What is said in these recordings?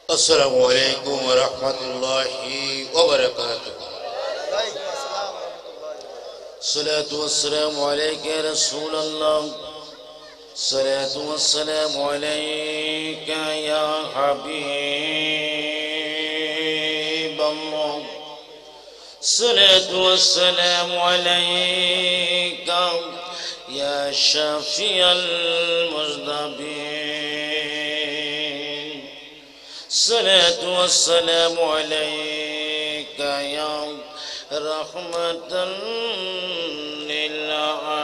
السلام عليكم ورحمة الله وبركاته. الصلاة والسلام عليك يا رسول الله. الصلاة والسلام عليك يا حبيب الله. الصلاة والسلام عليك يا شافي المذنبين. الصلاة والسلام عليك يا رحمة للعالمين.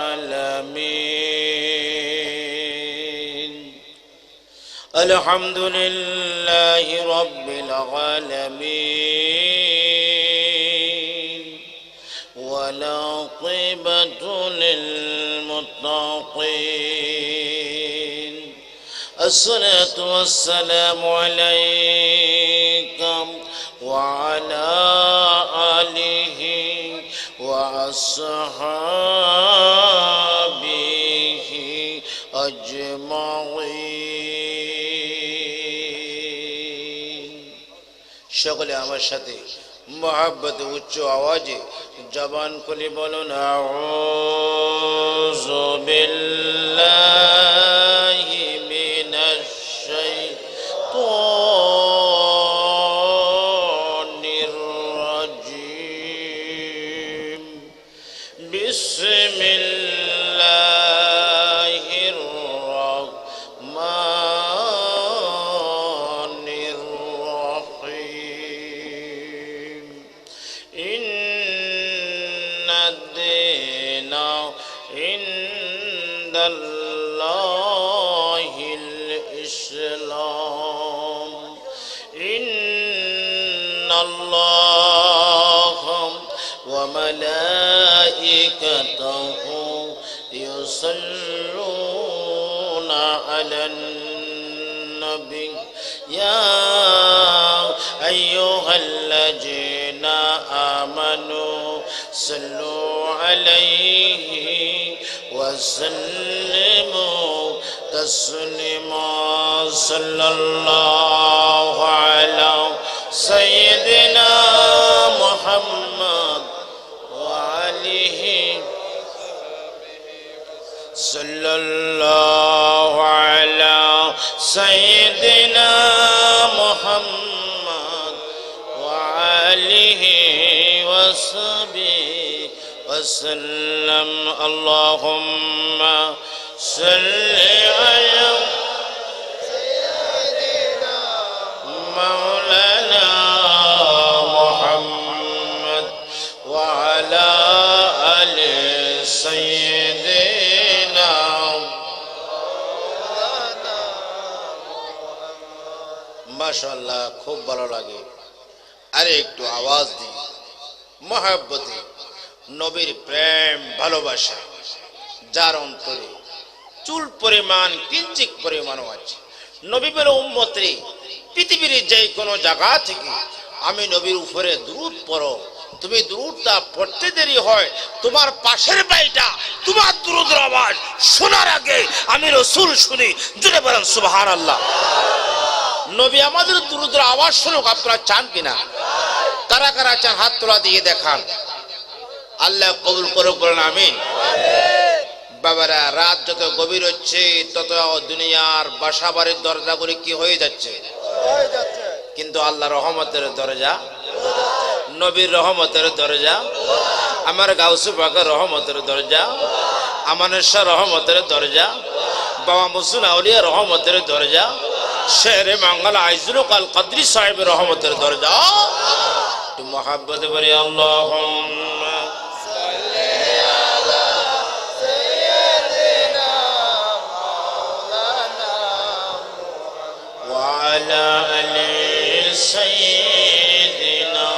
الحمد لله رب العالمين والعاقبة للمتقين. الصلاة والسلام عليك وعلى آله وأصحابه أجمعين. شغل আমার সাথে محبت উচ্চ আওয়াজে জবান খুলে বলুন আউযু বিল্লাহি মিনাশ শাইতানির রাজিম. বিসমিল্লাহির রহমানির রহিম. ইন্নাদ-দীনা ইনদাল্লাহিল ইসলাম. ইন্নাল্লাহা ওয়া মালাইকাতাহু ইউসাল্লুনা আলান নবী ইয়া আইয়ুহাল্লাযীনা আমানু সাল্লু আলাইহি ওয়া সাল্লিমু তাসলিমা. সাল্লাল্লাহু আলা সাইয়্যিদিনা মুহাম্মদ ওয়া আলিহি. সাল্লাল্লাহু আলা সাইয়্যিদিনা মুহাম্মদ ওয়া আলিহি ওয়া সাহবিহি ওয়া সাল্লাম. আল্লাহুম্মা সাল্লি আলা সাইয়্যিদিনা মাওলানা মুহাম্মদ ওয়া আলা আলি সাইয়্যিদিনা মাওলানা মুহাম্মদ. মাশাআল্লাহ, খুব ভালো লাগে. আরে একটু আওয়াজ দিই. মহব্বতে নবীর প্রেম ভালোবাসা যার অন্তরে চুল পরিমাণ কিঞ্চিত পরিমাণও আছে. নবী বলে উম্মতে পৃথিবীর যে কোনো জায়গা থেকে আমি নবীর উপরে দুরূদ পড়ো, তুমি দুরূদটা পড়তে দেরি হয়, তোমার পাশের বাড়িটা তোমার দুরূদের আওয়াজ শোনার আগে আমি রাসূল শুনি. জুড়ে বলেন সুবহানাল্লাহ. নবী আমাদের দুরূদের আওয়াজ শুনুক. আপনারা চান কিনা? কারা কারা চান হাত তোলা দিয়ে দেখান. আল্লাহ কবুল করুক, বলেন আমিন. বাবারা, রাত যত গভীর হচ্ছে তত দুনিয়ার বাসা বাড়ির দরজাগুলি কি হয়ে যাচ্ছে? কিন্তু আল্লাহ রহমতের দরজা, নবীর রহমতের দরজা, আমার গাউসে পাকের রহমতের দরজা, আমানের শাহ রহমতের দরজা, বাবা মুসলিম আউলিয়া রহমতের দরজা, শেরে মঙ্গল আইজুল কাল কদরি সাহেবের রহমতের দরজা. একটু মহাব্বতে বলি আল্লাহুম্মা সাল্লি আলা সাইয়্যিদিনা মাওলানা ওয়া আলা আলি সাইয়্যিদিনা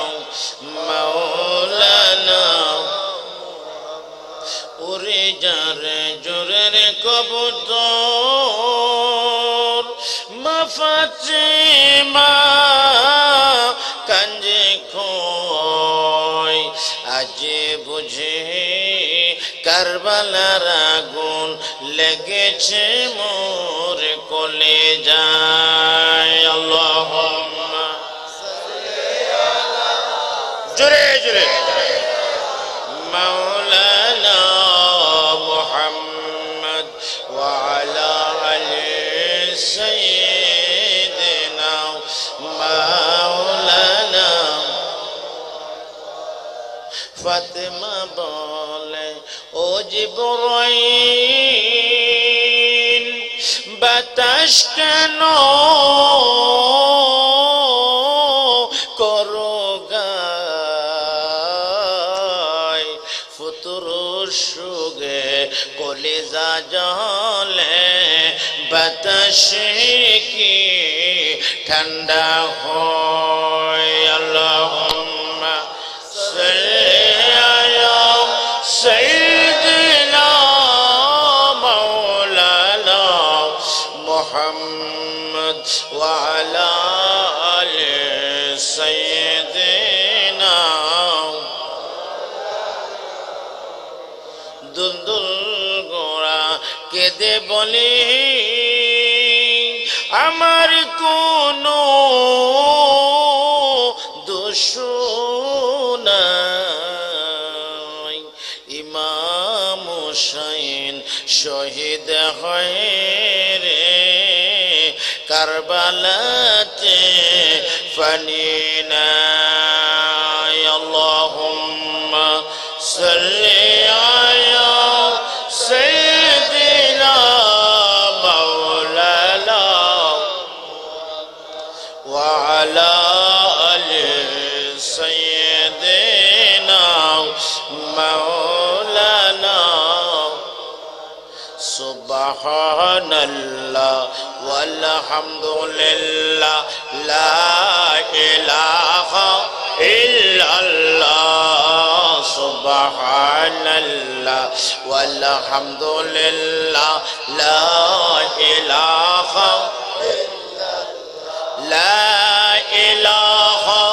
মাওলানা. উড়ে যারে জোরের কবুতর মা ফাতিমা কাঞ্জে খোয় আজ বুঝে কারবালার আগুন লেগেছে মোর কলেজায়. আল্লাহুম্মা জোরে জোরে মাওলানা মুহাম্মদ ওয়া আলা আলি সাইয়্যিদিনা মাওলানা ফাতেমা বলে ও জিবরাইল বাতাস কেন করো গায় ফুতুর সুগে কলিজা জলে বাতাসে কি ঠান্ডা হয় আল্লাহুম্মা সাল্লি আলা সাইয়্যিদিনা মাওলানা মুহাম্মদ ওয়া আলা আলি সাইয়্যিদিনা দুলদুল গোরা কেঁদে বলে আমার কোনো দোষ নাই ইমাম হুসাইন শহীদ হয় রে কারবালাতে ফানি নাই আল্লাহুম্মা সাল্লি আলা সাইয়্যিদিনা মাওলানা ওয়া আলা আলি সাইয়্যিদিনা মাওলানা সুবহানাল্লাহ ওয়ালহামদুলিল্লাহ লা ইলাহা ইল্লাল্লাহ সুবহানাল্লাহ ওয়ালহামদুলিল্লাহ লা ইলাহা লা ইলাহা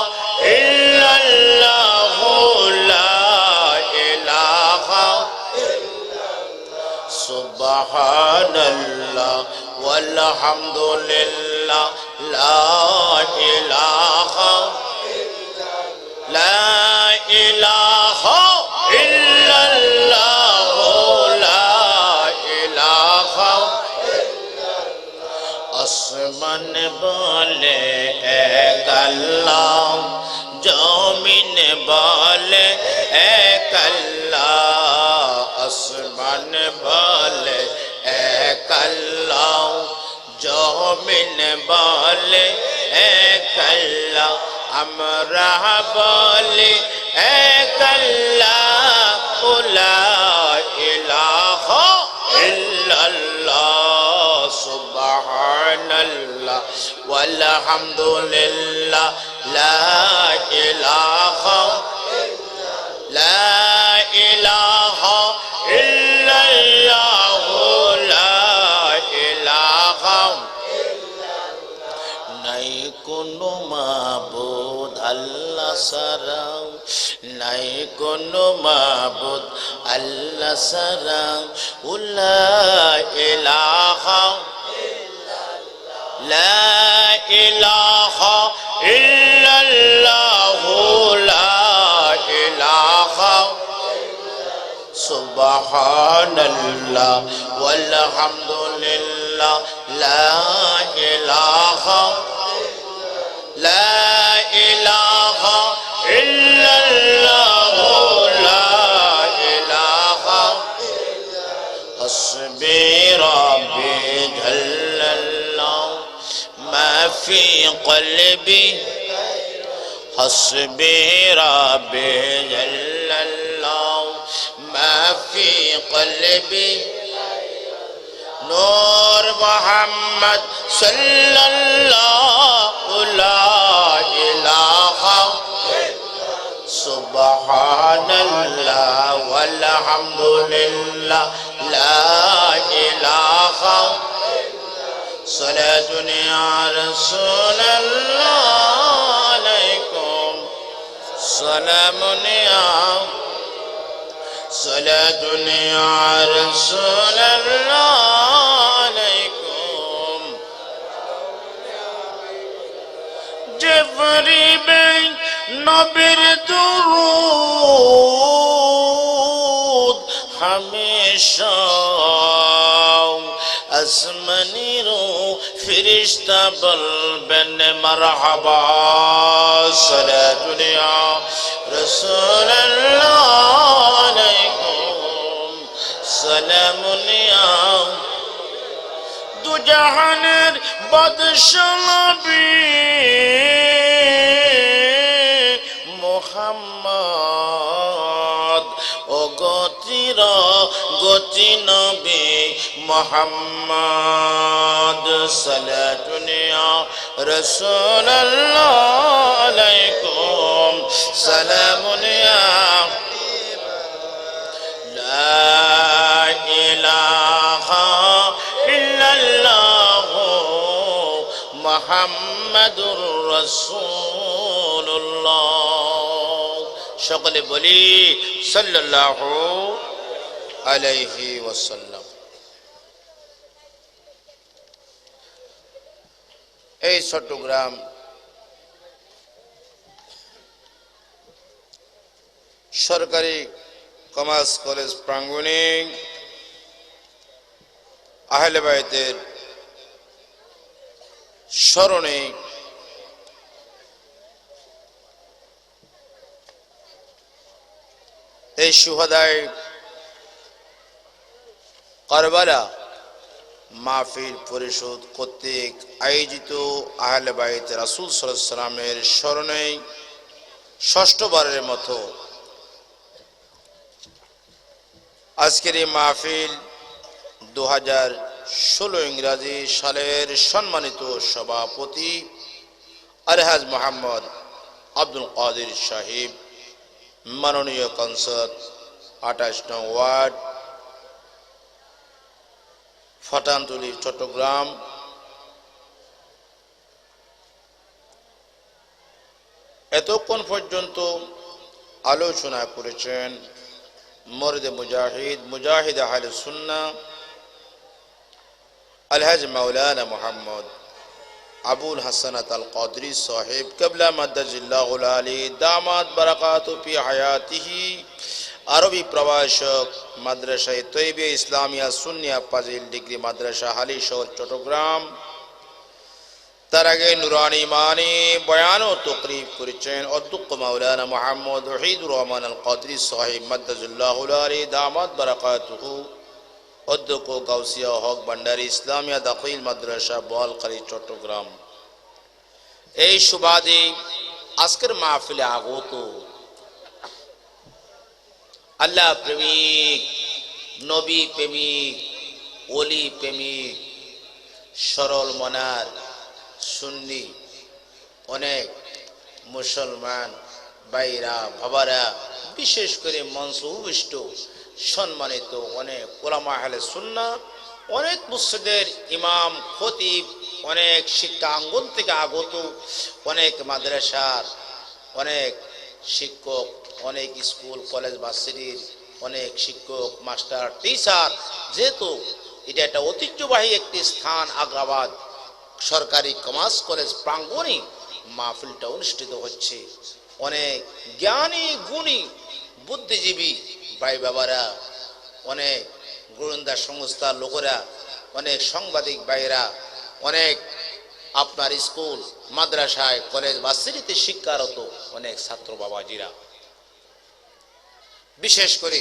ইল্লাল্লাহ লা ইলাহা সুবহানাল্লাহ ওয়ালহামদুলিল্লাহ লা ইলাহা লা ইলাহা ইল্লাল্লাহ লা ইলাহা আসমান বলে এক আল্লাহ জমিন বলে এক আল্লাহ আসমান বলে এক আল্লাহ জমিন বলে এক আল্লাহ আমরা বলি এক আল্লাহ লা ইলাহা ইল্লাল্লাহ সুবহানাল্লাহ ওয়ালহামদুলিল্লাহ লা ইলাহা লা ইলাহা ইল্লাল্লাহ লা ইলাহা নাই কোনো মাবুদ আল্লাহ ছাড়া নাই কোনো মাবুদ আল্লাহ ছাড়া লা ইলাহা লা ইলাহা ইল্লাল্লাহ লা ইলাহা সুবহানাল্লাহ ওয়ালহামদুলিল্লাহ লা ইলাহা লা ইলাহা ইল্লাল্লাহ লা ইলাহা হাসবি রাব্বি জাল্লাল্লাহ মা ফি কলবি হাসবি রাব্বি জাল্লাল্লাহ মা ফি কলবি নূর মুহাম্মদ সাল্লাল্লাহু লা ইলাহা সুবহানাল্লাহ ওয়ালহামদুলিল্লাহ লা ইলাহা সালাতুন ইয়া রাসূলুল্লাহ আলাইকুম সালামুন ইয়া সালাতুন ইয়া রাসূলুল্লাহ আলাইকুম জিবরিল নবীর দুরূদ হামেশা আসমানিরো ফেরেশতা বলবেন মারহাবা সালাতুল ইয়া রাসূলুল্লাহ আলাইকুম সালামুন ইয়া দু জাহানের বাদশা নবী মুহাম্মদ ও গতি নবী মুহাম্মদ সালাতুন ইয়া রাসূলুল্লাহ আলাইকুম সালামুন ইয়া লা ইলাহা ইল্লাল্লাহ মুহাম্মাদুর রাসূলুল্লাহ। সকলে বলি সাল্লাল্লাহু আলাইহি ওয়াসাল্লাম। এই চট্টগ্রাম সরকারি কমার্স কলেজ প্রাঙ্গণে আহলে বাইতের স্মরণে এই শুহাদায়ে কারবালা মাহফিল পরিষদ কর্তৃক আয়োজিত আহলে বাইত রাসূল সাল্লাল্লাহু আলাইহি ওয়াসাল্লামের স্মরণে ষষ্ঠবারের মতো আজকের এই মাহফিল 2016 ইংরাজি সালের সম্মানিত সভাপতি আলহাজ মোহাম্মদ আব্দুল কাদের সাহেব, মাননীয় কাউন্সিলর 28 নং ওয়ার্ড ফটানতুলি চট্টগ্রাম, এতক্ষণ পর্যন্ত আলোচনা করেছেন মুরিদ মুজাহিদ আহলে সুন্নাহ আলহাজ মাওলানা মোহাম্মদ আবুল হাসানাত আল কাদরি সাহেব কিবলা মাদ্দাজিল্লাহুল আলী দামাত বারাকাতু ফি হায়াতিহি, আরবি প্রভাষক মাদ্রাসায়ে তৈয়বা ইসলামিয়া সুন্নিয়া ফাজিল ডিগ্রি মাদ্রাসা হালিশহর চট্টগ্রাম। তার আগে নুরানি ইমানি বয়ান ও তাকরীর করেছেন অধ্যক্ষ মাওলানা মোহাম্মদ ওয়াহিদুর রহমান আল কাদরি সাহেব মাদ্দাজিল্লাহুল আলী দামাত বারাকাতুহু, অধ্যক্ষ গাউসিয়া হক ভান্ডারী ইসলামিয়া দাখিল মাদ্রাসা বোয়ালখালী চট্টগ্রাম। এই সুবাদে আজকের মাহফিলে আগত আল্লাহ প্রেমিক, নবী প্রেমিক, ওলি প্রেমিক, সরল মনার সুন্নি অনেক মুসলমান ভাইরা বাবারা, বিশেষ করে মঞ্চ উপবিষ্ট সম্মানিত অনেক উলামা আহলে সুন্নাহ, অনেক মুসজিদের ইমাম খতিব, অনেক শিক্ষা আঙ্গন থেকে আগত, অনেক মাদ্রাসার অনেক শিক্ষক, অনেক স্কুল কলেজ ভার্সিটির অনেক শিক্ষক মাস্টার টিচার, যেহেতু এটা একটা ঐতিহ্যবাহী একটি স্থান আগ্রাবাদ সরকারি কমার্স কলেজ প্রাঙ্গণে মাহফিলটা অনুষ্ঠিত হচ্ছে। অনেক জ্ঞানী গুণী বুদ্ধিজীবী ভাই বাবারা, অনেক গোয়েন্দা সংস্থার লোকেরা, অনেক সাংবাদিক ভাইরা, অনেক আপনার স্কুল মাদ্রাসায় কলেজ ভার্সিটিতে শিক্ষারত অনেক ছাত্র বাবাজিরা, বিশেষ করে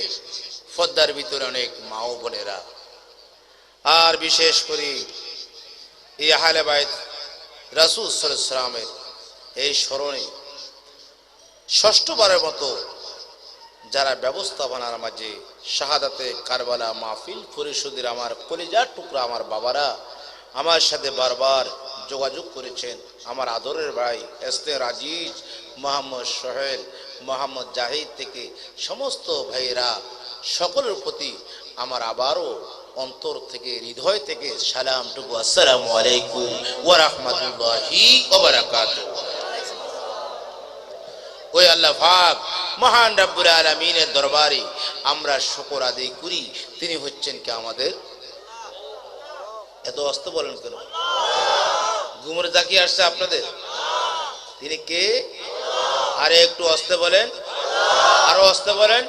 পর্দার ভিতরে অনেক মা ও বোনেরা, আর বিশেষ করে এই আহলে বাইত রাসূল সাল্লাল্লাহু আলাইহি ওয়াসাল্লামের এই স্মরণে ষষ্ঠবারের মতো যারা ব্যবস্থাপনার মাঝে শাহাদাতে কারবালা মাহফিল পরিষদের আমার কলিজার টুকরা আমার বাবারা আমার সাথে বারবার যোগাযোগ করেছেন, আমার আদরের ভাই এসতে রাজিজ, মোহাম্মদ সোহেল, মোহাম্মদ জাহিদ থেকে সমস্ত ভাইয়েরা, সকলের প্রতি আমার আবারও অন্তর থেকে হৃদয় থেকে সালামটুকু, আসসালামু আলাইকুম ওয়া রাহমাতুল্লাহি ওয়া বারাকাতুহু। ওই আল্লাহ পাক মহান রব্বুল আলামিনের দরবারে আমরা শুকর আদায় করি, তিনি হচ্ছেন কে আমাদের, এত অস্ত বলেন কেন, ঘুমের জাকি আসছে আপনাদের, তিনি কে, আরে একটু আস্তে বলেন, আরো আস্তে বলেন।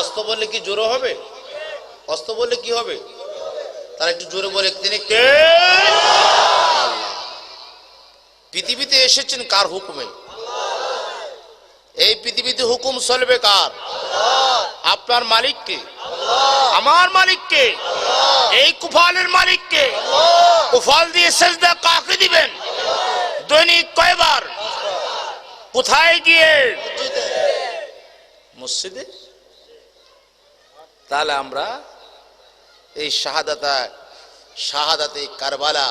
আস্তে বললে কি জোরে হবে? আস্তে বললে কি হবে? তারা একটু জোরে বলে, তিনি কে? পৃথিবীতে এসেছেন কার হুকুমে? এই পৃথিবীতে হুকুম চলবে কার? আপনার মালিক কে? আমার মালিক কে? এই কুফালের মালিক কে? কুফাল দিয়ে সেজদা কাকে দিবেন? দৈনিক কয়বার? কোথায় গিয়ে? মসজিদে। তাহলে আমরা এই শাহাদাতে কারবালা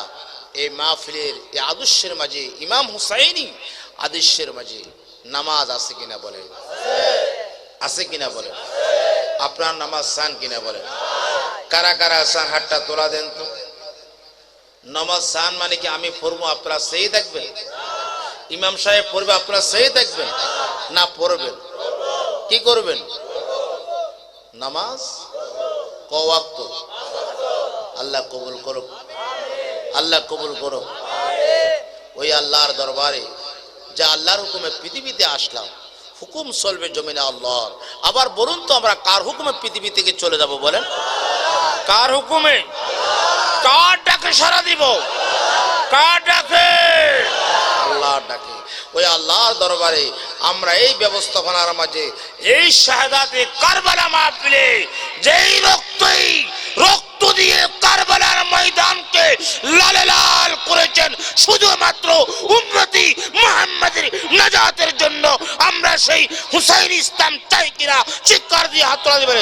এই মাহফিলের এই আদর্শের মাঝে, ইমাম হুসাইনি আদর্শের মাঝে নামাজ আছে কিনা বলেন? আছে কিনা বলেন? আপনার নামাজ চান কিনা বলেন? কারা কারা চান হাতটা তোলা দেন তো। নামাজ চান মানে কি আমি পড়বো আপনারা সেই দেখবেন? ইমাম সাহেব পড়বে আপনারা সেই দেখবেন না পড়বেন? কি করবেন? নামাজ ক ওয়াক্ত? আল্লাহ কবুল করুক, আল্লাহ কবুল করুক। ওই আল্লাহর দরবারে যা আল্লাহর হুকুমে পৃথিবীতে আসলাম, হুকুম চলবে জমিনে আল্লাহর। আবার বলুন তো আমরা কার হুকুমে পৃথিবী থেকে চলে যাব বলেন? কার হুকুমে? কার ডাকে সাড়া দিব? কার ডাকে? আল্লাহর ডাকে। ওই আল্লাহর দরবারে আমরা এই ব্যবস্থাপনার মাঝে এই শাহাদাতে কারবালা মাহফিলে যেই রক্ত দিয়ে কারবালার ময়দানকে লাল লাল করেছেন শুধুমাত্র উম্মতি মুহাম্মাদের নাজাতের জন্য, আমরা সেই হুসাইন ইসলাম চাই কিনা চিৎকার দিয়ে হাত তোলা দিবেন।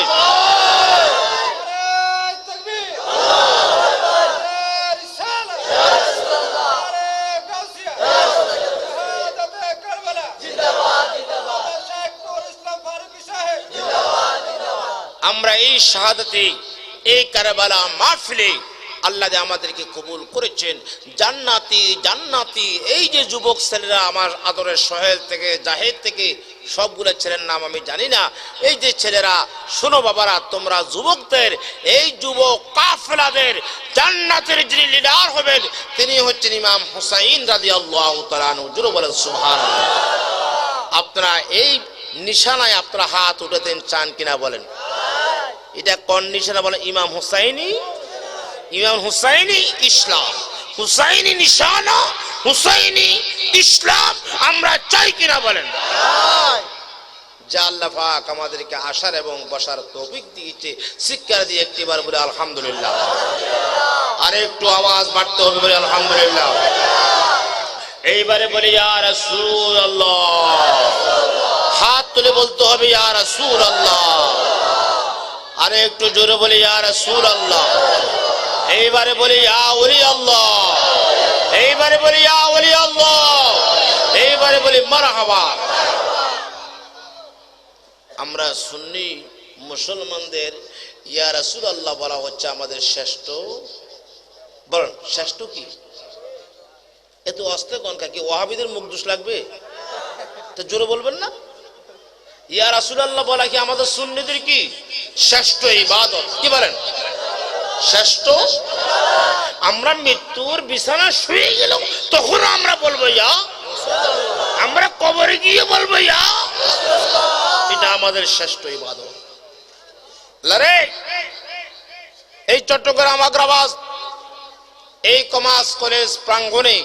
আমরা এই শাহাদাতে এই কারবালা মাহফিলে আল্লাহ আমাদেরকে কবুল করেছেন। জান্নাতি জান্নাতি এই যে যুবক ছেলেরা, আমার আদরের সোহেল থেকে জাহেদ থেকে সবগুলো ছেলের নাম আমি জানি না, এই যে ছেলেরা শোনো বাবারা, তোমরা যুবকদের এই যুবক কাফেলাদের জান্নাতের যিনি লিডার হবেন তিনি হচ্ছেন ইমাম হুসাইন রাদিয়াল্লাহু তাআলা আনহু। জোরে বলেন সুবহানাল্লাহ। আপনারা এই নিশানায় আপনারা হাত উঠাতেন চান কিনা বলেন? এটা কোন নিশানা বলেন? ইমাম হুসাইনি, ইমাম হুসাইনি ইসলাম, হুসাইনি নিশানা, হুসাইনি ইসলাম আমরা চাই কিনা বলেন? যা আল্লাহ পাক আমাদেরকে আসার এবং বসার তৌফিক দিয়েছে, শিক্ষা দিয়ে একটিবার বলে আলহামদুলিল্লাহ। আর একটু আওয়াজ বাড়তে হবে বলে আলহামদুলিল্লাহ। এইবারে বলি ইয়া রাসূলুল্লাহ, হাত তুলে বলতে হবে ইয়া রাসূলুল্লাহ। আরে একটু জোরে বলি ইয়া রাসূলুল্লাহ। এইবারে বলি ইয়া ওলি আল্লাহ, এইবারে বলি ইয়া ওলি আল্লাহ, এইবারে বলি মারহাবা। আমরা সুন্নি মুসলমানদের ইয়া রাসূলুল্লাহ বলা হচ্ছে আমাদের শ্রেষ্ঠ। বলেন শ্রেষ্ঠ কি? এত অস্তে কোনকা কি ওয়াহাবিদের মুখ দোষ লাগবে? তো জোরে বলবেন না? ইয়া রাসূলুল্লাহ বলা কি আমাদের সুন্নিদের কি শ্রেষ্ঠ ইবাদত? কি বলেন? শ্রেষ্ঠ। আমরা মৃত্যুর বিছানা শুয়ে গেল তখন আমরা বলবো ইয়া, আমরা কবরে গিয়ে বলবো ইয়া, এটা আমাদের শ্রেষ্ঠ ইবাদত। লরে এই চট্টগ্রাম আগ্রাবাদ এই কমাস কলেজ প্রাঙ্গণে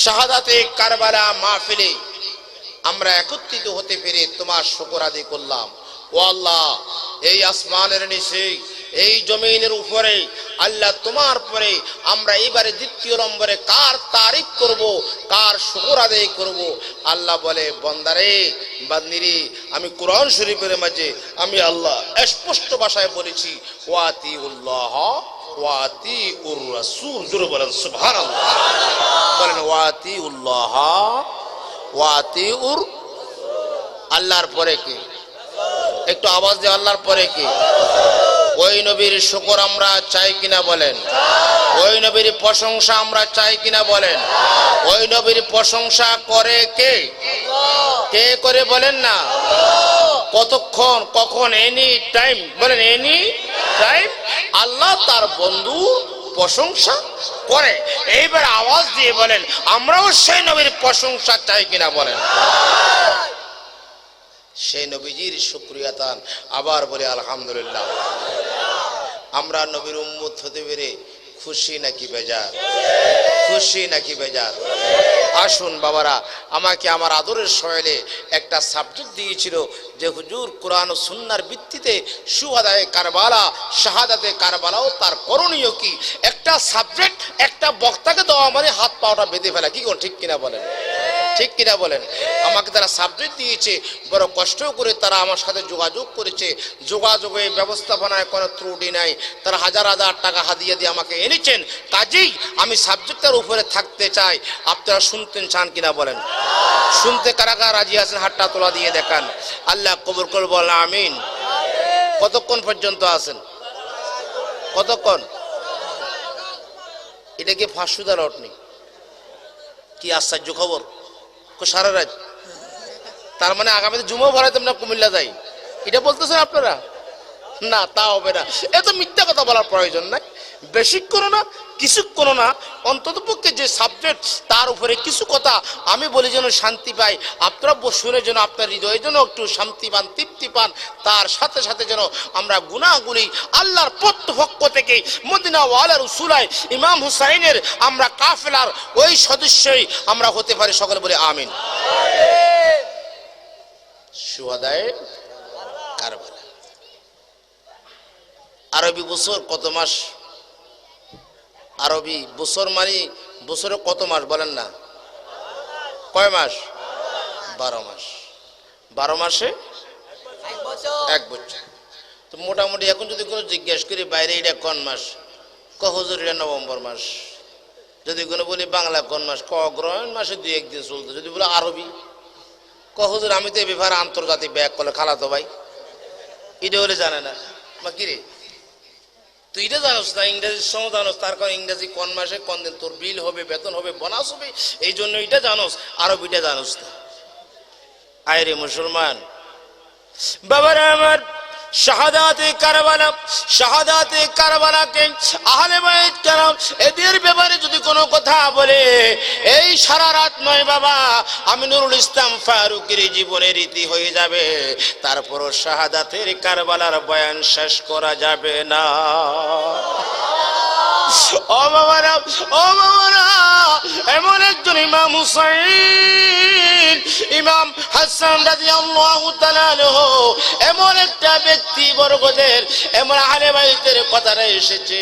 শাহাদাতে কারবালা মাহফিলে আমরা একত্রিত হতে পেরে তোমার শুকর আদায় করলাম। ও আল্লাহ, এই আসমানের নিচে এই জমিনের উপরে আল্লাহ তোমার পরে আমরা এবারে দ্বিতীয় নম্বরে কার তারিফ করব, কার শুকর আদায় করব? আল্লাহ বলে বান্দারে বান্দিরে, আমি কোরআন শরীফের মাঝে আমি আল্লাহ স্পষ্ট ভাষায় বলেছি ওয়াতিউল্লাহ ওয়াতিউর রাসূল। জোরে বলেন সুবহানাল্লাহ। বলেন ওয়াতিউল্লাহ ওয়াতিউর। আল্লাহর পরে কি? একটু আওয়াজ দিয়ে আল্লাহর পরে কি? ওই নবীর শুকর আমরা চাই কিনা বলেন? ওই নবীর প্রশংসা আমরা চাই কিনা বলেন? ওই নবীর প্রশংসা করে কে? কে করে বলেন না? কতক্ষণ, কখন? Any time. বলেন এনি টাইম। আল্লাহ তার বন্ধু প্রশংসা করে। এইবার আওয়াজ দিয়ে বলেন আমরাও সেই নবীর প্রশংসা চাই কিনা বলেন। সেই নবীজির শুকরিয়া তান আবার বলে আলহামদুলিল্লাহ। আমরা নবীর উম্মত হতে পেরে খুশি নাকি বেজার? খুশি নাকি বেজার? আসুন বাবারা, আমাকে আমার আদরের শৈলে একটা সাবজেক্ট দিয়েছিল যে হুজুর কোরআন ও সুন্নাহর ভিত্তিতে শুহাদায়ে কারবালা, শাহাদাতে কারবালাও তার করণীয় কি, একটা সাবজেক্ট একটা বক্তাকে দেওয়া মানে হাত পাওয়াটা বেঁধে ফেলা, কি কোন ঠিক কিনা বলেন? ঠিক কিনা বলেন? আমাকে তারা সাবজেক্ট দিয়েছে, বড় কষ্ট করে তারা আমার সাথে যোগাযোগ করেছে। যোগাযোগের ব্যবস্থাপনায় কোনো ত্রুটি নাই। তারা হাজার হাজার টাকা হাদিয়া দিয়ে আমাকে এনেছেন। কাজেই আমি সাবজেক্টের উপরে থাকতে চাই। আপনারা শুনতেন চান কিনা বলেন? শুনতে কারা কারা রাজি আছেন হাতটা তোলা দিয়ে দেখান। আল্লাহ কবুল করে বলেন আমিন। কতক্ষণ পর্যন্ত আছেন? কতক্ষণ? এটা কি ফাঁসুদার অটনি? কি আশ্চর্য খবর! সারা রাত, তার মানে আগামীতে জুমা ভরাইতে আমরা কুমিল্লা যাই, এটা বলতেছেন আপনারা? না, তা হবে না। এত মিথ্যা কথা বলার প্রয়োজন নাই। বেশিক্ষণ না, কিছুক্ষণ না, অন্তত পক্ষে যে সাবজেক্ট তার উপরে কিছু কথা আমি বলি যেন শান্তি পাই, আপনারা শুনে যেন আপনার হৃদয়ে যেন একটু শান্তি পান, তৃপ্তি পান। তার সাথে সাথে যেন আমরা গুনাহগুলি আল্লাহর পক্ষ থেকে মদিনা ওয়ালা রাসূলাই ইমাম হুসাইনের আমরা কাফেলার ওই সদস্যই আমরা হতে পারি। সকলে বলে আমিন। শুহাদায়ে কারবালা। আরবি বছর কত মাস? আরবি বছর মানে বছরে কত মাস বলেন না? কয় মাস? 12 মাস। 12 মাসে এক বছর। তো মোটামুটি এখন যদি কোনো জিজ্ঞেস করি বাইরে এটা কোন মাস, ক হুজুর এটা নভেম্বর মাস। যদি কোনো বলি বাংলা কোন মাস, ক অগ্রহায়ণ মাসে 2-1 দিন চলতো। যদি বলে আরবি, ক হুজুর আমি তো এ ব্যাপারে আন্তর্জাতিক ব্যাগ করলে খালাতো ভাই, এটা হলে জানে না। বা কিরে তুই এটা জানোস না, ইংরেজির সময় জানোস, তার কারণ ইংরেজি কোন মাসে কোন দিন তোর বিল হবে, বেতন হবে, বোনাস হবে, এই জন্য এটা জানোস, আরবিটা জানোস না। আয়রে মুসলমান বাবারা আমার, শাহাদাতে কারবালা, শাহাদাতে কারবালাকে আহলে বাইত কেরাম এদের ব্যাপারে যদি কোনো কথা বলে, এই সারা রাত নয় বাবা, আমি নুরুল ইসলাম ফারুকের জীবনের রীতি হয়ে যাবে, তারপরও শাহাদাতের কারবালার বয়ান শেষ করা যাবে না। ও বাবারা, ও বাবারা, এমন একজন ইমাম হুসাইন, ইমাম হাসান রাদিয়াল্লাহু তাআলা আনহু, এমন একটা ব্যক্তি বর্গদের, এমন আহলে বাইতের কথাটা এসেছে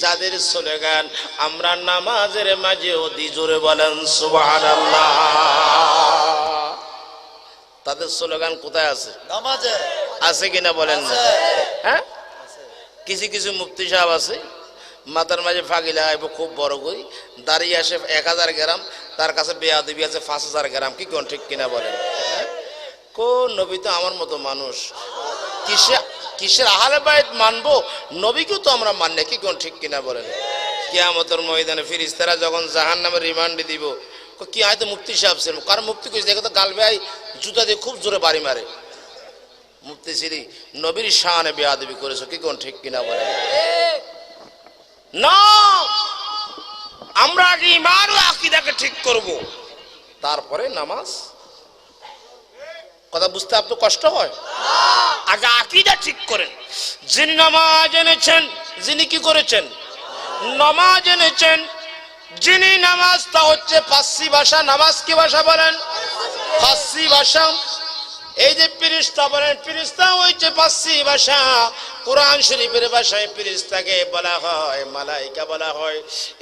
যাদের স্লোগান আমরা নামাজের মাঝে অতি জোরে বলেন সুবহানাল্লাহ। তাদের স্লোগান কোথায় আছে? নামাজে আছে কিনা বলেন না? হ্যাঁ, কিছু কিছু মুফতি সাহেব আছে মাথার মাঝে ফাঁকি লাগাইব খুব বড় করি, দাঁড়িয়ে আসে 1000 গ্রাম, তার কাছে বেয়াদবি আছে 5000 গ্রাম, কি কোন ঠিক কিনা বলেন? কোন নবী তো আমার মতো মানুষ, কিসের আহলে বাইত মানবো, নবীকেও তো আমরা মানি, কি কোন ঠিক কিনা বলেন? কিয়ামতের ময়দানে ফেরেশতারা যখন জাহান্নামের রিমান্ডে দিব, কি হয়তো মুফতি সাহেব ছিল, কারণ মুফতি কইছে দেখো তো গাল ভাই জুতা দিয়ে খুব জোরে বাড়ি মারে, মুফতি ছিলি নবীর শানে বেয়াদবি করেছো, কি কোন ঠিক কিনা বলেন? না, আমরা আগে ঈমান ও আকীদাকে ঠিক করব, তারপরে নামাজ। কথা বুঝতে আপনার কষ্ট হয়? আগে আকীদা ঠিক করেন। যিনি নামাজ এনেছেন, যিনি কি করেছেন? নামাজ এনেছেন। যিনি নামাজ, তা হচ্ছে ফার্সি ভাষা। নামাজ কি ভাষা বলেন? ফার্সি ভাষা। এই যে ফেরেশতা বলেন, ফেরেশতা হচ্ছে ফার্সি ভাষা। কোরআন শরীফের ভাষায় ফেরেশতাকে বলা হয় মালাইকা বলা হয়।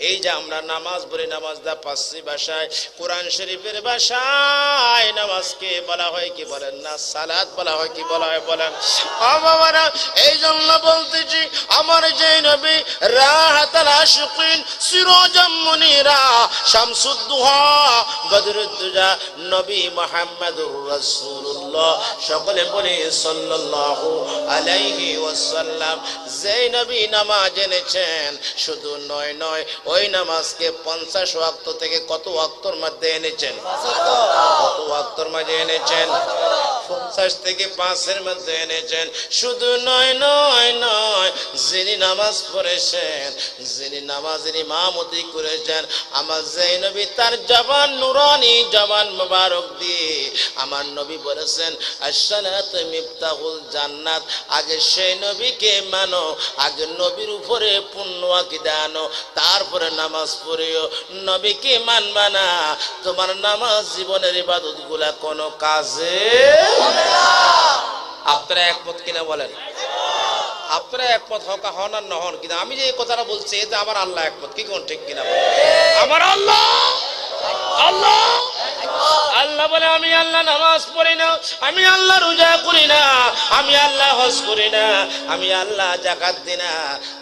এই যে আমরা নামাজ বলি, নামাজটা ফার্সি ভাষায়, কোরআন শরীফের ভাষায় নামাজকে বলা হয় কি বলেন না? সালাত বলা হয়, কি বলা হয় বলেন? বাবারা, এই জন্য বলতেছি আমার যে নবী রাহাতাল আশিকিন সিরাজাম মুনিরা শামসুদ দুহা বদরুদ্দুজা নবী মুহাম্মদুর রাসূলুল্লাহ, সকলে বলি সাল্লাল্লাহু আলাইহি ওয়াসাল্লাম। যেই নবী নামাজ এনেছেন, শুধু নয় ওই নামাজকে 50 ওয়াক্ত থেকে কত ওয়াক্তর মধ্যে এনেছেন? কত ওয়াক্তর মধ্যে এনেছেন? 50 থেকে 5-এর মধ্যে এনেছেন। শুধু নয় নয় নয়, যিনি নামাজ পড়েছেন, যিনি নামাজের ইমামতি করেছেন, আমার যেই নবী তার জবান নুরানি জবান মোবারক দিয়ে আমার নবী বলেছেন আসসালাতু মিফতাহুল জান্নাত। আগে সেই নবীকে মানো, আগে নবীর উপরে পূর্ণ আকীদা আনো, তারপরে নামাজ পড়িও। নবীকে মানবা না, তোমার নামাজ জীবনের ইবাদতগুলা কোনো কাজে হবে না। আপনারা একমত কিনা বলেন? আপনারা একমত হন আর নহন, কিন্তু আমি যে এই কথাটা বলছি এতে আমার আল্লাহ একমত, কি কোন ঠিক কিনা বলেন? আমার আল্লাহ আল্লাহ আল্লাহ বলে আমি আল্লাহ নামাজ পড়ি না, আমি আল্লাহ রোজা করি না, আমি আল্লাহ হজ করি না, আমি আল্লাহ যাকাত দিই না,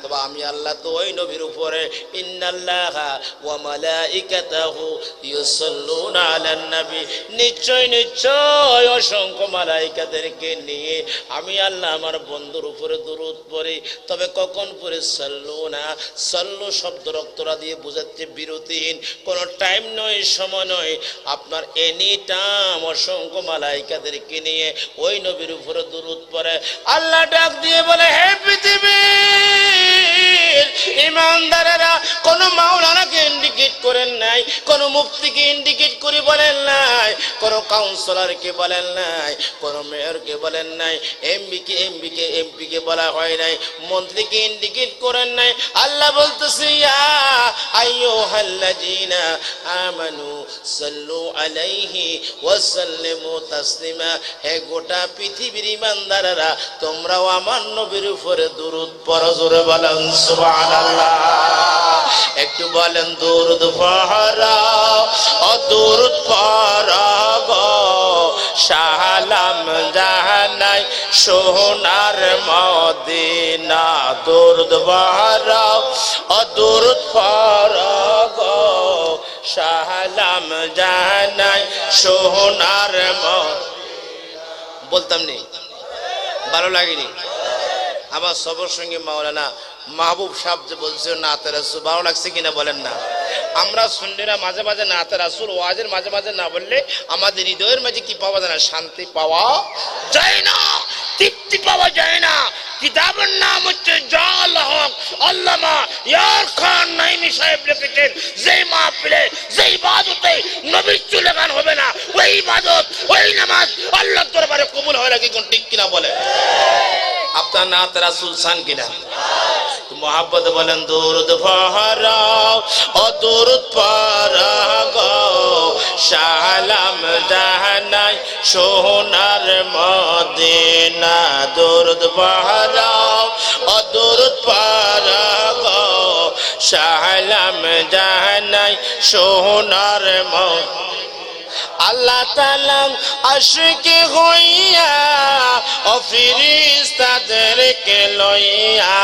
তবে আমি আল্লাহ তো ওই নবীর উপরে ইন্নাল্লাহা ওয়া মালাইকাতাহু ইউসাল্লুনা আলান নবী, নিশ্চয় নিশ্চয় অসংখ্য মালাইকাদেরকে নিয়ে আমি আল্লাহ আমার বন্ধুর উপরে দরুদ পড়ি। তবে কখন পড়ে? সাল্লুনা, সাল্লু শব্দ রক্তরা দিয়ে বোঝাচ্ছে বিরতিহীন, কোনো টাইম নয়, সময় নয়, আপনার এনি টাইম অসংখ্য মালাইকাদেরকে নিয়ে ওই নবীর উপরে দরুদ পড়ে। আল্লাহ ডাক দিয়ে বলে হে পৃথিবীর ইমানদারেরা, কোন মাওলানাকে ইন্ডিকেট করেন নাই, কোন মুফতিকে ইন্ডিকেট করে বলেন নাই, কোন কাউন্সিলরকে বলেন নাই, কোন মেয়রকে বলেন নাই, এমপিকে বলা হয় নাই, মন্ত্রীকে ইন্ডিকেট করেন নাই। আল্লাহ বলতেছে ইয়া আইয়ুহাল্লাযীনা আমানু সাল্লু আলাইহি ওয়া সাল্লিমু তাসলিমা, হে গোটা পৃথিবীর ইমানদারেরা তোমরাও আমার নবীর উপরে দরুদ পড়ো। জোরে বলেন সুবহানাল্লাহ। একটু বলেন দরুদ পড়াও, ও দরুদ পড়াও, সালাম জানাই সোনার মদিনা। দরুদ পড়াও, ও দরুদ পড়াও, সালাম জানাই সোনার মদিনা। বলতাম নি? ভালো লাগেনি? আমার সবার সঙ্গে মাওলানা মাহবুব সাহেব যে বলছে নাতে রাসূল, ভালো লাগছে কিনা বলেন না? আমরা সুন্নিরা মাঝে মাঝে নাতে রাসূল ওয়াজের মাঝে মাঝে না বললে আমাদের হৃদয়ের মাঝে কি পাওয়া যায় না? শান্তি পাওয়া যায় না, তৃপ্তি পাওয়া যায় না। কিতাবের নাম হচ্ছে জাল হক, আল্লামা ইয়ার খান নাইমি সাহেব লিখেছেন, যেই মাহফিলে যেই ইবাদতে নবীর চুলেগান হবে না, ওই ইবাদত ওই নামাজ আল্লাহর দরবারে কবুল হয় না। কি কোন ঠিক কিনা বলে? আপনার নাতে রাসূল শান কিনা? মোহাব্বত বলেন দরুদ পড়াও, ও দরুদ পড়াও, সালাম জানাই সোনার মদিনা। দরুদ পড়াও, ও দরুদ পড়াও, সালাম জানাই সোনার মদিনা। আল্লাহ তাআলা আশিকে হইয়া ও ফেরেশতাদেরকে লইয়া,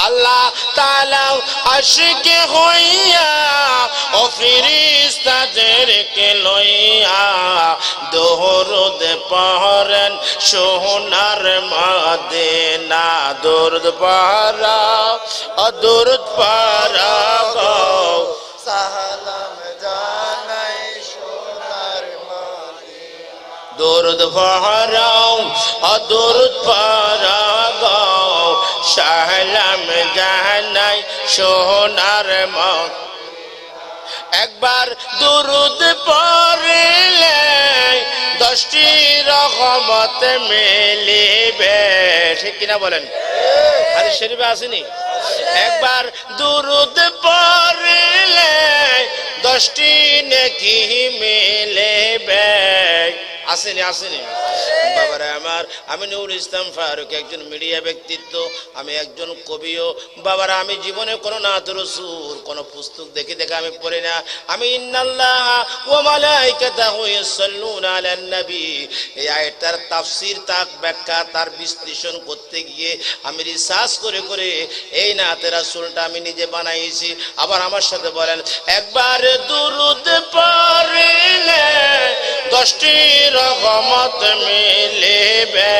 আল্লাহ তাআলা আশিকে হইয়া ও ফেরেশতাদেরকে লইয়া দরুদ পড়েন সোনার মদিনা। দরুদ পড়াও, ও দরুদ পড়াও, সালাম জানাই সোনার মদিনা। দরুদ পড়াও, ও দরুদ পড়াও, সালাম জানাই সোনার মদিনা। একবার দরুদ পড়লে 10টি রহমত মিলিবে, ঠিক কিনা বলেন? হাদিস শরীফে আসেনি? একবার দরুদ পড়লে 10টি নেকি মিলিবে, আসেনি? আসেনি? বাবারা আমার, আমি নুরুল ইসলাম ফারুক একজন মিডিয়া ব্যক্তিত্ব, আমি একজন কবিও। বাবারা আমি জীবনে কোনো নাত রাসূল কোনো পুস্তক দেখে আমি পড়ি না। আমি ইন্নাল্লাহা ওয়া মালাইকাতাহু ইউসাল্লুনা আলান নবী, এই আয়াতটার তাফসীর, তার ব্যাখ্যা, তার বিশ্লেষণ করতে গিয়ে আমি রিসার্চ করে করে এই নাত রাসূলটা আমি নিজে বানাইছি। আবার আমার সাথে বলেন, একবার দরুদ পড়লে 10টি রহমত মিলিবে,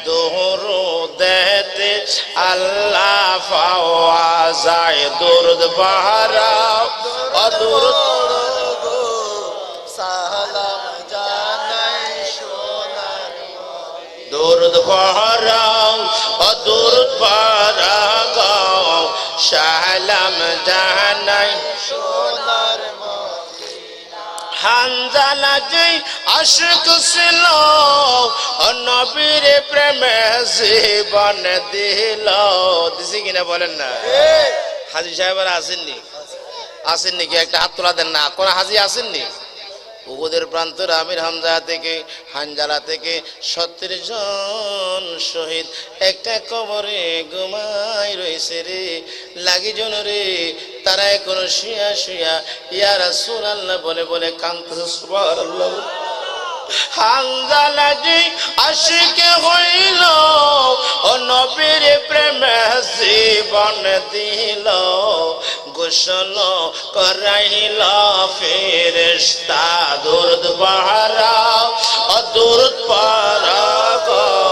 দরুদেতে আল্লাহ পাওয়া যায়। দরুদ পড়াও, ও দরুদ সালাম জানাই দরুদ পড়াও ও দরুদ পড়াও সালাম জানাই সোনার হানজালা যেই আশিক ছিল ও নবীর প্রেমে জীবন দিল দিছি কিনা বলেন না হাজী সাহেবরা আসেননি আসেননি কি একটা হাত তোলা দেন না কোন হাজী আসেননি উহুদের প্রান্তরে আমির হামজা থেকে হানজালা থেকে 70 জন শহীদ একটা কবরে ঘুমাই রয়েছে রে লাগি জন রে তারা এখনো শুয়া শুয়া ইয়া রাসূলুল্লাহ বলে বলে কাঁদতেছে সুবহানাল্লাহ হানজালা জি আশিক হইল ও নবীর প্রেমে জীবন দিল গোসল করাইল ফেরেশতা দরুদ পড়াও ও দরুদ পড়াও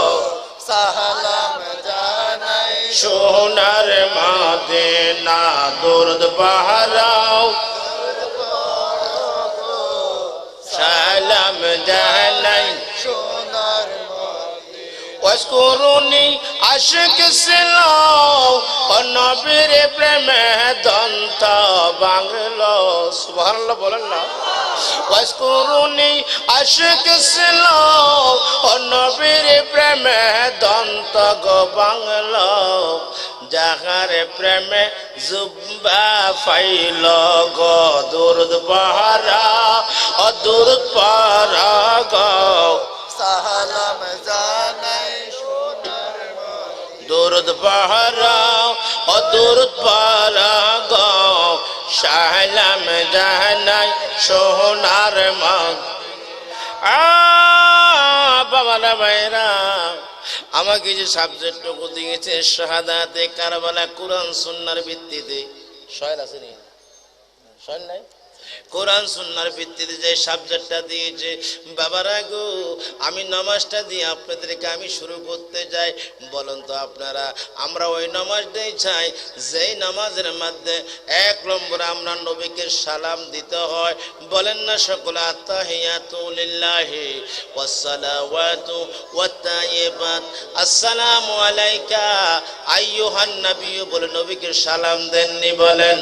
সালাম জানাই সোনার মদিনা দরুদ পড়াও সালাম জানাই সোনার ওয়াসকুরুনি আশিক ছিল ও নবীর প্রেমে দন্ত বাংলো সুবহানাল্লাহ বলেন না ওয়াসকুরুনি আশিক ছিল ও নবীর প্রেমে দন্ত গো বাংলো যাহার প্রেমে জুব্বা ফাইল গো দরুদ পড়াও ও দরুদ পড়াও সালাম জানাই সোনার দরুদ পড়াও ও দরুদ পড়াও সালাম জানাই সোনার মগ বাবারা ভাইরা আমাকে যে সাবজেক্টটুকু দিয়েছে শাহাদাতে কারবালা কোরআন সুন্নাহর ভিত্তিতে শয়ের আছে নি শয়ের নাই কোরআন সুন্নাহর ভিত্তিতে যে সাবজেক্টটা দিয়েছে বাবারা গো আমি নামাজটা দিয়ে আপনাদেরকে আমি শুরু করতে যাই বলুন তো আপনারা আমরা ওই নামাজটাই চাই যেই নামাজের মধ্যে 1 নম্বরে আমরা নবীকে সালাম দিতে হয় বলেন না সকলে আত্তাহিয়াতু লিল্লাহি ওয়াসসালাওয়াতু ওয়াত-তাইয়্যিবাত আসসালামু আলাইকা আইয়ুহান নবিয়্যু বলে নবীকে সালাম দেননি বলেন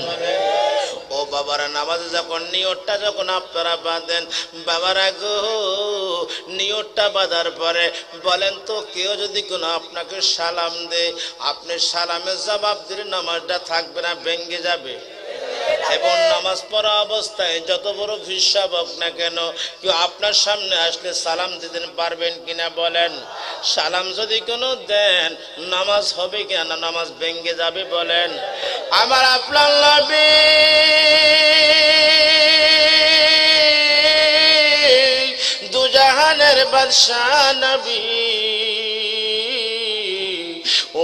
ও বাবারা নামাজে যখন নিয়তটা যখন আপনারা বাঁধেন বাবারা গো নিয়তটা বাঁধার পরে বলেন তো কেউ যদি কোনো আপনাকে সালাম দেয় আপনি সালামের জবাব দিলে নামাজটা থাকবে না ভেঙে যাবে এবং নামাজ পড়া অবস্থায় যত বড় হিসাব হোক না কেন কেউ আপনার সামনে আসলে সালাম দিতে পারবেন কিনা বলেন সালাম যদি কোনো দেন নামাজ হবে কিনা নামাজ ভেঙে যাবে বলেন আমার আপনার নবী দুজাহানের বাদশাহ নবী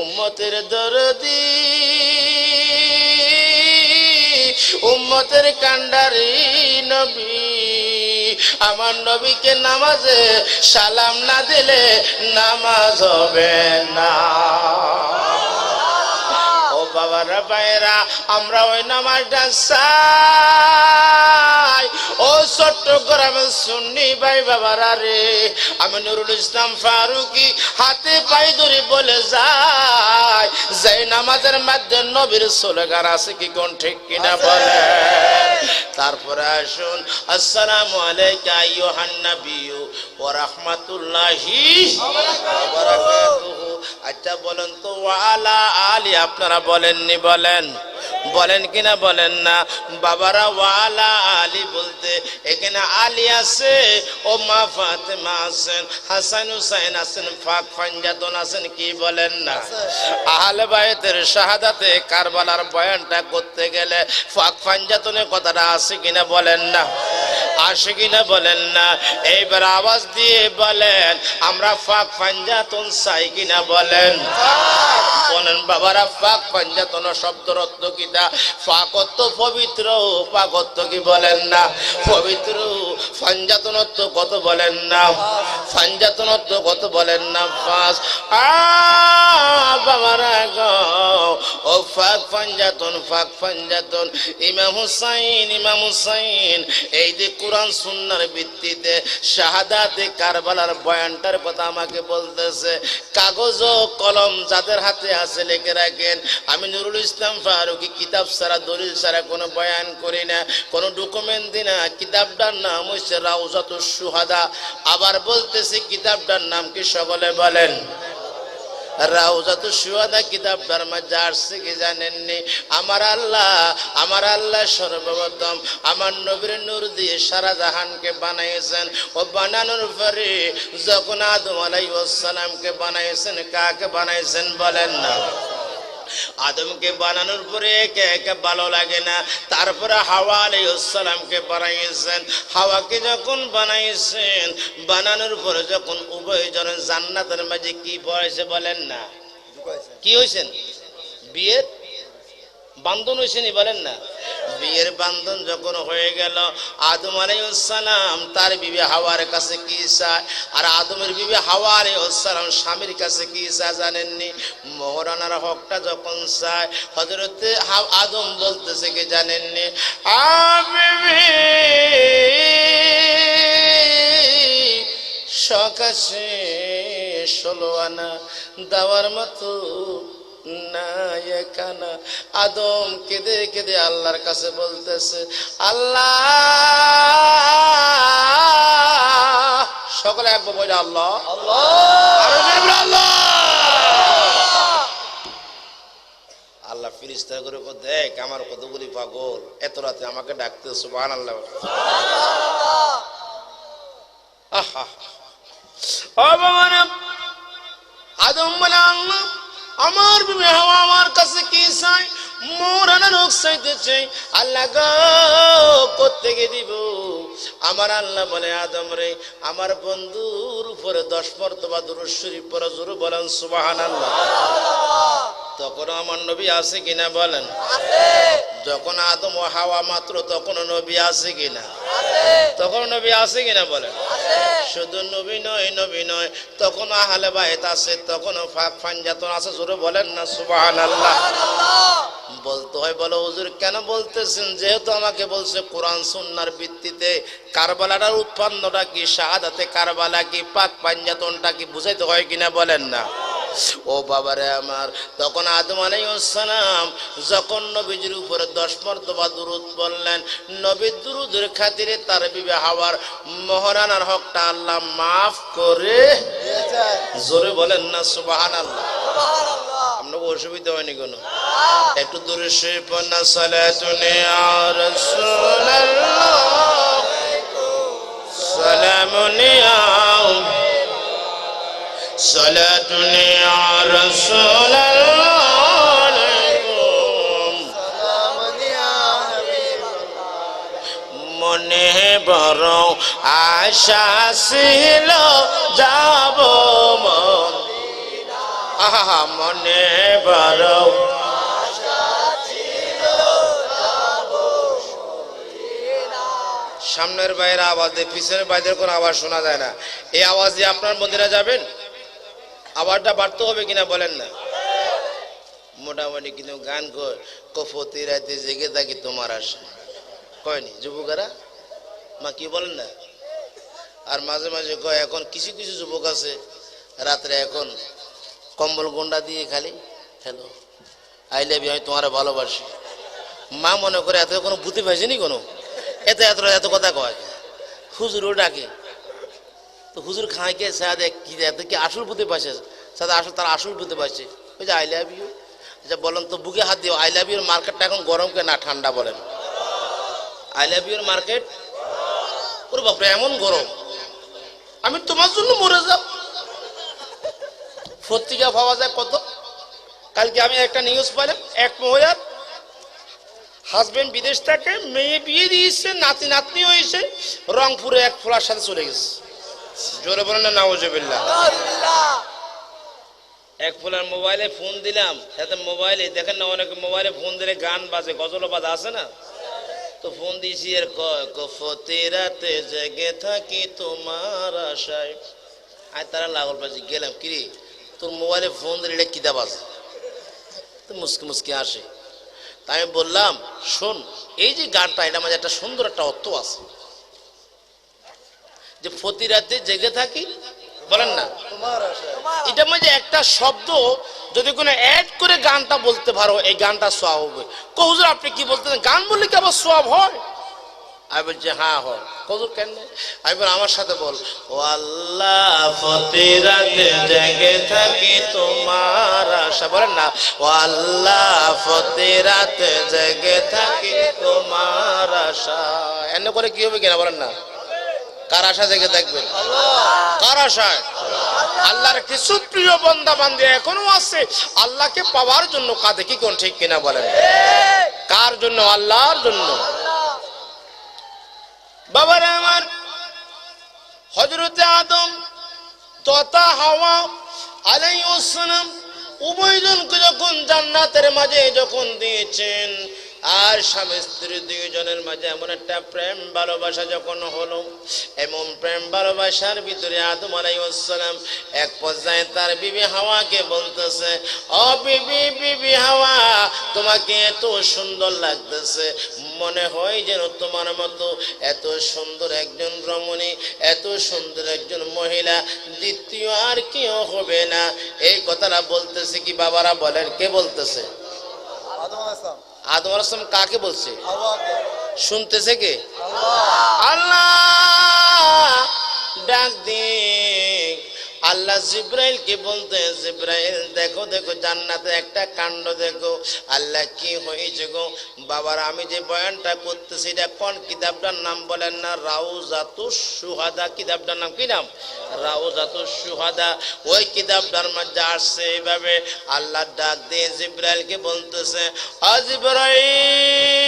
উম্মতের দরদি উম্মতের কান্ডারি নবী আমার নবীকে নামাজে সালাম না দিলে নামাজ হবে না ও বাবারা ভাইরা আমরা ওই নামাজটা চাই ও চট্টগ্রামের সুন্নি ভাই বাবারা রে আমি নুরুল ইসলাম ফারুকি হাতে পাই ধরে বলে যাই যে নামাজের মধ্যে নবীর স্লোগান আছে কি কোন ঠিক কিনা বলে তারপরে আসুন আসসালামু আলাইকা আইয়ুহান নাবিয়্যু ওয়া রাহমাতুল্লাহি ওয়া বারাকাতুহু আচ্ছা বলেন তো ওয়া আলা আলি আপনারা বলেননি বলেন বলেন কিনা বলেন না বাবারা ওয়ালা আলী বলতে এখানে আলী আছে ও মা ফাতেমা আছেন হাসান হুসাইন আছেন ফাক ফাঞ্জাতন আছেন কি বলেন না আহলে বাইতের শাহাদাতে কারবালার বয়ানটা করতে গেলে ফাক ফাঞ্জাতনের কথাটা আছে কিনা বলেন না আসে কিনা বলেন না এইবার আওয়াজ দিয়ে বলেন আমরা ফাক ফাঞ্জাতন চাই কিনা বলেন বলেন বাবারা ফাক ফাঞ্জাতন শব্দের অর্থ কিটা ফাকত্ব পবিত্র পাকত্ব কি বলেন না পবিত্র ফাঞ্জাতনত্ব কত বলেন না, ফাঞ্জাতনত্ব কত বলেন না, ফাঁস। বাবারা গো, ও ফাঁক ফাঞ্জাতন, ফাঁক ফাঞ্জাতন। ইমাম হুসাইন এই যে কোরআন সুন্নাহর ভিত্তিতে শাহাদাতে কারবালার বয়ানটার কথা আমাকে বলতেছে। কাগজ ও কলম যাদের হাতে আছে লিখে রাখেন। আমি নুরুল ইসলাম ফারুকী কিতাব ছাড়া, দলিল ছাড়া কোনো বয়ান করি না, কোনো ডকুমেন্ট দিই না। কিতাবটার নাম হচ্ছে রাউজাতুশ শুহাদা। আবার বলতেছি কিতাবটার নাম কি সকলে বলেন? রাউজাতুশ শুহাদা কিতাবটার মধ্যে আসছে কি জানেননি? আমার আল্লাহ সর্বপ্রথম আমার নবীর নূর দিয়ে সারা জাহানকে বানাইছেন। ও বানানোর পরে যখন আদম আলাইহিস সালামকে বানাইছেন, কাকে বানাইছেন বলেন না? আদমকে বানানোর পরে একে একে ভালো লাগে না, তারপরে হাওয়া আলাইহিস সালামকে বানাইছেন। হাওয়াকে যখন বানাইছেন, বানানোর পরে যখন উভয়জন জান্নাতের মাঝে কি পড়েছে বলেন না? কি হয়েছেন? বিয়ের বান্ধন হয়েছেন বলেন না? বিয়ের বান্ধন যখন হয়ে গেল, আদম আলাইহিস সালাম তার বিবি হাওয়ার কাছে কি চায়, আর আদমের বিবি হাওয়া আলাইহিস সালাম স্বামীর কাছে কি চায় জানেননি? মোহরানার হকটা যখন চায়, হযরতে আদম বলতেছে কি জানেননি? বিবি সকাশে 16 আনা দেওয়ার মতো না একানা। আদম কেঁদে কেঁদে আল্লাহর কাছে বলতেছে, আল্লাহ, সকলে একবার বলে আল্লাহ আল্লাহ। আল্লাহ ফিরিস্তা করে দেখ আমার কতগুলি পাগল এত রাতে আমাকে ডাকতে। সুবহানাল্লাহ। আদম বলে, আল্লাহ আমার বিবি হাওয়া আমার কাছে কি চাই? মোরানার রোগ চাইতে চাই। আল্লাহ গো কোত্থেকে দিব? আমার আল্লাহ বলে, আদম রে, আমার বন্ধুর উপরে 10 মর্তবা দুরূদ শরীফ পড়ো, জোরে বলেন সুবহানাল্লাহ। তখন আমার নবী আছে কিনা বলেন? যখন আদম ও হাওয়া মাত্র তখন নবী আছে কিনা? তখন নবী আছে কিনা বলেন? শুধু নবী নয়, তখন আহলে বাইত আছে, তখন ফাঁক ফাঞ্জাতন আছে, জোরে বলেন না সুবহানাল্লাহ। বলতে হয়, বলো হুজুর কেন বলতেছেন? যেহেতু আমাকে বলছে কোরআন সুন্নাহর ভিত্তিতে কারবালার উৎপন্নটা কি, শাহাদাতে কারবালা কি, পাক পাঞ্জাতনটা কি বুঝাইতে হয় কিনা বলেন না? ও বাবারে আমার, তখন আদম আলাইহিস সালাম যখন নবীজির উপরে 10 মর্তবা দুরূদ বললেন, নবীর দুরূদের খাতিরে তার বিবি হাওয়ার মোহরানার হকটা আল্লাহ মাফ করে দিয়েছেন। জোরে বলেন না সুবহানাল্লাহ। আপনার অসুবিধা হয়নি কোনো? একটু দূরে শুয়ে পড়না, সালাতুন ইয়া রাসূলুল্লাহ, সালামুন ইয়া, সালাতুন ইয়া রাসূলুল্লাহ, সালামুন ইয়া হাবিবাল্লাহ। মনে বড় আশা ছিল যাব মদিনা, আহা মনে বড় আশা ছিল যাব মদিনা। সামনের বাইরের আওয়াজ দিয়ে পিছনের বাইরের কোনো আওয়াজ শোনা যায় না। এই আওয়াজ দিয়ে আপনার মন্দিরে যাবেন, আওয়াজটা বাড়তে হবে কিনা বলেন না? মোটামুটি কিন্তু গান কফতি রাতে জেগে থাকি তোমার আশা কয়নি যুবকেরা, মা কি বলেন না? আর মাঝে মাঝে কয় এখন কিছু কিছু যুবক আছে রাত্রে এখন কম্বল গন্ডা দিয়ে খালি হ্যালো আই লাভ ইউ, আমি তোমার ভালোবাসি। মা মনে করে এত কোনো ভূতি পাইছেনি কোনো, এত কথা কয়। হুজুরও ডাকে, তো হুজুর খাঁকে সাদে কি এত কি আসল ভূতি পাইছে? সাদা আসল, তার আসল ভূতি পাইছে ওই যে আই লাভ ইউ। আচ্ছা বলেন তো, বুকে হাত দিও, আই লাভ ইউর মার্কেটটা এখন গরম কে না ঠান্ডা বলেন? আই লাভ ইউর মার্কেট, ওরে বাপরে এমন গরম, আমি তোমার জন্য মরে যাব। পত্রিকা পাওয়া যায় কত। কালকে আমি একটা নিউজ পাইলাম, এক মহিলার হাজবেন্ড বিদেশ থেকে, মেয়ে বিয়ে দিয়েছে, নাতি নাতনি হয়েছে, রংপুরে এক ফোলার সাথে চলে গেছে। জোরে বলেন না নাউজুবিল্লাহ। এক ফোলার মোবাইলে ফোন দিলাম, সাথে মোবাইলে দেখেন না অনেকে মোবাইলে ফোন দিলে গান বাজে, গজল বাজে আছে না? তো ফোন দিয়েছি আর কয় কফতে রাতে জেগে থাকি তোমার আশায়। আর তারা লাগল পাচ্ছি গেলাম কিরে তোর মোবাইলে ফোন দিলে এটা কিতাব আছে, তো মুসকি মুসকি আসে। তাই আমি বললাম শোন, এই যে গানটা এটা মাঝে একটা সুন্দর একটা অর্থ আছে, যে প্রতি রাতে জেগে থাকি, বলেন না, তোমার আশায়। এটা মাঝে একটা শব্দ যদি কোনো অ্যাড করে গানটা বলতে পারো, এই গানটা সোয়াব হবে। হুজুর আপনি কি বলতেন, গান বললে কি আবার সোয়াব হয়? আমি বলছি হ্যাঁ হয়। হুজুর কেন? আমি বল আমার সাথে বল, ও আল্লাহ প্রতি রাতে জেগে থাকি তোমার আশা, বলেন না, ও আল্লাহ প্রতি রাতে জেগে থাকি তোমার আশা। এমনি করে কি হবে কিনা বলেন না? কার আশা জেগে থাকবেন? কার আশায়? আল্লাহর কিছু প্রিয় বান্দা বান্দী এখনো আছে আল্লাহকে পাওয়ার জন্য কাঁদে, কি কোন ঠিক কিনা বলেন? কার জন্য? আল্লাহর জন্য। বাবার আমার হযরতে আদম তথা হাওয়া আলাইহিস সালাম উভয়জনকে যখন জান্নাতের মাঝে যখন দিয়েছেন, আর স্বামী স্ত্রী দুইজনের মাঝে এমন একটা প্রেম ভালোবাসা যখন হলো, এমন প্রেম ভালোবাসার ভিতরে আদম আলাইহিস সালাম এক পর্যায়ে তার বিবি হাওয়াকে বলতেছে, ও বিবি, বিবি হাওয়া, তোমাকে এত সুন্দর লাগতেছে, মনে হয় যেন তোমার মতো এত সুন্দর একজন রমণী, এত সুন্দর একজন মহিলা দ্বিতীয় আর কেউ হবে না। এই কথাটা বলতেছে কি বাবারা বলেন, কে বলতেছে? আদম আলাইহিস সালাম। আদম আলাইহিস সালাম কাকে বলছে? হাওয়াকে। শুনতেছে কে? আল্লাহ। আল্লাহ ডাক দিক। আল্লাহ জিব্রাইলকে বলতে, জিব্রাইল দেখো দেখো জান্নাতে একটা কাণ্ড দেখো। আল্লাহ কি হয়েছে গো? বাবার আমি যে বয়ানটা করতেছি এটা কোন কিতাবটার নাম বলেন না? রাউজাতুস শুহাদা। কিতাবটার নাম কি নাম? রাউজাতুস শুহাদা। ওই কিতাবটার মধ্যে আসছে এইভাবে, আল্লাহ ডাক দিয়ে জিব্রাইলকে বলতেছে, আ জিব্রাইল,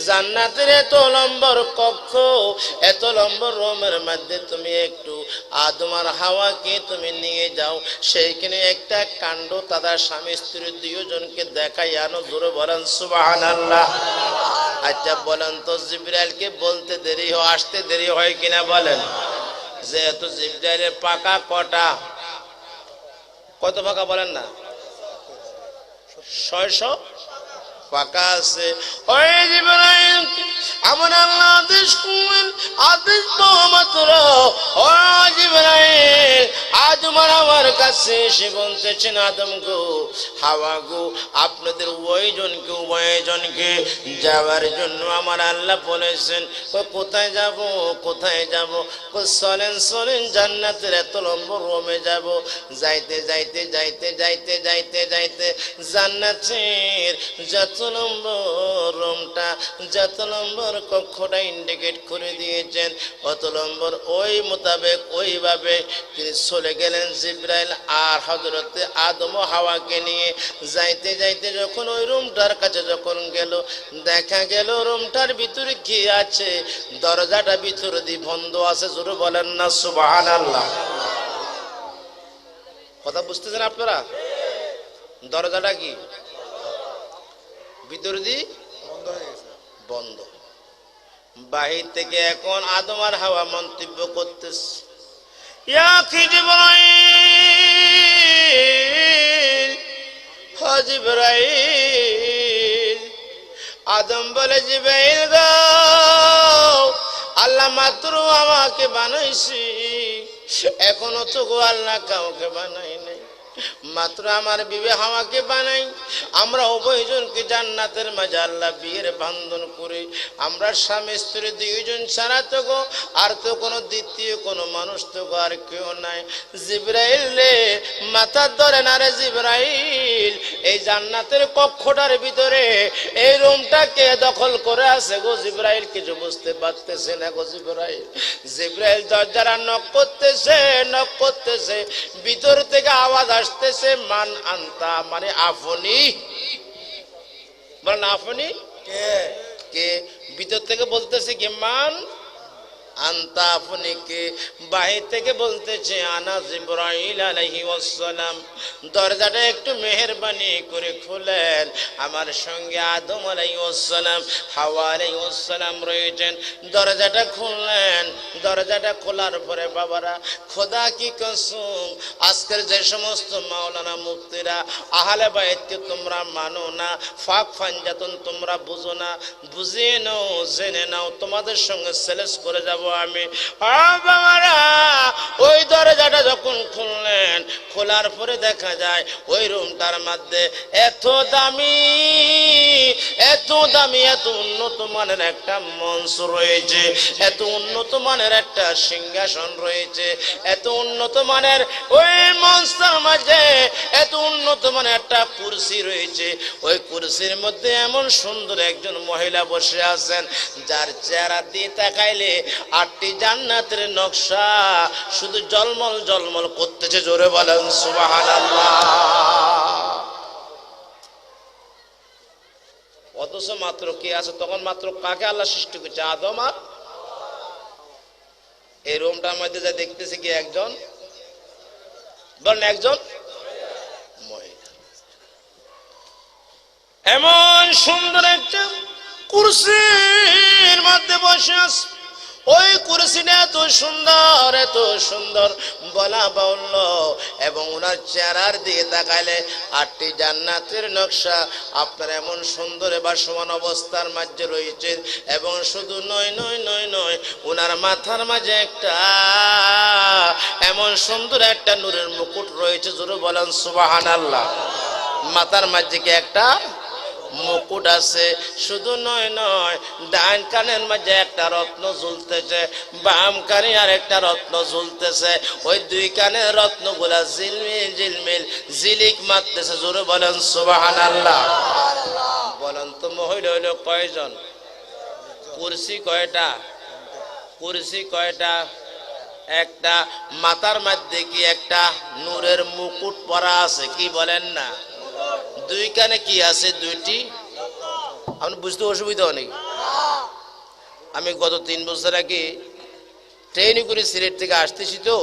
জান্নাতের এত লম্বর কক্ষ, এত লম্বর রুমের মধ্যে তুমি একটু আদম আর হাওয়াকে তুমি নিয়ে যাও, সেইখানে একটা কাণ্ড তাদের স্বামী স্ত্রী দুজনকে দেখাই আনো। জোরে বলেন সুবহানাল্লাহ। আচ্ছা বলেন তো জিব্রাইলকে বলতে দেরি হয়, আসতে দেরি হয় কিনা বলেন? যেহেতু জিব্রাইলের পাকা কটা, কত পাকা বলেন না? 600 পাকা আছে। ওই জিবরাইল এমন আল্লাহ আদেশ করলেন, আদেশ পাওয়া মাত্র ও জিবরাইল আদম আর হাওয়ার কাছে এসে বলতেছেন, আদম গো, হাওয়া গো, আপনাদের উভয়জনকে যাওয়ার জন্য আমার আল্লাহ বলেছেন। কোথায় যাব, কোথায় যাব? চলেন চলেন জান্নাতের এত লম্বা রুমে যাব। যাইতে যাইতে যাইতে যাইতে যাইতে যাইতে জান্নাতের যত নম্বর রুমটা, যত নম্বর কক্ষটা ইন্ডিকেট করে দিয়েছেন, অত নম্বর ওই মোতাবেক ওইভাবে তিনি চলে গেলেন জিব্রাইল আর হযরতে আদম ও হাওয়াকে নিয়ে। যাইতে যাইতে যখন ওই রুমটার কাছে যখন গেল, দেখা গেল রুমটার ভিতরে কি আছে? দরজাটা ভিতর দিয়ে বন্ধ আছে। জোরে বলেন না সুবহানাল্লাহ। কথা বুঝতেছেন আপনারা? দরজাটা কি ভিতর দিয়ে বন্ধ হয়ে গেছে। বন্ধ। বাহির থেকে এখন আদম আর হাওয়া মন্তব্য করতেছে, ইয়া কি জিবরাইল, হা জিবরাইল। আদম বলে, জিবরাইল গো, আল্লাহ মাত্র আমাকে বানাইছি, এখনো তো গো আল্লাহ কাউকে বানাই নাই, মাত্র আমার বিবি হাওয়াকে বানাই। আমরা উভয়জনকে জান্নাতের মাঝে আল্লাহ বিয়ের বান্ধন করে, আমরা স্বামী স্ত্রী দুইজন ছাড়া তো গো আর তো কোনো দ্বিতীয় কোনো মানুষ তো গো আর কেউ নাই। জিবরাইল রে, মাথা ধরে না রে জিবরাইল, এই জান্নাতের কক্ষটার ভিতরে এই রুমটাকে দখল করে আছে গো জিবরাইল। কিছু বুঝতে পারতেছে না গো জিবরাইল। জিবরাইল দরজারা নক করতেছে, নক করতেছে, ভিতর থেকে আওয়াজ আসতেছে, মান আনতা, মানে আপনি। বলেন আপনি কে? কে? ভিতর থেকে বলতেছে কি মান আনতা আপনি কে? বাহির থেকে বলতেছে আনা জিবরাইল আলাইহিস সালাম। দরজাটা একটু মেহেরবানি করে খুলেন, আমার সঙ্গে আদম আলাইহিস সালাম, হাওয়া আলাইহিস সালাম রয়েছেন। দরজাটা খুললেন। দরজাটা খোলার পরে বাবারা, খোদা কি কসম, আজকের যে সমস্ত মাওলানা মুফতিরা আহলে বাইতকে তোমরা মানো না, ফাক ফানজাতুন তোমরা বুঝো না, বুঝিয়ে নাও, জেনে নাও, তোমাদের সঙ্গে সেলেস করে যাব আমি। বাবারা, ওই দরজাটা যখন খুললেন, খোলার পরে দেখা যায় ওই রুমটার মধ্যে এত দামি, এত দামি, এত উন্নত মানের একটা মঞ্চ রয়েছে, এত উন্নত মানের একটা সিংহাসন রয়েছে, এত উন্নত মানের ওই মঞ্চের মাঝে এত উন্নত মানের একটা কুরসি রয়েছে। ওই কুরসির মধ্যে এমন সুন্দর একজন মহিলা বসে আছেন, যার চেহারা দিয়ে তাকাইলে 8টি জান্নাতের নকশা শুধু জলমল জলমল করতেছে। জোরে বলেন সুবহানাল্লাহ। অথচ মাত্র কে আছে তখন? মাত্র কাকে আল্লাহ সৃষ্টি করছে? আদম আর এই রুমটার মধ্যে যা দেখতেছি কি একজন, বলেন একজন মহিলা, এমন সুন্দর একটা কুরসির মধ্যে বসে আছে। ওই কুরসিটা এত সুন্দর, এত সুন্দর বলা বাহুল্য, এবং ওনার চেহারার দিকে তাকাইলে 8টি জান্নাতের নকশা আপনার এমন সুন্দর ভাসমান অবস্থার মাঝে রয়েছে। এবং শুধু নয় নয় নয় নয়, ওনার মাথার মাঝে একটা এমন সুন্দর একটা নূরের মুকুট রয়েছে। জোরে বলেন সুবহানাল্লাহ। মাথার মাঝে কি একটা মুকুট আছে। শুধু নয় নয়, ডান কানের মাঝে একটা রত্ন ঝুলতেছে, বাম কানে আর একটা রত্ন ঝুলতেছে। ওই 2 কানের রত্নগুলা ঝিলমিল ঝিলমিল ঝিলিক মারতেছে। জোরে বলেন সুবহানাল্লাহ। বলেন তো মহিলা হইল কয়জন? কুরসি কয়টা? কুরসি কয়টা? একটা। মাথার মধ্যে কি একটা নূরের মুকুট পরা আছে? কি বলেন না? 2 কানে কি আছে? 2টি। আপনি বুঝতে অসুবিধা নেই। আমি গত 3 বছর আগে ট্রেনে করে সিলেট থেকে আসতেছি, তো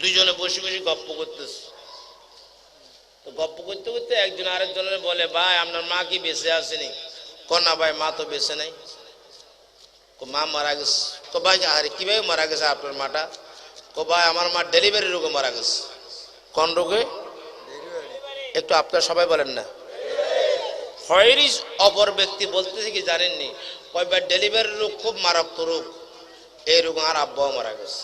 2 জনে বসে বসে গপ্প করতেছি। তো গপ্প করতে করতে একজন আরেকজনের বলে, ভাই আপনার মা কি বেঁচে আসেনি? না ভাই, মা তো বেঁচে নাই। মা মারা গেছে। ভাই আরে কিভাবে মারা গেছে আপনার মাটা? ভাই আমার মা ডেলিভারি রোগে মারা গেছে। কোন রোগে? একটু আপনারা সবাই বলেন না। হয়রিস অপর ব্যক্তি বলতেছে কি জানেননি? কয়বার ডেলিভারি রোগ খুব মারাত্মক রোগ, এই রোগ আর আব্বাও মারা গেছে।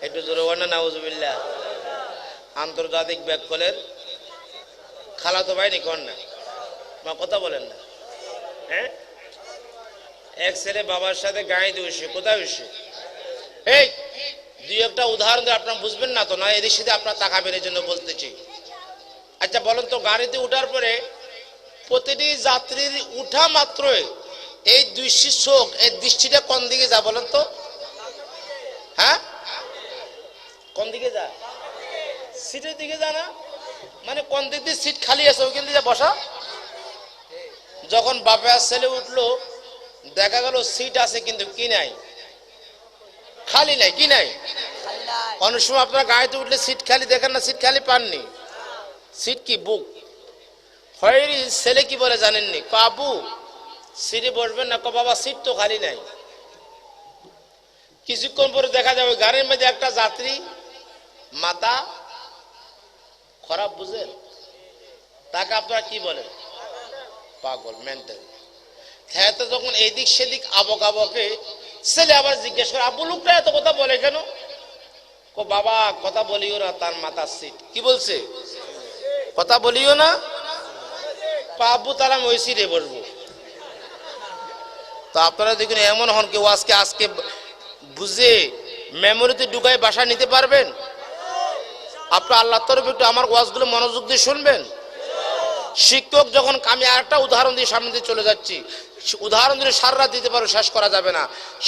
একটু জোরে বলেন না নাউজুবিল্লাহ। আন্তর্জাতিক ব্যাককলের খালাতো ভাই নি কোন না, মা কথা বলেন না। হ্যাঁ, এক ছেলে বাবার সাথে গাড়িতে বসে, কোথায় বসে? এই 2-1টা উদাহরণ দিয়ে আপনারা বুঝবেন না তো, না এদের সাথে আপনার তাকাবেন, এই জন্য বলতেছি। আচ্ছা বলেন তো, গাড়িতে উঠার পরে প্রতিটি যাত্রীর উঠা মাত্রই এই চোখ, এই দৃষ্টিটা কোন দিকে যা বলেন তো? হ্যাঁ, কোন দিকে যা? সিটের দিকে যা না? মানে কোন দিক দিয়ে সিট খালি আছে ওইখান দিয়ে বসা। যখন বাপে আর ছেলে উঠলো, দেখা গেল সিট আছে কিন্তু কি নাই? খালি নাই। কি নাই? অনেক সময় আপনারা গাড়িতে উঠলে সিট খালি দেখেন না, সিট খালি পাননি, সিট কি বুক হয়। ছেলে কি বলে জানেননি? আবু সিটে বসবেন না। বাবা সিট তো খালি নাই। কিছুক্ষণ পরে দেখা যাবে গাড়ির মধ্যে একটা যাত্রী মাথা খারাপ, বুঝেন? তাকে আপনারা কি বলেন? পাগল, মেন্টাল। হ্যাঁ, তো যখন এইদিক সেদিক আবক আবকে, ছেলে আবার জিজ্ঞেস করে, আবু লোকটা এত কথা বলে কেন? বাবা কথা বলিও না, তার মাথার সিট। কি বলছে? কথা বলিও না। আব্বু তারা আমি ওই সিটে বসবো। তো আপনারা দেখুন, এমন হন কেউ আজকে বুঝে মেমোরিতে ঢুকায় বাসা নিতে পারবেন? আপনার আল্লাহর তরফে একটু আমার ওয়াজগুলো মনোযোগ দিয়ে শুনবেন। শিক্ষক যখন, আমি আরেকটা উদাহরণ দিয়ে সামনে দিয়ে চলে যাচ্ছি, উদাহরণ দিলে সারা রাত দিতে পারো, শেষ করা যাবে না।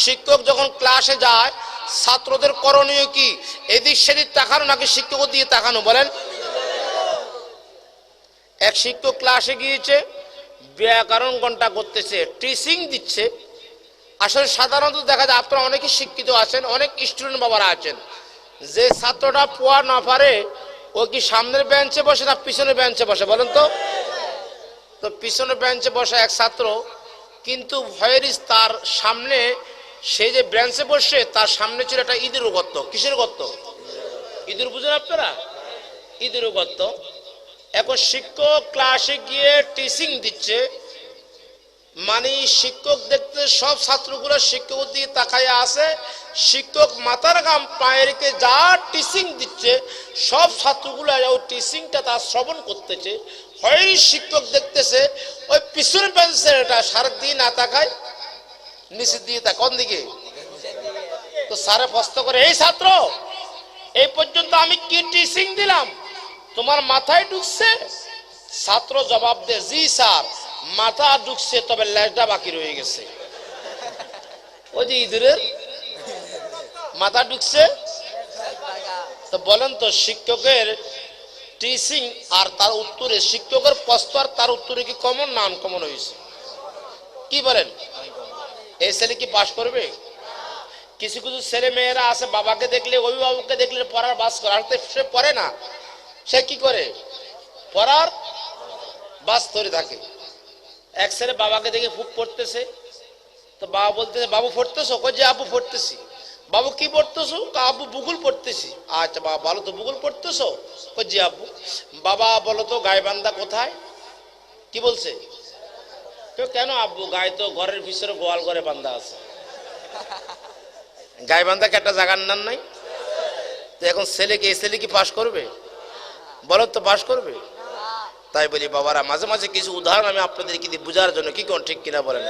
শিক্ষক যখন ক্লাসে যায়, ছাত্রদের করণীয় কি? এদিক সেদিক তাকানো নাকি শিক্ষক দিয়ে তাকানো? বলেন। এক শিক্ষক ক্লাসে গিয়েছে, ব্যাকরণ ঘন্টা করতেছে, টিচিং দিচ্ছে, আসলে সাধারণত দেখা যায় আপনারা অনেকে শিক্ষিত আছেন, অনেক স্টুডেন্ট বাবারা আছেন, যে ছাত্রটা পড়া না পারে ও কি সামনের বেঞ্চে বসে না পিছনের বেঞ্চে বসে বলেন তো? তো পিছনের বেঞ্চে বসে এক ছাত্র, কিন্তু ভয়ের তার সামনে সে যে বেঞ্চে বসে তার সামনে ছিল একটা ইঁদুর গর্ত। কিসের গর্ত? ইঁদুর বুঝেন আপনারা? ইঁদুর গর্ত। এখন শিক্ষক ক্লাসে গিয়ে টিচিং দিচ্ছে, মানে শিক্ষক দেখতে সব ছাত্রগুলো শিক্ষক দিয়ে তাকায় আছে, শিক্ষক মাথার ঘাম পায়ে রেখে যা টিচিং দিচ্ছে সব ছাত্রগুলো ওই টিচিংটা তার শ্রবণ করতেছে। হয় শিক্ষক দেখতেছে ওই পিছনের বেঞ্চের এটা সারাদিন না তাকায় নিচের দিকে তা কোন দিকে, তো স্যারে প্রশ্ন করে, এই ছাত্র এই পর্যন্ত আমি কি টিচিং দিলাম তোমার মাথায় ঢুকছে? ছাত্র জবাব দে, জি স্যার মাথা ঢুকছে, তবে লেজটা বাকি রয়ে গেছে। ওই যে ইঁদুরের মাথা ঢুকছে। তো বলেন তো শিক্ষকের টিচিং আর তার উত্তরে, শিক্ষকের প্রশ্ন আর তার উত্তরে কি কমন না আনকমন হয়েছে? কি বলেন? এই ছেলে কি পাশ করবে? কিছু কিছু ছেলে মেয়েরা আছে বাবাকে দেখলে, অভিভাবককে দেখলে পড়ার বাস করে, আর সে পড়ে না, সে কি করে পড়ার বাস ধরে থাকে। এক ছেলে বাবাকে দেখে খুব পড়তেছে, তো বাবা বলতেছে, বাবু পড়তেছো? কই যে আব্বু পড়তেছি। বাবু কি পড়তেছো? আব্বু ভূগোল পড়তেছি। আচ্ছা বাবা বলো তো ভূগোল পড়তেছো? কই যে আব্বু। বাবা বলো তো গাইবান্ধা কোথায়? কি বলছে? কেন আব্বু? গায়ে তো ঘরের ভিতরে গোয়াল ঘরে বান্ধা আছে। গাইবান্ধাকে একটা জায়গার নাম নাই? তো এখন ছেলেকে, এই ছেলে কি পাশ করবে? বলো তো পাশ করবে? তাই বলি বাবারা, মাঝে মাঝে কিছু উদাহরণ আমি আপনাদেরকে দিই বোঝার জন্য, কি কোন ঠিক কিনা বলেন।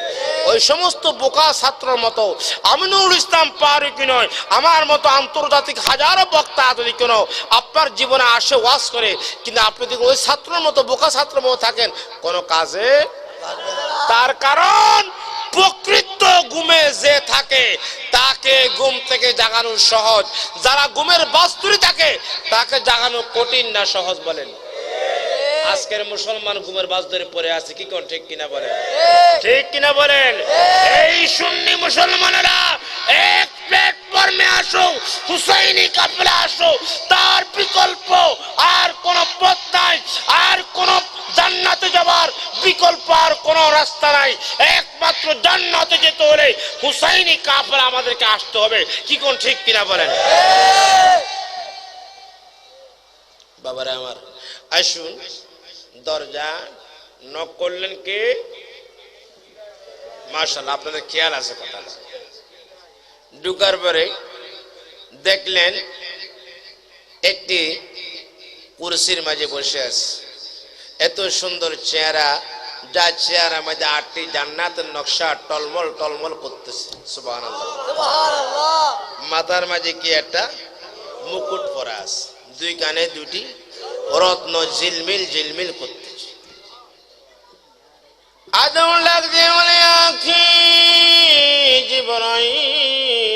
ওই সমস্ত বোকা ছাত্রের মতো আমিনুল ইসলাম পারি কি নয়, আমার মতো আন্তর্জাতিক হাজারো বক্তা যদি কোনো আপনার জীবনে আসে ওয়াজ করে, কিন্তু আপনি যদি ওই ছাত্রের মতো বোকা ছাত্রের মতো থাকেন কোনো কাজে, তার কারণ প্রকৃত ঘুমে যে থাকে তাকে ঘুম থেকে জাগানো সহজ, যারা ঘুমের বাস্তুরি থাকে তাকে জাগানো কঠিন না সহজ। বলেন আজকের মুসলমান ঘুমের বাস ধরে পড়ে আছে, কি কোন ঠিক কিনা বলেন? ঠিক কিনা বলেন? এই সুন্নি মুসলমানেরা এক প্ল্যাটফর্মে আসো, হুসাইনি কাফেলা আসো, তার বিকল্প আর কোন পথ নাই, আর কোন জান্নাতে যাবার বিকল্প আর কোন রাস্তা নাই। একমাত্র জান্নাতে যেতে হলে হুসাইনি কাফেলা আমাদেরকে আসতে হবে, কি কোন ঠিক কিনা বলেন? বাবারা আমার, আসুন দরজা নক করলেন কে? মাশাআল্লাহ আপনাদের খেয়াল আছে কথা। ঢুকার পরে দেখলেন একটি কুরসির মাঝে বসে আছে, এত সুন্দর চেহারা, যা চেহারা মধ্যে 8টি জান্নাতের নকশা টলমল টলমল করতেছে। সুবহানাল্লাহ। মাথার মাঝে কি একটা মুকুট পরা আছে, দুই কানে দুটি রত্ন ঝিলমিল ঝিলমিল করতেছে। আদম লাগছে বলে আখি জিবরাইল,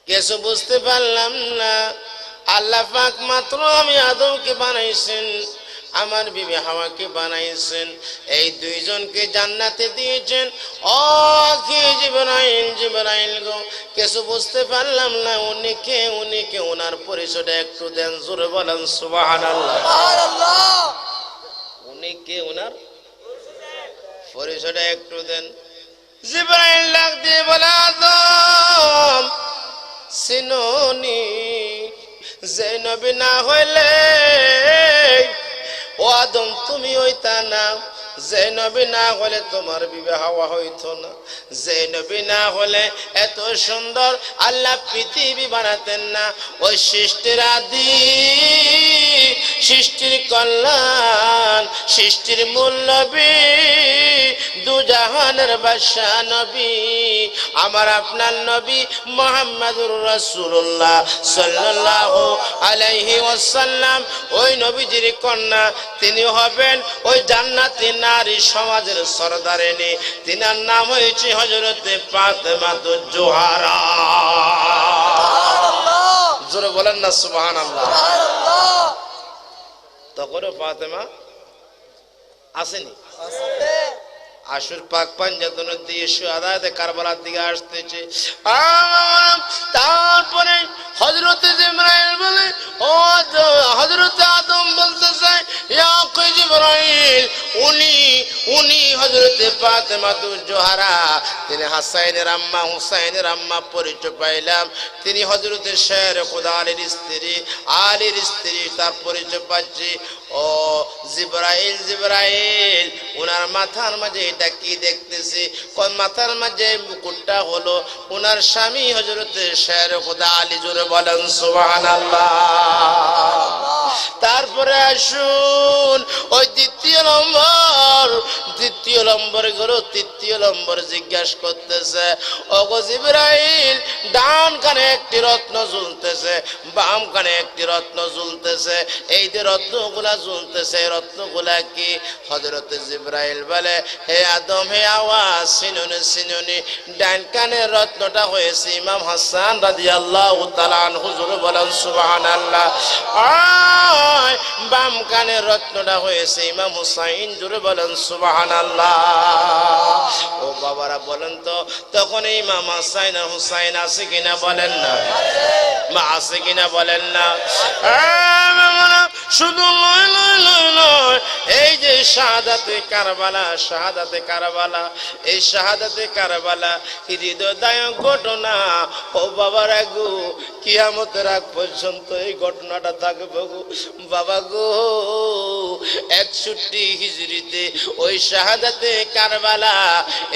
কিছু বুঝতে পারলাম না। আল্লাহ পাক মাত্র আমি আদমকে বানাইছেন, আমার বিবি হাওয়াকে বানাইছেন, এই দুইজনকে জান্নাতে দিয়েছেন। ও কি জিবরাইল, জিবরাইল গো, কিছু বুঝতে পারলাম না। উনিকে উনিকে ওনার পরিচয়টা একটু দেন, জোরে বলেন সুবহানাল্লাহ। উনিকে ওনার পরিচয়টা একটু দেন। জিবরাইল ডাক দিয়ে বলে, আদম সিনোনি, যে নবী না হইলে ও আদম তুমি হইতা না, যে নবী না হলে তোমার বিবাহ হইতো না, যে নবী না হলে এত সুন্দর আল্লাহ পৃথিবী বানাতেন না। ওই সৃষ্টির আদি, সৃষ্টির কল্যাণ, সৃষ্টির মূল নবী, দুজাহানের বাদশা নবী, আমার আপনার নবী মুহাম্মদুর রাসূলুল্লাহ সাল্লাল্লাহু আলাইহি ওয়াসাল্লাম, ওই নবীজির কন্যা, তিনি হবেন ওই জান্নাতি নারী সমাজের সরদারিনী। তিনার নাম হয়েছে হযরতে ফাতেমাতুজ জোহরা। জোরে বলেন না সুবহানাল্লাহ। তখন ফাতেমা আসেনি, আশুর পাক পাঞ্জাতন দিয়ে সুহাদায়ে কারবালার দিকে আসতেছে। তারপরে হযরতে জিবরাইল বলে, ও হযরতে আদম বলতেছে, ইয়া জিবরাইল, উনি হযরতে ফাতেমাতুজ জোহরা, তিনি হাসাইনের আম্মা হুসাইনের আম্মা পরিচয় পাইলাম, তিনি হযরতে শের খোদা আলীর স্ত্রী তার পরিচয় পাচ্ছি। ও জিবরাইল, জিবরাইল, ওনার মাথার মাঝে এটা কি দেখতেছি? কোন মাথার মাঝে মুকুটটা হলো ওনার স্বামী হযরতে শের খোদা আলী। জোরে বলেন সুবহানাল্লাহ। তারপরে আসুন ওই দ্বিতীয় নম্বর জিজ্ঞাসা করতেছে, ওগো জিবরাইল, ডান কানে একটি রত্ন ঝুলতেছে, বাম কানে একটি রত্ন ঝুলতেছে, এই যে রত্নগুলা ঝুলতেছে, এই রত্নগুলা কি? হযরতে জিবরাইল বলে, হে আদম, হে আওয়াজ, সিনুনি, ডান কানের রত্নটা হয়েছে ইমাম হাসান রাদিয়াল্লাহু তাআলা আনহু। জোরে বলেন সুবহানাল্লাহ। বাম কানের রত্নটা হয়েছে ইমাম হুসাইন। জোরে বলেন সুবহানাল্লাহ। ও বাবারা বলেন তো, তখন ইমাম হাসান আর হুসাইন আছে কিনা বলেন না? মা আছে কিনা বলেন না? শুধু নয়, এই যে শাহাদাতে কারবালা, এই শাহাদাতে কারবালা হৃদয়দায়ক ঘটনা। ও বাবারা গো, কিয়ামতের আগ পর্যন্ত এই ঘটনাটা থাকবে গো বাবা গো। 61 হিজরিতে ওই শাহাদাতে কারবালা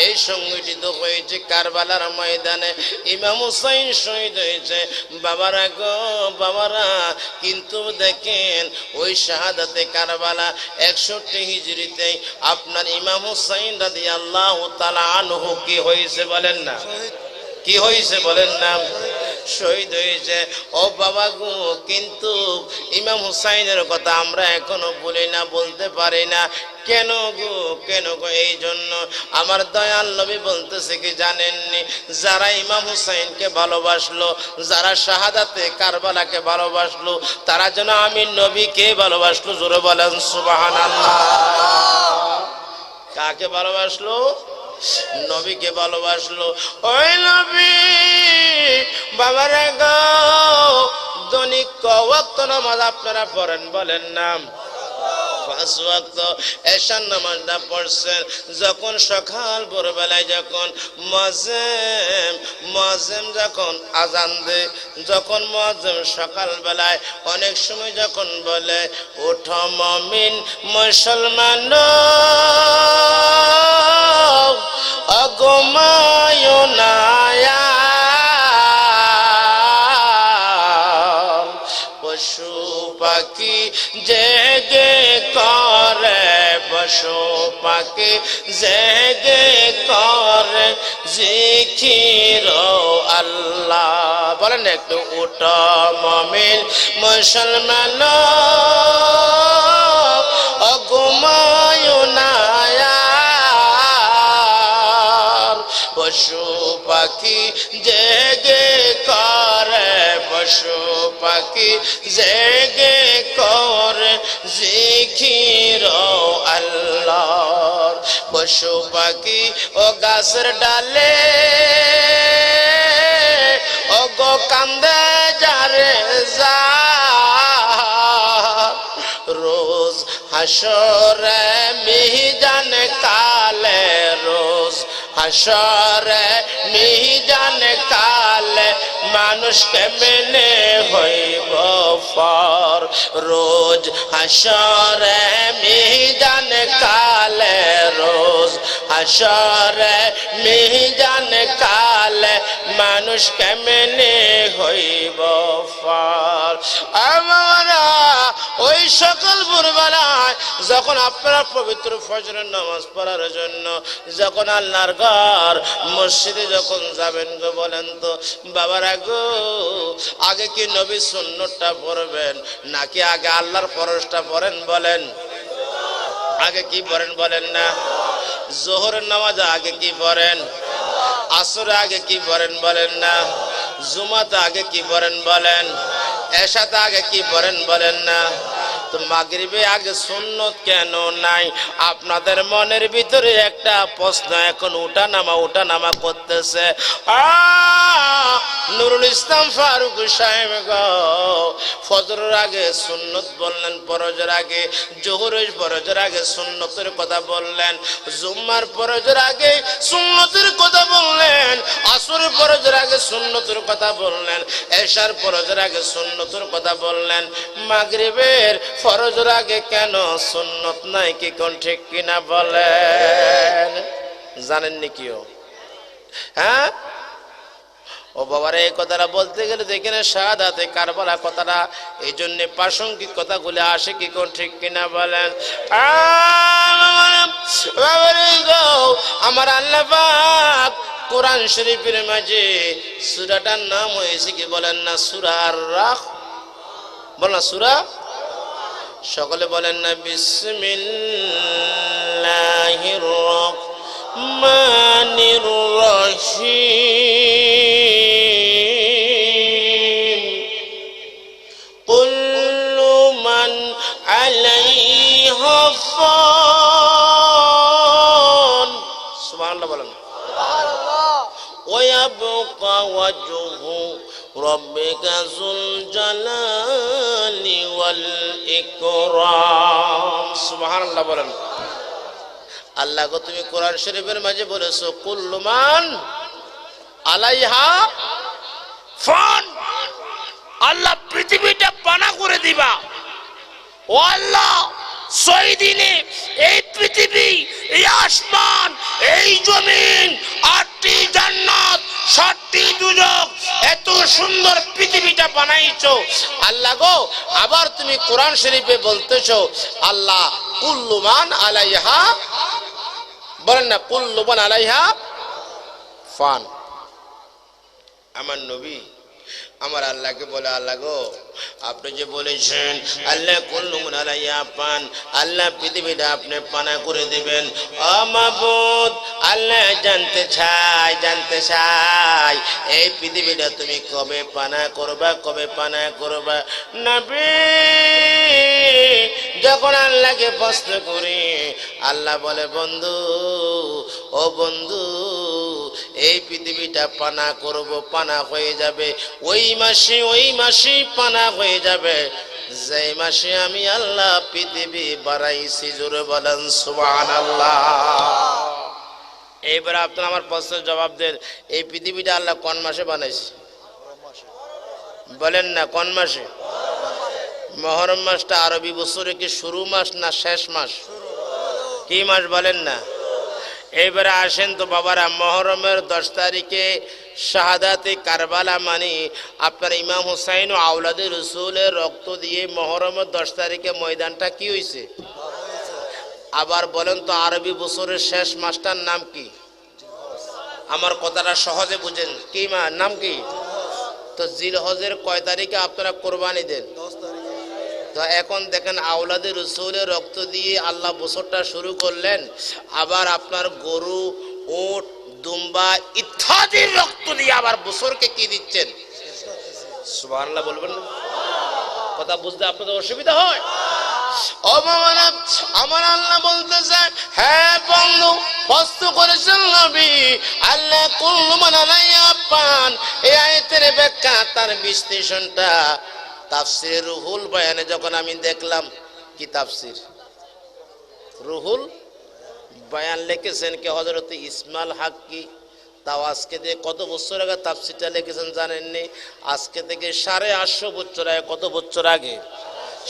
এই সংগঠিত হয়েছে। কারবালার ময়দানে ইমাম হুসাইন শহীদ হয়েছে বাবারা গো, বাবারা। কিন্তু দেখেন ওই শাহাদাতে কারবালা 61 হিজরিতে আপনার ইমাম হুসাইন রাদিয়াল্লাহু তাআলা আনহু কি হয়েছে বলেন না? কি হয়েছে বলেন না? শহীদ হয়েছে। ও বাবা গো, কিন্তু ইমাম হুসাইনের কথা আমরা এখনো বলি না, বলতে পারি না। কেন গো? এই জন্য আমার দয়াল নবী বলতেছে কি জানেননি? যারা ইমাম হুসাইনকে ভালোবাসলো, যারা শাহাদাতে কারবালাকে ভালোবাসলো, তারা যেন আমি নবীকে ভালোবাসলো। জোরে বলেন সুবহানাল্লাহ। কাকে ভালোবাসলো? নবীকে ভালোবাসলো। ওই নবী বাবারা গো, দৈনিক কয় ওয়াক্ত নামাজ আপনারা পড়েন বলেন না? 5 ওয়াক্ত এশার নামাজটা পড়ছেন। যখন সকাল ভোরবেলায় যখন মুয়াজ্জিম যখন আজান দেয়, যখন মুয়াজ্জিম সকালবেলায় অনেক সময় যখন বলে, ওঠো মুমিন মুসলমান, অগমায় না, পশু পাখি জেগে করে, পশু পাখি জেগে করে জিকির আল্লাহ। বলেন একটু, উঠো মুমিন মুসলমান, অঘুমায় না, পশু পাখি জেগে করে, পশু পাখি জেগে করে জিকির আল্লাহর। পশু পাখি ও গাছের ডালে, ও গো কান্দে যারে যা, রোজ হাসরে মিজান কালে, রোজ হাসরে মিজান কালে মানুষকে মেনে হইব ফর। রোজ হাসরে মিজান কালে, রোজ হাসরে মিজান কালে মানুষকে মেনে হইব ফর। আমরা ওই সকল ভোরবেলায় যখন আপনারা পবিত্র ফজরের নামাজ পড়ার জন্য যখন আল্লাহর ঘর মসজিদে যখন যাবেন গো, বলেন তো বাবারা গো, আগে কি নবীর সুন্নতটা পড়বেন নাকি আগে আল্লাহর ফরজটা পড়েন? বলেন আগে কি পড়েন বলেন না? জোহরের নামাজ আগে কি পড়েন? আসরে আগে কি পড়েন বলেন না? জুমাতে আগে কি পড়েন বলেন? এশাতে আগে কি পড়েন বলেন না? তো মাগরিবে আগে সুন্নত কেন নাই? আপনাদের মনের ভিতরে একটা প্রশ্ন এখন উঠা নামা করতেছে। নুরুল ইসলাম ফারুক সাহেব গো, ফজরের আগে সুন্নত বললেন, ফরজের আগে, জোহরের ফরজের আগে সুন্নতের কথা বললেন, জুম্মার ফরজের আগে সুন্নতের কথা বললেন, আসরের ফরজের আগে সুন্নতের কথা বললেন, এশার ফরজের আগে সুন্নতের কথা বললেন, মাগরিবের ফরজের আগে কেন সুন্নত নাই? কি কোন ঠিক কিনা বলেন? জানেননি কিও? হ্যাঁ ও বাবারে, এই কথাটা বলতে গেলে দেখেন শাহাদাতে কারবালা কথাটা এই জন্য প্রাসঙ্গিক কথাগুলো আসে। কি কোন ঠিক কিনা বলেন? আমার আল্লাহ পাক কোরআন শরীফের মাঝে সূরাটার নাম হয়েছে কি বলেন না? সূরা আর-রাহমান। বল না সূরা, সকলে বলেন না বিসমিল্লাহির রহমানির রহিম। কুল্লু মান আলাইহা ফান। সুবহানাল্লাহ বলেন। ওয়া ইয়াবকা ওয়াজহু রব্বিকা যুল জালালি ওয়াল ইকরাম। সুবহানাল্লাহ বলেন। আল্লাহ গো, তুমি কোরআন শরীফের মাঝে বলেছো কুল্লু মান আলাইহা ফান, আল্লাহ পৃথিবীটা পানা করে দিবা। ও আল্লাহ, 6 দিনে এই পৃথিবী, এই আসমান, এই জমিন, 8টি জান্নাত, 7টি দুজক, এত সুন্দর পৃথিবীটা বানাইছো আল্লাহ গো। আবার তুমি কোরআন শরীফে বলতেছো আল্লাহ কুল্লু মান আলাইহা, বলেন না কুল্লু মান আলাইহা ফান। আমার নবী আমার আল্লাহকে বলে, আল্লাহ গো, আপনি যে বলেছেন আল্লাহ কুল্লু মান আলাইহা ফান, আল্লাহ পৃথিবীটা আপনি পানা করে দিবেন। ও মাবুদ, আল্লাহ জানতে চাই এই পৃথিবীটা তুমি কবে পানা করবা? নবী যখন আল্লাহকে প্রশ্ন করি, আল্লাহ বলে বন্ধু, ও বন্ধু, এই পৃথিবীটা পানা করব, পানা হয়ে যাবে ওই মাসে পানা হয়ে যাবে যে মাসে আমি আল্লাহ পৃথিবী বাড়াইছি। জোরে বলেন সুবহানাল্লাহ। এইবার আপনারা আমার প্রশ্নের জবাব দেন, এই পৃথিবীটা আল্লাহ কোন মাসে বানাইছে? বলেন না কোন মাসে? মুহররম মাসটা আরবি বছরে কি শুরু মাস না শেষ মাস? কি মাস বলেন না? এইবারে আসেন তো বাবারা, মুহররমের 10 তারিখে শাহাদাতে কারবালা মানে আপনার ইমাম হুসাইন ও আওলাদে রসুলের রক্ত দিয়ে মুহররমের 10 তারিখে ময়দানটা কি হয়েছে? আবার বলেন তো আরবি বছরের শেষ মাসটার নাম কি? আমার কথাটা সহজে বুঝেন, কি নাম কি? তো জিলহজের কয় তারিখে আপনারা কোরবানি দেন? 10 তারিখে। তো এখন দেখেন আওলাদে রসুলের রক্ত দিয়ে আল্লাহ বছরটা শুরু করলেন, আবার আপনার গরু, উট, দুম্বা ইত্যাদির রক্ত দিয়ে আবার বছরকে কি দিচ্ছেন? সুবহানাল্লাহ বলবেন না? কথা বুঝতে আপনাদের অসুবিধা হয়? ও মাওলানা, আমার আল্লাহ বলতেছে, হ্যাঁ বন্ধু, প্রশ্ন করেছেন নবী আল্লাহ কুল্লু মান আলাইহা ফান। এই আয়াতের ব্যাখ্যা, তার বিশ্লেষণটা তাফসির রুহুল বয়ানে যখন আমি দেখলাম, কি তাফসির রুহুল বয়ান লিখেছেন কে হযরত ইসমাইল হক কি, তাও আজকে থেকে কত বছর আগে তাফসিরটা লিখেছেন জানেননি? আজকে থেকে 850 বছর আগে। কত বছর আগে?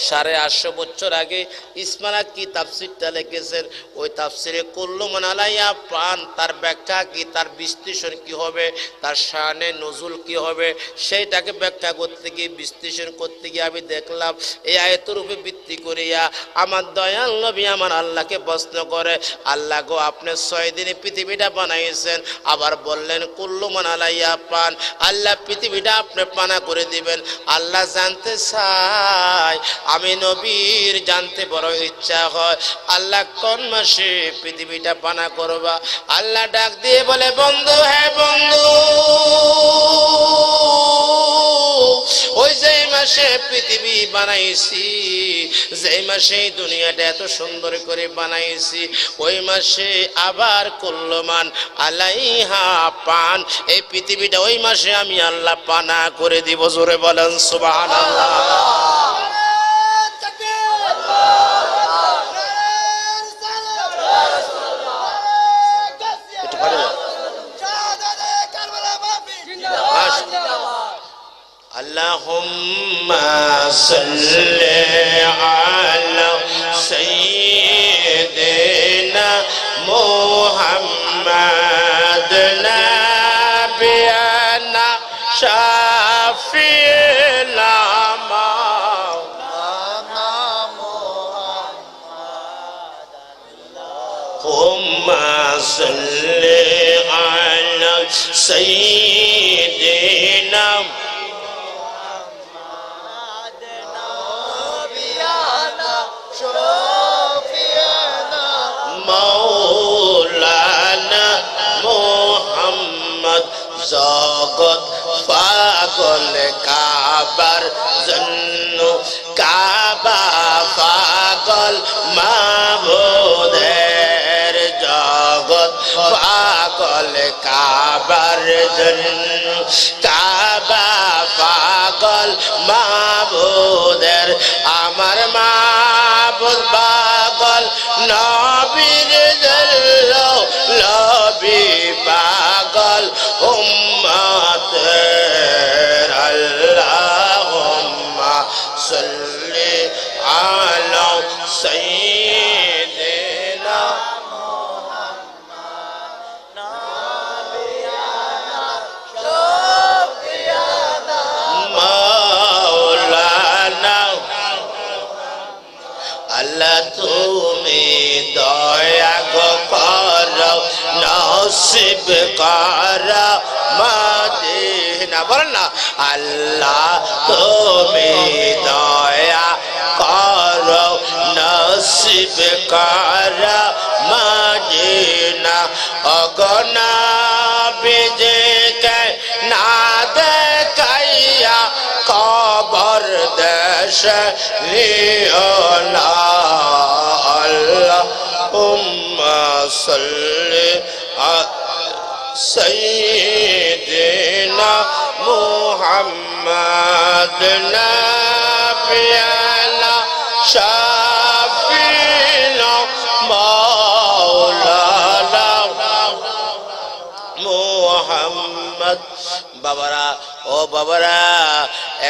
850 বছর আগে ইসমাইল হক কি তাফসিরটা লিখেছেন। ওই তাফসিরে কুল্লু মান আলাইহা ফান, তার ব্যাখ্যা কি, তার বিশ্লেষণ কি হবে, তার শানে নজুল কি হবে, সেইটাকে ব্যাখ্যা করতে গিয়ে, বিশ্লেষণ করতে গিয়ে আমি দেখলাম এই আয়াতের উপরে ভিত্তি করিয়া আমার দয়াল নবী আমার আল্লাহকে প্রশ্ন করে, আল্লাহ গো, আপনি 6 দিনে পৃথিবীটা বানাইছেন, আবার বললেন কুল্লু মান আলাইহা ফান, আল্লাহ পৃথিবীটা আপনি পানা করে দিবেন। আল্লাহ জানতে চায়, আমি নবীর জানতে বড় ইচ্ছা হয়, আল্লাহ কোন মাসে পৃথিবীটা পানা করবা? আল্লাহ ডাক দিয়ে বলে, বন্ধু, হ্যাঁ বন্ধু, ওই যে মাসে পৃথিবী বানাইছি, যেই মাসে দুনিয়াটা এত সুন্দর করে বানাইছি, ওই মাসে আবার কুল্লুমান আলাইহা পান, এই পৃথিবীটা ওই মাসে আমি আল্লাহ পানা করে দিব। জোরে বলেন সুবহানাল্লাহ। اللهم صل على سيدنا محمد نبينا شفيعنا اللهم صل على سيدنا মৌলানা মোহাম্মদ জগৎ পাগল কাবার জন্য, কাবা পাগল মাবুদের, জগৎ পাগল কাবার জন্য, কাবা পাগল মাবুদের, আমার মাবুদ পাগল নবীর জন্য, নবী পাগল উম্মতের। আল্লাহুম্মা সাল্লি আলা সাইয়্যিদিনা মাওলানা। আল্লাহ তুমি দয়া করো, নসিব করো মদিনা। বলেন না, আল্লাহ তুমি দয়া করো, নসিব করো মদিনা। অগনবী কে না দেখাইয়া কবর দেশে নিও না। আল্লাহুম্মা সাল্লি সাইয়্যিদিনা মুহাম্মদ নাবিয়ানা শাফিনা মাওলানা মুহাম্মদ। বাবারা, ও বাবারা,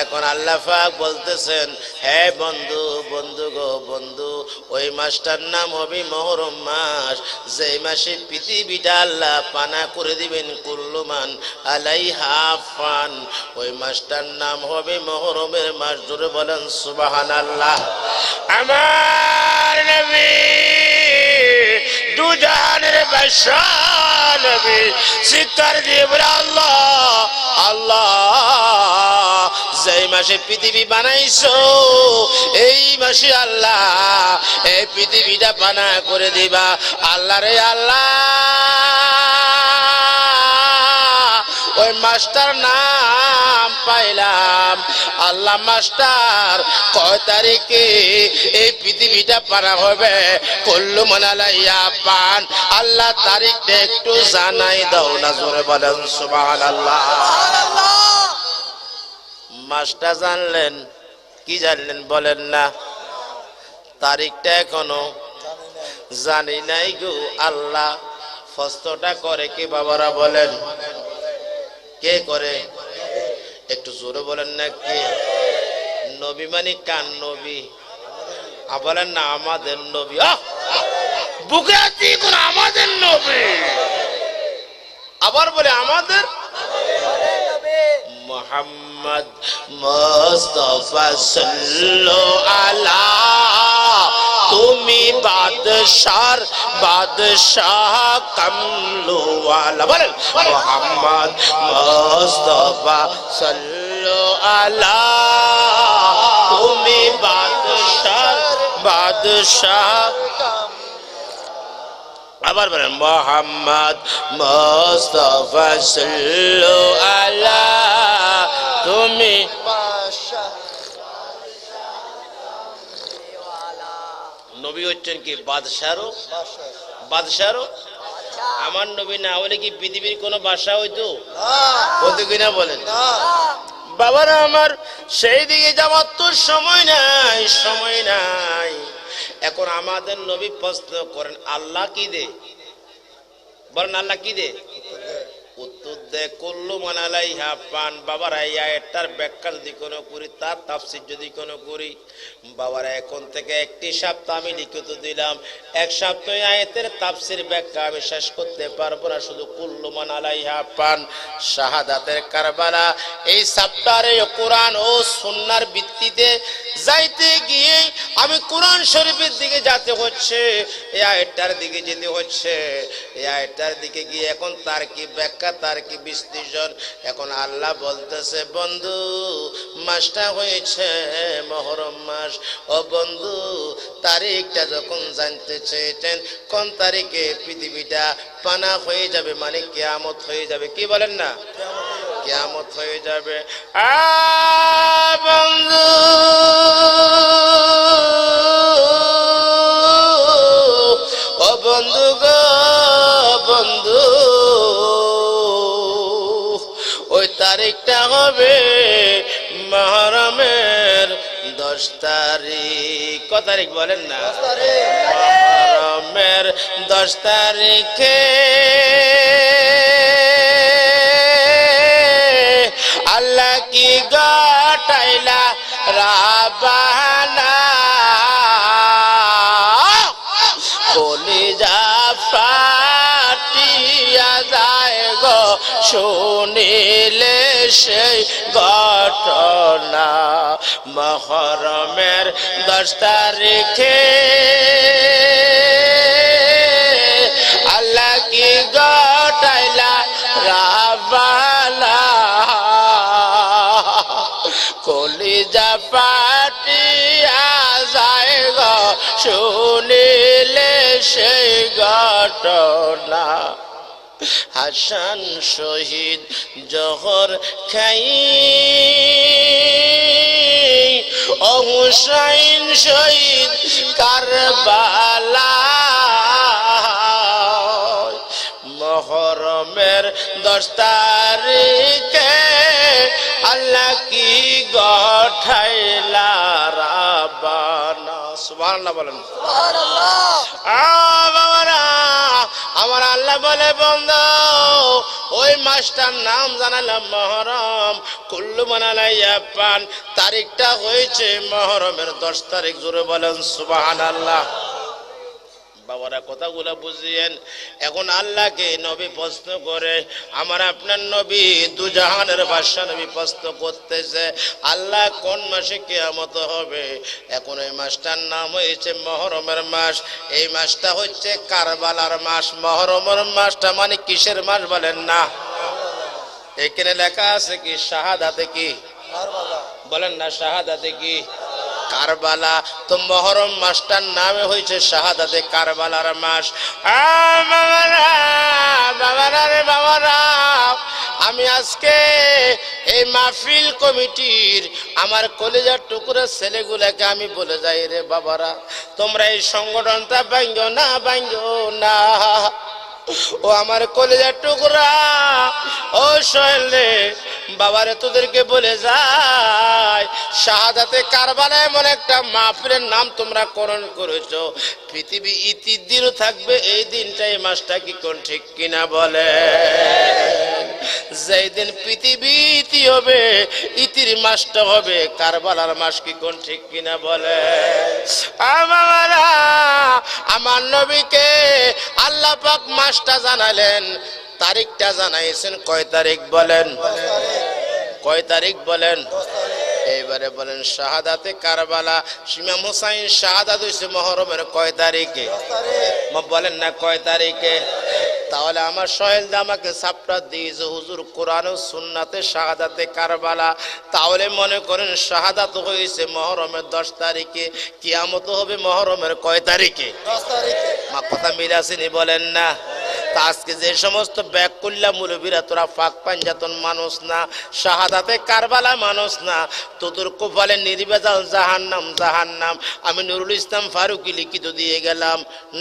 এখন আল্লাহ পাক বলতেছেন, হে বন্ধু, বন্ধু গো বন্ধু, ওই মাসটার নাম হবে মুহররম মাস, যেই মাসে পৃথিবীটা আল্লাহ পানা করে দিবেন কুল্লুমান আলাইহা ফান, ওই মাসটার নাম হবে মুহররমের মাস। জোরে বলেন সুবহানাল্লাহ। আমার নবী দু জাহানের বাদশাহ নবী চিৎকার দিয়ে বলে, আল্লাহ আল্লাহ, যেই মাসে পৃথিবী বানাইছো, এই মাসে আল্লাহ এই পৃথিবীটা পানা করে দিবা। আল্লাহ রে আল্লাহ, ওই মাসটার নাম পাইলাম। আল্লাহ মাস্টার কয় তারিখে এই পৃথিবীটা পানা হবে? কুল্লু মান আলাইহা ফান। আল্লাহ তারিখটা একটু জানাই দাও না। জোরে বলেন সুবহানাল্লাহ। মাসটা জানলেন কি জানলেন বলেন না? তারিখটা এখনো জানি নাই গো। আল্লাহ ফস্তটা করে কে বাবারা বলেন? কে করে? একটু জোরে বলেন না কে? নবী মানে কার নবী? বলেন না আমাদের নবী। বুকে আছি কোন আমাদের নবী, আবার বলে আমাদের মুহাম্মদ মুস্তাফা সাল্লাল্লাহু আলা, তুমি বাদশার বাদশাহ কামলুওয়ালা। বলেন মুহাম্মদ মুস্তাফা সাল্লাল্লাহু আলা, তুমি বাদশার বাদশাহ। আবার বলেন মুহাম্মদ মুস্তাফা সাল্লাল্লাহু আলা, তুমি বাদশাহ নবী হচ্ছেন কি বাদশারও বাদশাহ। বাদশারও আমার নবী না হলে কি পৃথিবীর কোনো বাদশা হইতো না বলতে কিনা বলেন না বাবারা আমার, সেই দিকে যাওয়ার তো সময় নাই, সময় নাই। এখন আমাদের নবী প্রশ্ন করেন আল্লাহ কি দে, বলেন আল্লাহ কি দে? উত্তর দে কুল্লু মান আলাইহা ফান। বাবারা এই আয়াতটার ব্যাখ্যা যদি কোনো করি, তার তাফসীর যদি কোনো করি, বাবারা এখন থেকে একটি সপ্তাহ আমি লিখিত দিলাম, এক সপ্তাহ আয়াতের তাফসীর ব্যাখ্যা আমি শেষ করতে পারবো না। শুধু কুল্লু মান আলাইহা ফান, শাহাদাতের কারবালা, এই সপ্তাহে কোরআন ও সুন্নাহর ভিত্তিতে যাইতে গিয়ে আমি কোরআন শরীফের দিকে যেতে হচ্ছে, এই আয়াতটার দিকে যেতে হচ্ছে। এই আয়াতটার দিকে গিয়ে এখন তার কি ব্যাখ্যা, তার কি বিশ্লেষণ। এখন আল্লাহ বলতেছে বন্ধু, মাসটা হয়েছে মহরম মাস। ও বন্ধু, তারিখটা যখন জানতে চেয়েছেন, কোন তারিখে পৃথিবীটা পানা হয়ে যাবে, মানে কিয়ামত হয়ে যাবে, কি বলেন না, কিয়ামত হয়ে যাবে। বন্ধু ও বন্ধু গো বন্ধু, ওই তারিখটা হবে মুহররমের 10 তারিখ। কত তারিখ বলেন না? মুহররমের 10 তারিখে আল্লাহ কি গটাইলা রাবানা, কলিজা ফাটিয়া যায় গো শুনিলে সেই ঘটনা। মুহররমের 10 তারিখে আল্লাহ কি গটাইলা রাবানা, কলিজা ফাটিয়া যায় গো শুনিলে সেই ঘটনা। হাসান শহীদ জহর খাই, ও হুসাইন শহীদ কারবালা, মুহররমের 10 তারিখে আল্লাহ কি গঠাইলা রাবানা। সুবহানাল্লাহ বলেন। বাবারা আমার আল্লাহ বলে বন্ধু, ওই মাসটার নাম জানালাম মুহররম। কুল্লু মান আলাইহা ফান, তারিখটা হয়েছে মুহররমের 10 তারিখ। জোরে বলেন সুবহানাল্লাহ। বাবারা কথাগুলো বুঝিয়েন। এখন আল্লাহকে নবী প্রশ্ন করে, আমার আপনার নবী দুজাহানের বাদশা নবী প্রশ্ন করতেছে, আল্লাহ কোন মাসে কিয়ামত হবে? এখন এই মাসটার নাম হয়েছে মুহররমের মাস। এই মাসটা হচ্ছে কারবালার মাস। মুহররমের মাসটা মানে কিসের মাস বলেন না? এখানে লেখা আছে কি শাহাদাতে কি বলেন না, শাহাদাতে কি কারবালা। তো মুহররম মাসটার নামে হয়েছে শাহাদাতে কারবালার মাস। বাবারা রে বাবারা, আমি আজকে এই মাহফিল কমিটির আমার কলেজের টুকরা ছেলেগুলাকে আমি বলে যাই, রে বাবারা, তোমরা এই সংগঠনটা ভাঙ্গো না, ভাঙ্গো না। ও আমার কলেজের টুকরা, ও সোহেল রে বাবারে, তোদেরকে বলে যায়, শাহাদাতে কারবালা এমন একটা মাহফিলের নাম তোমরা করণ করেছো, পৃথিবী ইতির দিনও থাকবে এই দিনটা, এই মাসটা কি কোন ঠিক কিনা বলে? যেই দিন পৃথিবী ইতি হবে, ইতির মাসটা হবে কারবালার মাস, কি কোন ঠিক কিনা বলে? আমার নবীকে আল্লাহ পাক মাসটা জানালেন, তারিখটা জানাইছেন। কয় তারিখ বলেন? কয় তারিখ বলেন? এইবারে বলেন শাহাদাতে কারবালা, ইমাম হুসাইন শাহাদাত হইছে মুহররমের কয় তারিখে? বলেন না কয় তারিখে? তাহলে আমার সোহেল দা আমাকে সাপটা দিয়েছে, হুজুর কোরআন ও সুন্নাতে শাহাদাতে কারবালা। তাহলে মনে করেন শাহাদাত হয়েছে মুহররমের 10 তারিখে, কিয়ামত হবে মুহররমের কয় তারিখে? 10 তারিখে। মা কথা মিল আসেনি বলেন না? তা আজকে যে সমস্ত ব্যাগ করলাম মুরব্বীরা তোরা ফাঁক পাঞ্জাতন মানুষ না, শাহাদাতে কারবালা মানুষ না, তোদের কপালে নির্বেজাল জাহান্নাম জাহান্নাম। আমি নুরুল ইসলাম ফারুকি লিখিত দিয়ে গেলাম,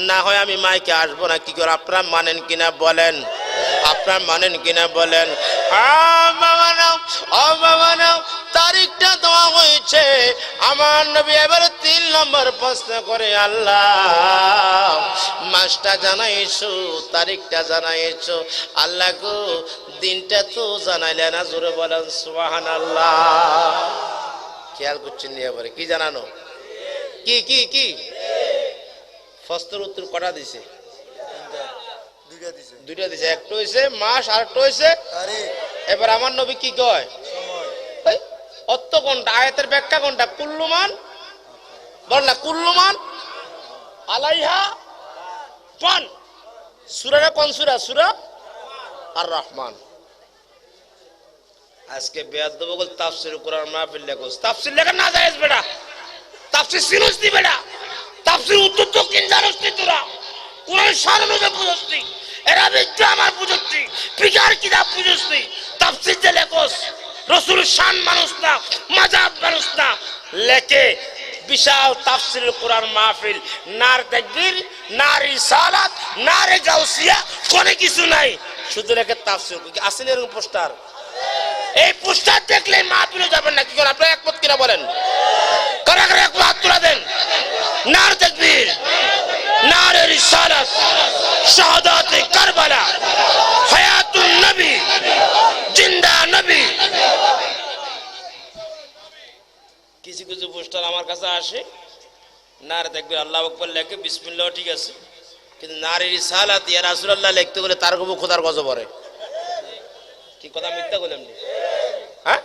না হয় আমি মাইকে আসবো না। কি করে আপনারা মানেন কিনা বলেন, আপনারা মানেন কিনা বলেন। বাবা নাও, ও বাবা নাও, তারিখটা দেওয়া হয়েছে। আমার নবী এবারে 3 নম্বর প্রশ্ন করে, আল্লাহ মাসটা জানাইছো, তারিখটা জানাইছো, আল্লাহ গো দিনটা তো জানাইলে না। জোরে বলেন সুবহানাল্লাহ। খেয়াল করছেন নি? এবারে কি জানানো? কি কি কি প্রশ্নের উত্তর কটা দিছে? দুইটা দিছে। দুইটা দিছে। একটা হইছে মাস আর একটা হইছে তারিখ। এবার আমার নবী কি কয়? সময়। অর্থ কোনটা? আয়াতের ব্যাখ্যা কোনটা? কুল্লুমান বল না, কুল্লুমান আলাইহা ফান। সূরাটা কোন সূরা? সূরা আর রহমান। আজকে বেয়াদব বল তাফসীর কোরআন মাহফিল লেখোস, তাফসীর লেখা না জায়েজ বেটা। তাফসীর সিনুস দি বেটা, তাফসীর উত্তর দক্ষিণ জানোস নি তোরা, কোরআন সারানোতে বুঝোস নি, এরাবিক গ্রামার বুঝোস নি, ফিকার কিতাব বুঝোস নি, তাফসীর যে লেখোস রসুল শান মানুষ না, মাযাব মানুষ না, লেখে বিশাল তাফসীরের কোরআন মাহফিল। নার তাকবীর, না রিসালাত, না রে গাউসিয়া, কোনো কিছু নাই, শুধু লেখে তাফসীর। আসেন এরকম পোস্টার? এই পোস্টার দেখলে মাহফিলে যাবেন না। কি করে আপনারা একমত কিনা বলেন? কারা কারা একমত হাত তুলে দেন। নার তাকবীর, না রে রিসালাত, শাহাদাতে কারবালা, হায়াতুন নবী, জিন্দা নবী। কিছু কিছু পোস্টার আমার কাছে আসে, নারে দেখবে আল্লাহু আকবার লেখে, বিসমিল্লাহ ঠিক আছে, কিন্তু নারে রিসালাত ইয়া রাসূলুল্লাহ লিখতে গেলে তার গো খোদার গজব পড়ে। কি কথা মিথ্যা বললাম নি? হ্যাঁ,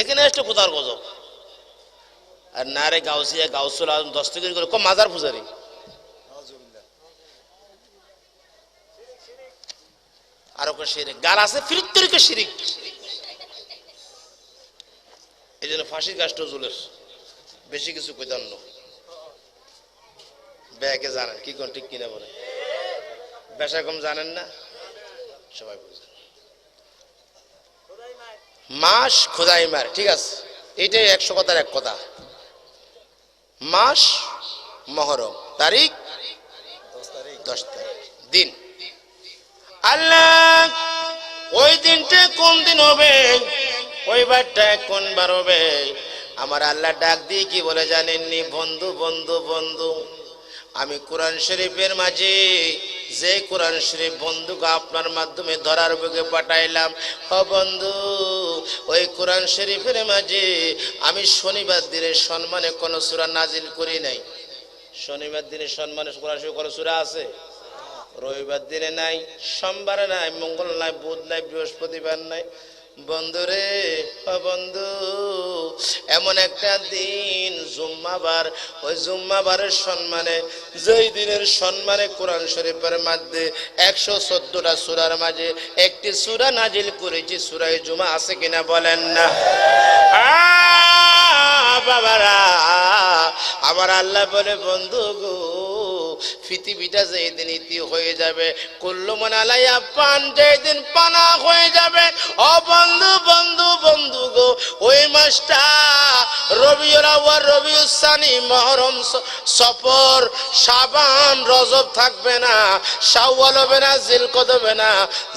এখানে আসলে খোদার গজব। আর নারে গাউসিয়া, গাউসুল আজম, দস্তগিরি করে কম মাজার পূজারি। আরো কে শিরিক গাল আছে, ফিরুত্তরিকে শিরিক। এই জন্য ফাঁসির গাছটা জুলের বেশি কিছু কইতাম না। ব্যাকে জানেন কি কোন ঠিক কিনা বলে, বেশা কম জানেন না, সবাই বুঝেন। মাস খোদাই মার, ঠিক আছে, এইটাই 100 কথার এক কথা। মাস মহরম, তারিখ 10 তারিখ, দিন আল্লাহ। ওই দিনটা কোন দিন হবে, ওই বারটা কোন বার হবে, আমার আল্লাহ ডাক দিয়ে কি বলে জানেননি? বন্ধু বন্ধু বন্ধু, আমি কোরআন শরীফের মাঝে যে কোরআন শরীফ বন্ধুকে আপনার মাধ্যমে ধরার বুকে পাঠাইলাম, ও বন্ধু ওই কোরআন শরীফের মাঝে আমি শনিবার দিনের সম্মানে কোন সূরা নাজিল করি নাই। শনিবার দিনের সম্মানে কোরআন শরীফ কোন সূরা আছে? রবিবার দিনে নাই, সোমবার নাই, মঙ্গল নাই, বুধ নাই, বৃহস্পতিবার নাই। বন্ধুরে, ও বন্ধু, এমন একটা দিন জুম্মাবার, ওই জুম্মাবারের সম্মানে, যেই দিনের সম্মানে কোরআন শরীফের মধ্যে 114টা সূরার মাঝে একটি সূরা নাজিল করেছি, সূরা জুমা। আছে কিনা বলেন না? বাবারা, আমার আল্লাহ বলে বন্ধু গো, পৃথিবীটা যেদিন ইতি হয়ে যাবে, কুল্লু মান আলাইহা ফান, যেদিন পানা হয়ে যাবে, ও বন্ধু বন্ধু বন্ধু গো, ওই মাসটা রবিউল আউয়াল, রবিউল সানি, মুহররম, সফর, শাবান, রজব থাকবে না, শাওয়াল হবে না, জিলকদ হবে না,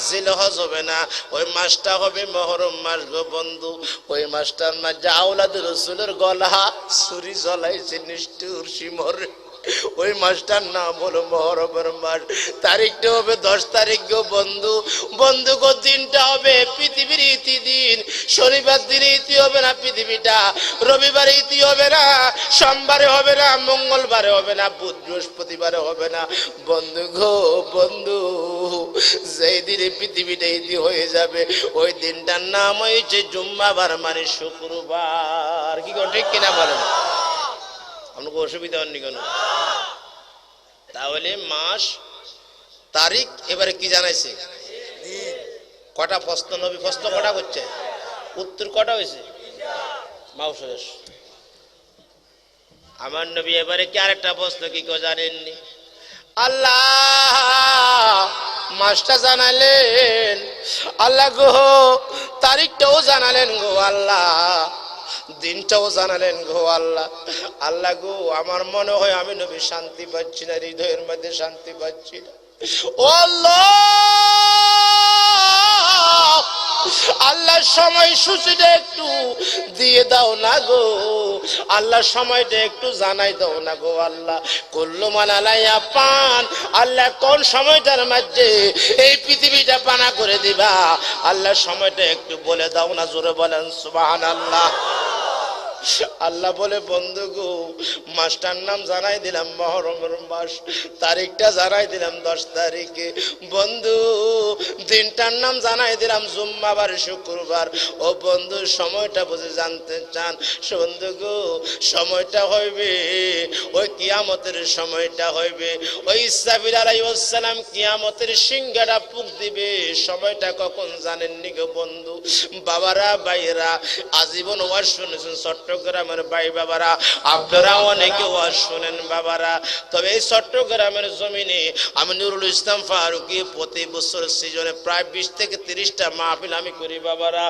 জিলহজ হবে না, ওই মাসটা হবে মুহররম মাস গো বন্ধু। ওই মাসটার মাঝে আওলাদুর রাসূলের গলা ছুরি জ্বলাইছে নিষ্ঠুর শিমর। ওই মাসটার নাম হলো মুহররমের মাস। তারিখটা হবে 10 তারিখ গো বন্ধু। বন্ধু গো, দিনটা হবে পৃথিবীর ইতি দিন। শনিবার দিনে ইতি হবে না পৃথিবীটা, রবিবারে ইতি হবে না, সোমবারে হবে না, মঙ্গলবারে হবে না, বুধ বৃহস্পতিবারে হবে না। বন্ধু গো বন্ধু, যেই দিনে পৃথিবীটা ইতি হয়ে যাবে, ওই দিনটার নাম হয়েছে জুম্মাবার, মানে শুক্রবার। কি কোন ঠিক কিনা বলেন? আপনাকে অসুবিধা হয়নি কেন? তাহলে মাস, তারিখ, এবারে কি জানাইছে? কটা প্রশ্ন? নবী প্রশ্ন কটা করছে, উত্তর কটা হয়েছে? মাউসেস আমার নবী এবারে কি আরেকটা প্রশ্ন কি কেউ জানেননি? আল্লাহ মাসটা জানালেন, আল্লাহ গো তারিখটাও জানালেন গো আল্লাহ, দিনটাও জানালেন গো আল্লাহ। আল্লাহ গো আমার মনে হয় আমি নবী শান্তি পাচ্ছি না, হৃদয়ের মধ্যে শান্তি পাচ্ছি না। ও আল্লাহ, আল্লাহ সময় সূচিটা একটু দিয়ে দাও না গো আল্লাহ, সময়টা একটু জানাই দাও না গো আল্লাহ। কুল্লু মান আলাইহা ফান, আল্লাহ কোন সময়টার মধ্যে এই পৃথিবীটা পানা করে দিবা আল্লাহ, সময়টা একটু বলে দাও না, জোরে বলেন সুবহানাল্লাহ। আল্লাহ বলে বন্ধু গো মাসটার নাম জানাই দিলাম মুহররমের মাস, তারিখটা জানাই দিলাম 10 তারিখে, বন্ধু দিনটার নাম জানাই দিলাম জুম্মাবার শুক্রবার। ও বন্ধু সময়টা বুঝে জানতে চান? বন্ধু গো সময়টা হইবে ওই কিয়ামতের সময়টা হইবে, ওই ইসরাফিল আলাইহিস সালাম কিয়ামতের সিংহাটা ফুঁক দিবে। সময়টা কখন জানেননি গো বন্ধু? বাবারা ভাইরা আজীবন ওয়াজ শুনেছেন চট্টগ্রামের ভাই বাবারা, আপনারা অনেকে ওয়াজ শুনেন বাবারা, তবে এই চট্টগ্রামের জমিনে আমি নুরুল ইসলাম ফারুকী প্রতি বছর সিজনে প্রায় 20 থেকে 30টা মাহফিল আমি করি বাবারা।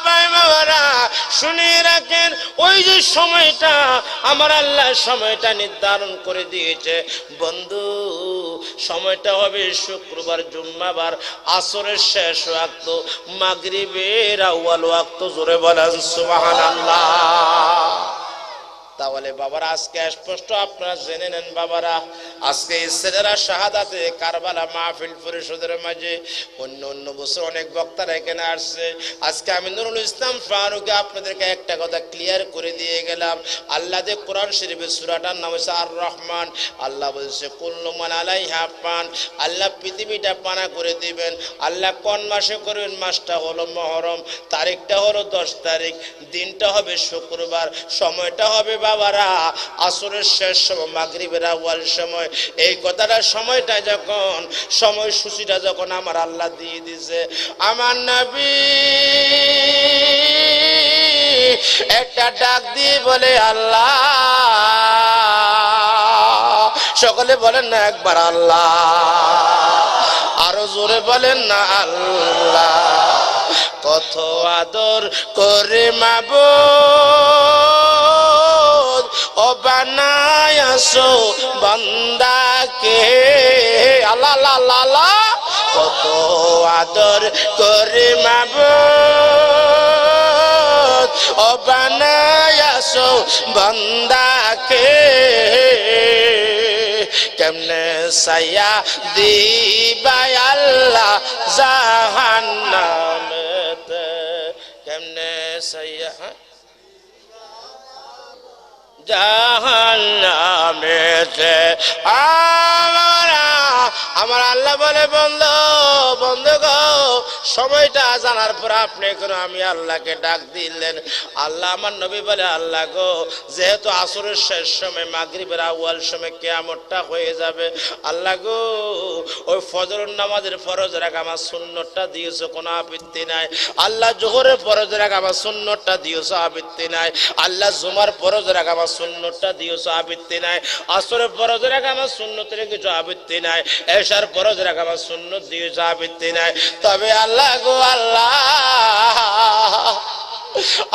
ভাই বাবারা শুনে রাখেন, ওই যে সময়টা আমার আল্লাহ সময়টা নির্ধারণ করে দিয়েছে বন্ধু, সময়টা হবে শুক্রবার জুম্মাবার আসরের শেষ ওয়াক্ত, মাগরিবের আউয়াল ওয়াক্ত, জোরে বলেন সুবহানাল্লাহ। তাহলে বাবারা আজকে স্পষ্ট আপনারা জেনে নেন বাবারা, আজকে ছেলেরা শাহাদাতে কারবালা মাহফিল পরিষদের মাঝে অন্য অন্য বছর অনেক বক্তারা এখানে আসছে, আজকে আমি নুরুল ইসলাম ফারুকী আপনাদেরকে একটা কথা ক্লিয়ার করে দিয়ে গেলাম। আল্লাহ যে কোরআন শরীফের সূরাটার নাম হচ্ছে আর রহমান, আল্লাহ বলছে কুল্লু মান আলাইহা ফান, আল্লাহ পৃথিবীটা পানা করে দিবেন। আল্লাহ কোন মাসে করবেন? মাসটা হলো মুহররম, তারিখটা হলো 10 তারিখ, দিনটা হবে শুক্রবার, সময়টা হবে বাবারা আসরের শেষ সময়, মাগরিবের আউয়াল সময়। এই কথাটা সময়টা যখন সময় সূচিটা যখন আমার আল্লাহ দিয়ে দিয়েছে, আমার নবী একটা ডাক দিয়ে বলে আল্লাহ, সকলে বলেন না একবার আল্লাহ, আরো জোরে বলেন না আল্লাহ। কত আদর করে মাবুদ ও বানায়াছো বান্দাকে, আল্লাহ আল্লাহ আল্লাহ, কত আদর করে মাবুদ ও বানায়াছো বান্দাকে, কেমনে সায়া দিবা আল্লাহ জাহান্নামেতে, কেমনে সায়া জাহান্নামেতে। আমার আল্লাহ বলে বন্ধু বন্ধু গো, সময়টা জানার পর আপনি কোনো আমি আল্লাহকে ডাক দিলেন। আল্লাহ আমার নবী বলে আল্লাহ গো, যেহেতু আসরের শেষ সময় মাগরিবের আউয়াল সময় কিয়ামতটা হয়ে যাবে, আল্লাহ গো ওই ফজরের নামাজের ফরজের আগে আমার সুন্নতটা দিয়েছো, কোনো আপত্তি নাই। আল্লাহ জোহরের ফরজের আগে আমার সুন্নতটা দিয়েছো, আপত্তি নাই। আল্লাহ জুমার ফরজের আগে আমার সুন্নতটা দিয়েছো, আপত্তি নাই। আসরের ফরজের আগে আমার সুন্নতের কিছু আপত্তি নাই। এশার ফরজের আগে আমার সুন্নত দিয়েছো, আপত্তি নাই। তবে আল্লাহ গো আল্লাহ,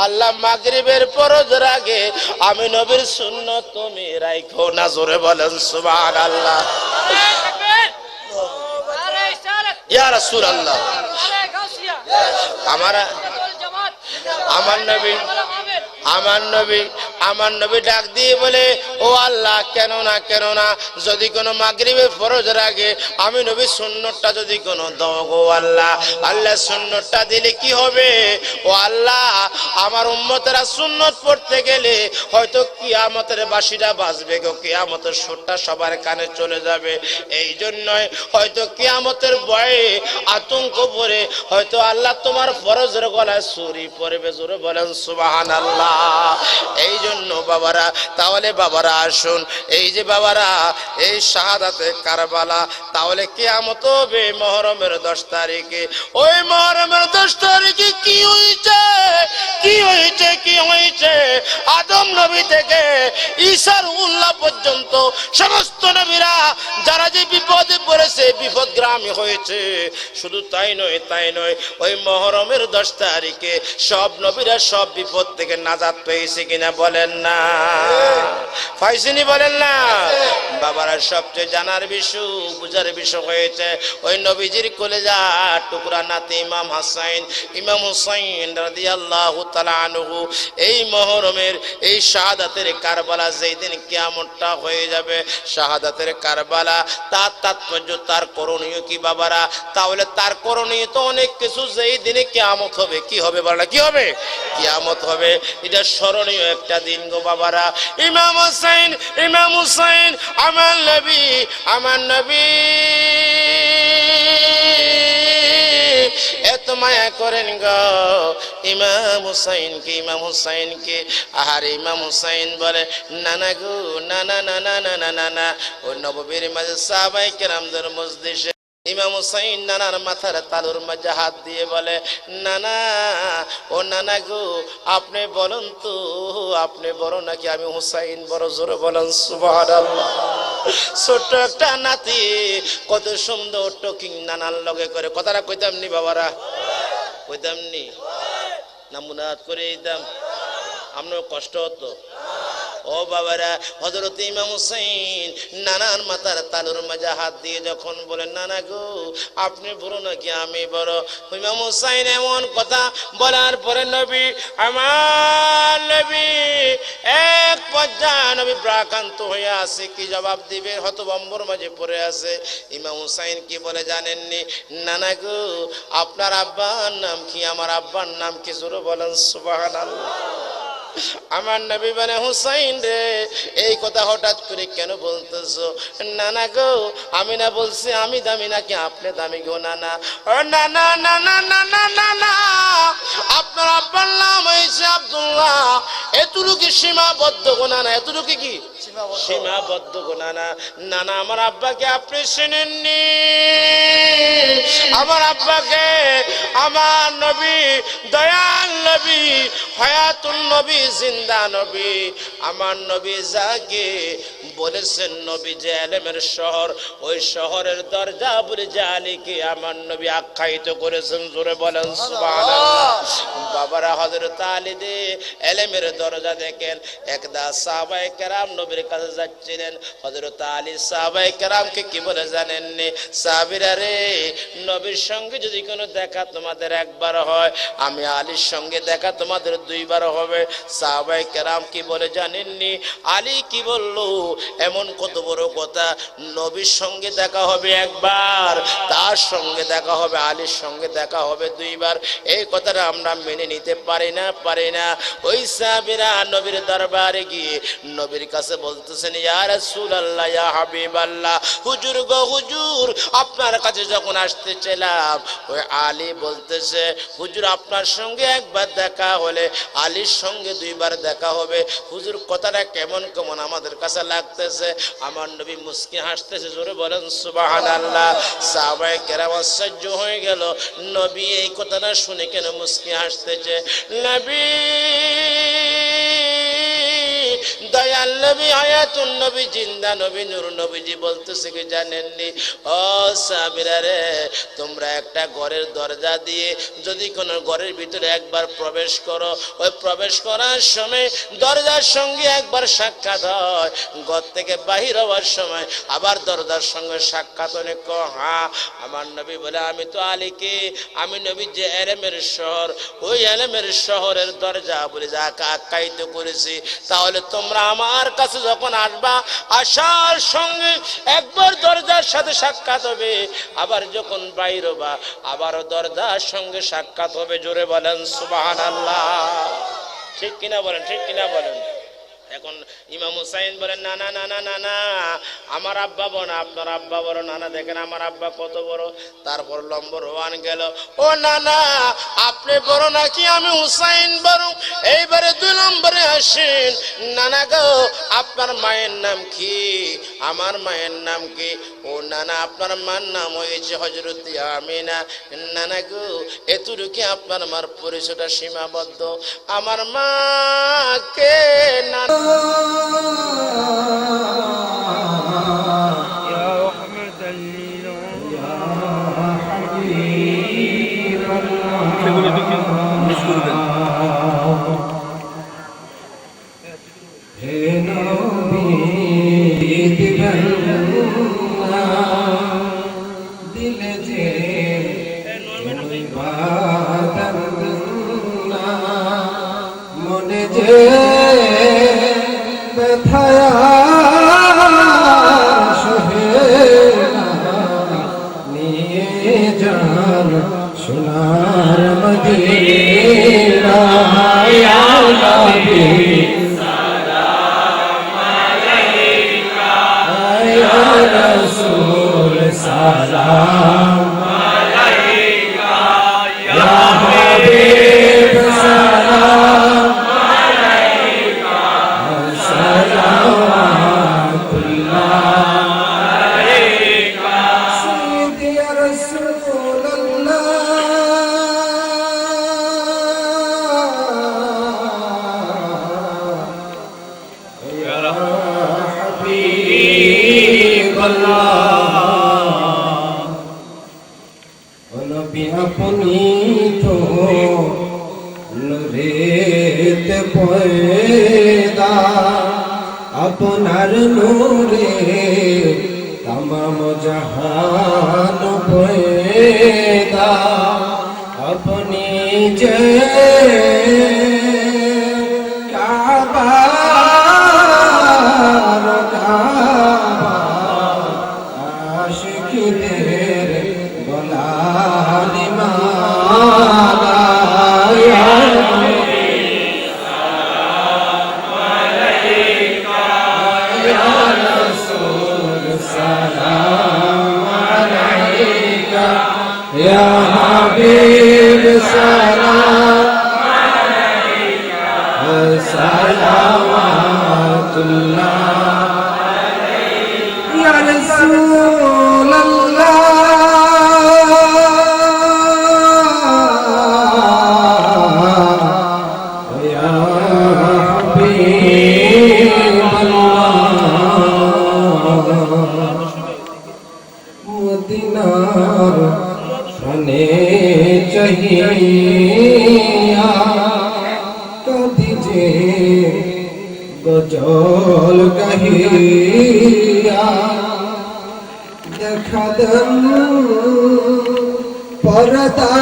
আল্লাহ মাগরিবের ফরজের আগে আমি নবীর সুন্নত তুমি রাখো না, জোরে বলেন সুবহানাল্লাহ। ইয়া রাসূলুল্লাহ, আমার নবী ডাক দিয়ে বলে ও আল্লাহ, কেন না যদি কোনো মাগরিবের ফরজের আগে আমি নবী সুন্নতটা যদি কোনো দাও গো আল্লাহ, আল্লাহ সুন্নতটা দিলে কি হবে? ও আল্লাহ, আমার উম্মতেরা সুন্নত পড়তে গেলে হয়তো কিয়ামতের বাঁশিটা বাজবে গো, কিয়ামতের সুরটা সবার কানে চলে যাবে। এই জন্যই হয়তো কিয়ামতের ভয়ে আতঙ্ক পড়ে হয়তো আল্লাহ তোমার ফরজের গলায় ছুরি পড়বে, জোরে বলেন সুবহানাল্লাহ। এই জন্য বাবারা, তাহলে বাবারা আসুন, এই যে বাবারা এই শাহাদাতে কারবালা, তাহলে কিয়ামত হবে মুহররমের 10 তারিখে। ওই মুহররমের 10 তারিখে কি হয়েছে, কি হয়েছে, কি হয়েছে? আদম নবী থেকে ঈসা উল্লাহ পর্যন্ত সমস্ত নবীরা যারা যে বিপদে পড়েছে, বিপদগ্রামী হয়েছে। শুধু তাই নয়, তাই নয়, ওই মুহররমের 10 তারিখে সব নবীরা সব বিপদ থেকে নাজাত পেয়েছে কিনা বলেন না? পাইছেনি বলেন না? বাবারা সবচেয়ে জানার বিষয়, বুঝার বিষয় হয়েছে ওই নবীজির কলেজা টুকরা নাতি ইমাম হাসান, ইমাম হুসাইন রাদিয়াল্লাহু তাআলা আনহু এই মুহররমের এই শাহাদাতের কারবালা যেই দিন কিয়ামতটা হয়ে যাবে, শাহাদাতের কারবালা তার তাৎপর্য, তার করণীয় কি বাবারা? তাহলে তার করণীয় তো অনেক কিছু। যেই দিনে কিয়ামত হবে, কি হবে বলা, কি হবে? কিয়ামত হবে। এটা স্মরণীয় একটা দিন গো বাবারা। ইমাম হুসাইন, ইমাম হুসাইন আমার নবী, আমার নবী এত মায়া করেন গো ইমাম হুসাইনকে, ইমাম হুসাইনকে। আর ইমাম হুসাইন বলে নানা গো, নানা নানা নানা নানা। ওই নববীর মাঝে সাহাবায়ে কেরামদের মজলিসে ইমাম হুসাইন নানার মাথার তালুর মাঝে হাত দিয়ে বলে নানা, ও নানা গো, আপনি বলুন তো, আপনি বড় নাকি আমি হুসাইন বড়? জোরে বলেন সুবহানাল্লাহ। ছোট্ট একটা নাতি কত সুন্দর টকিং নানার লগে করে। কথাটা কইতাম নি বাবারা? কইতাম নি না? মুনাজাত করে দিতাম, আপনার কষ্ট হতো? ও বাবারা, হযরত ইমাম হুসাইন নানার মাথার তালুর মাঝে হাত দিয়ে যখন বলেন নানা গো, আপনি বড় নাকি আমি বড়? ইমাম হুসাইন এমন কথা বলার পরে নবী, আমার নবী এক পর্যায়ে নবী প্রাকান্ত হয়ে আছে, কি জবাব দিবে হতভম্বর মাঝে পড়ে আছে। ইমাম হুসাইন কি বলে জানেননি? নানা গো, আপনার আব্বার নাম কি? আমার আব্বার নাম কি? জোরে বলেন সুবহানাল্লাহ। আমার নবী বলে হুসাইন রে, এই কথা হঠাৎ করে কেন বলতেছো? নানা গো, আমি না বলছি আমি দামি নাকি আপনি দামি গো নানা? ও নানা, নানা নানা নানা, আপনার আব্বার নাম হয়েছে আব্দুল্লাহ, এতটুকু সীমাবদ্ধ গো নানা, এতটুকু কি সীমাবদ্ধ গো নানা? নানা, আমার আব্বাকে আপনি চিনেননি? আমার আব্বাকে আমার নবী, দয়াল নবী, হায়াতুন নবী, জিন্দা নবী, আমার নবী যাকে বলেছেন নবী যে এলেমের শহর, ওই শহরের দরজা বলে জালিকে আমার নবী আখ্যায়িত করেছেন। জোরে বলেন সুবহানাল্লাহ। বাবারা, হযরত আলী দে এলেমের দরজা দেখেন। একদা সাহাবায়ে কেরাম নবীর কাছে যাচ্ছিলেন। হযরত আলী সাহাবায়ে কেরামকে কি বলে জানেননি? সাহাবীরা রে, নবীর সঙ্গে যদি কোনো দেখা তোমাদের একবার হয়, আমি আলীর সঙ্গে দেখা তোমাদের 2 বার হবে। সাহাবায়ে কেরাম কি বলে জানেননি? আলী কি বলল? এমন কত বড় কথা, নবীর সঙ্গে দেখা হবে একবার, তার সঙ্গে দেখা হবে, আলীর সঙ্গে দেখা হবে 2 বার। এই কথাটা আমরা মেনে নিতে পারি না, পারি না। ওই সাহাবীরা নবীর দরবারে গিয়ে নবীর কাছে বলতেছেন ইয়া রাসূলুল্লাহ, ইয়া হাবিবাল্লাহ, হুজুর গো হুজুর, আপনার কাছে যখন আসতে ছিলাম, ওই আলী বলতেছে হুজুর আপনার সঙ্গে একবার দেখা হলে আলীর সঙ্গে 2 বার দেখা হবে। হুজুর কথাটা কেমন কেমন আমাদের কাছে লাগতেছে। আমার নবী মুস্কি হাসতেছে। জোরে বলেন সুবহানাল্লাহ। সাহাবায়ে কেরাম আশ্চর্য হয়ে গেল, নবী এই কথাটা শুনে কেন মুস্কি হাসতেছে? নবী, দয়াল নবী, হায়াতুন নবী, জিন্দা নবী, নূর নবীজি বলতেছে কি জানেননি? ও সাহাবীরা রে, তোমরা একটা ঘরের দরজা দিয়ে যদি কোনো ঘরের ভিতরে একবার প্রবেশ করো, ওই প্রবেশ করার সময় দরজার সঙ্গে একবার সাক্ষাৎ হয়, ঘর থেকে বাহির হওয়ার সময় আবার দরজার সঙ্গে সাক্ষাৎ হলে হ্যাঁ। আমার নবী বলে আমি তো আলীকে, আমি নবী যে এলেমের শহর, ওই এলেমের শহরের দরজা বলে যাকে আখ্যায়িত করেছি। তাহলে তোমরা আমার কাছে যখন আসবা, আসার সঙ্গে একবার দরজার সাথে সাক্ষাৎ হবে, আবার যখন বাইর হবা আবারও দরজার সঙ্গে সাক্ষাৎ হবে। জোরে বলেন সুবহানাল্লাহ। ঠিক কিনা বলেন? ঠিক কিনা বলেন? এখন ইমাম হুসাইন বলেন না না না না না না, আমার আব্বা বড় না, আপনার আব্বা বড়। না না, দেখেন আমার আব্বা কত বড়। তারপর নম্বর ওয়ান গেল, ও না না আপনি বড় নাকি আমি হুসাইন বড়। এইবারে 2 নম্বরে আসেন, নানা গো আপনার মায়ের নাম কি? আমার মায়ের নাম কি? ও নানা আপনার মার নাম হয়েছে হযরত আমিনা। নানা গো এতটুকু আপনার মার পরিচয়টা সীমাবদ্ধ। আমার মাকে না মনে যে ব্যথায়া নিয়ে যান সোনার মদিনা ইয়া নবী সালাম আলাইকা ইয়া রাসূল সালাম আলাইকা ইয়া হাবিব সালাম আলাইকা সালাওয়াতুল্লাহ আলাইকা সাইয়্যিদি ইয়া রাসূলুল্লাহ ইয়া হাবিবাল্লাহ নবী আপনি তো নূরেতে পয়দা আপনার নূরে तमाम जहान पैदा अपनी जय काबा आशिकीদের বলানি মালা ইয়া নবী সালাম আলাইকা ইয়া রাসূল সালাম আলাইকা ইয়া হাবিব সালাম আলাইকা সালাওয়াতুল্লাহ ইয়া রাসূলুল্লাহ ইয়া হাবিবাল্লাহ মদিনার প্রাণে চাহিয়া কাঁদি যে গজল গাহিয়া দেখা দেন পরদা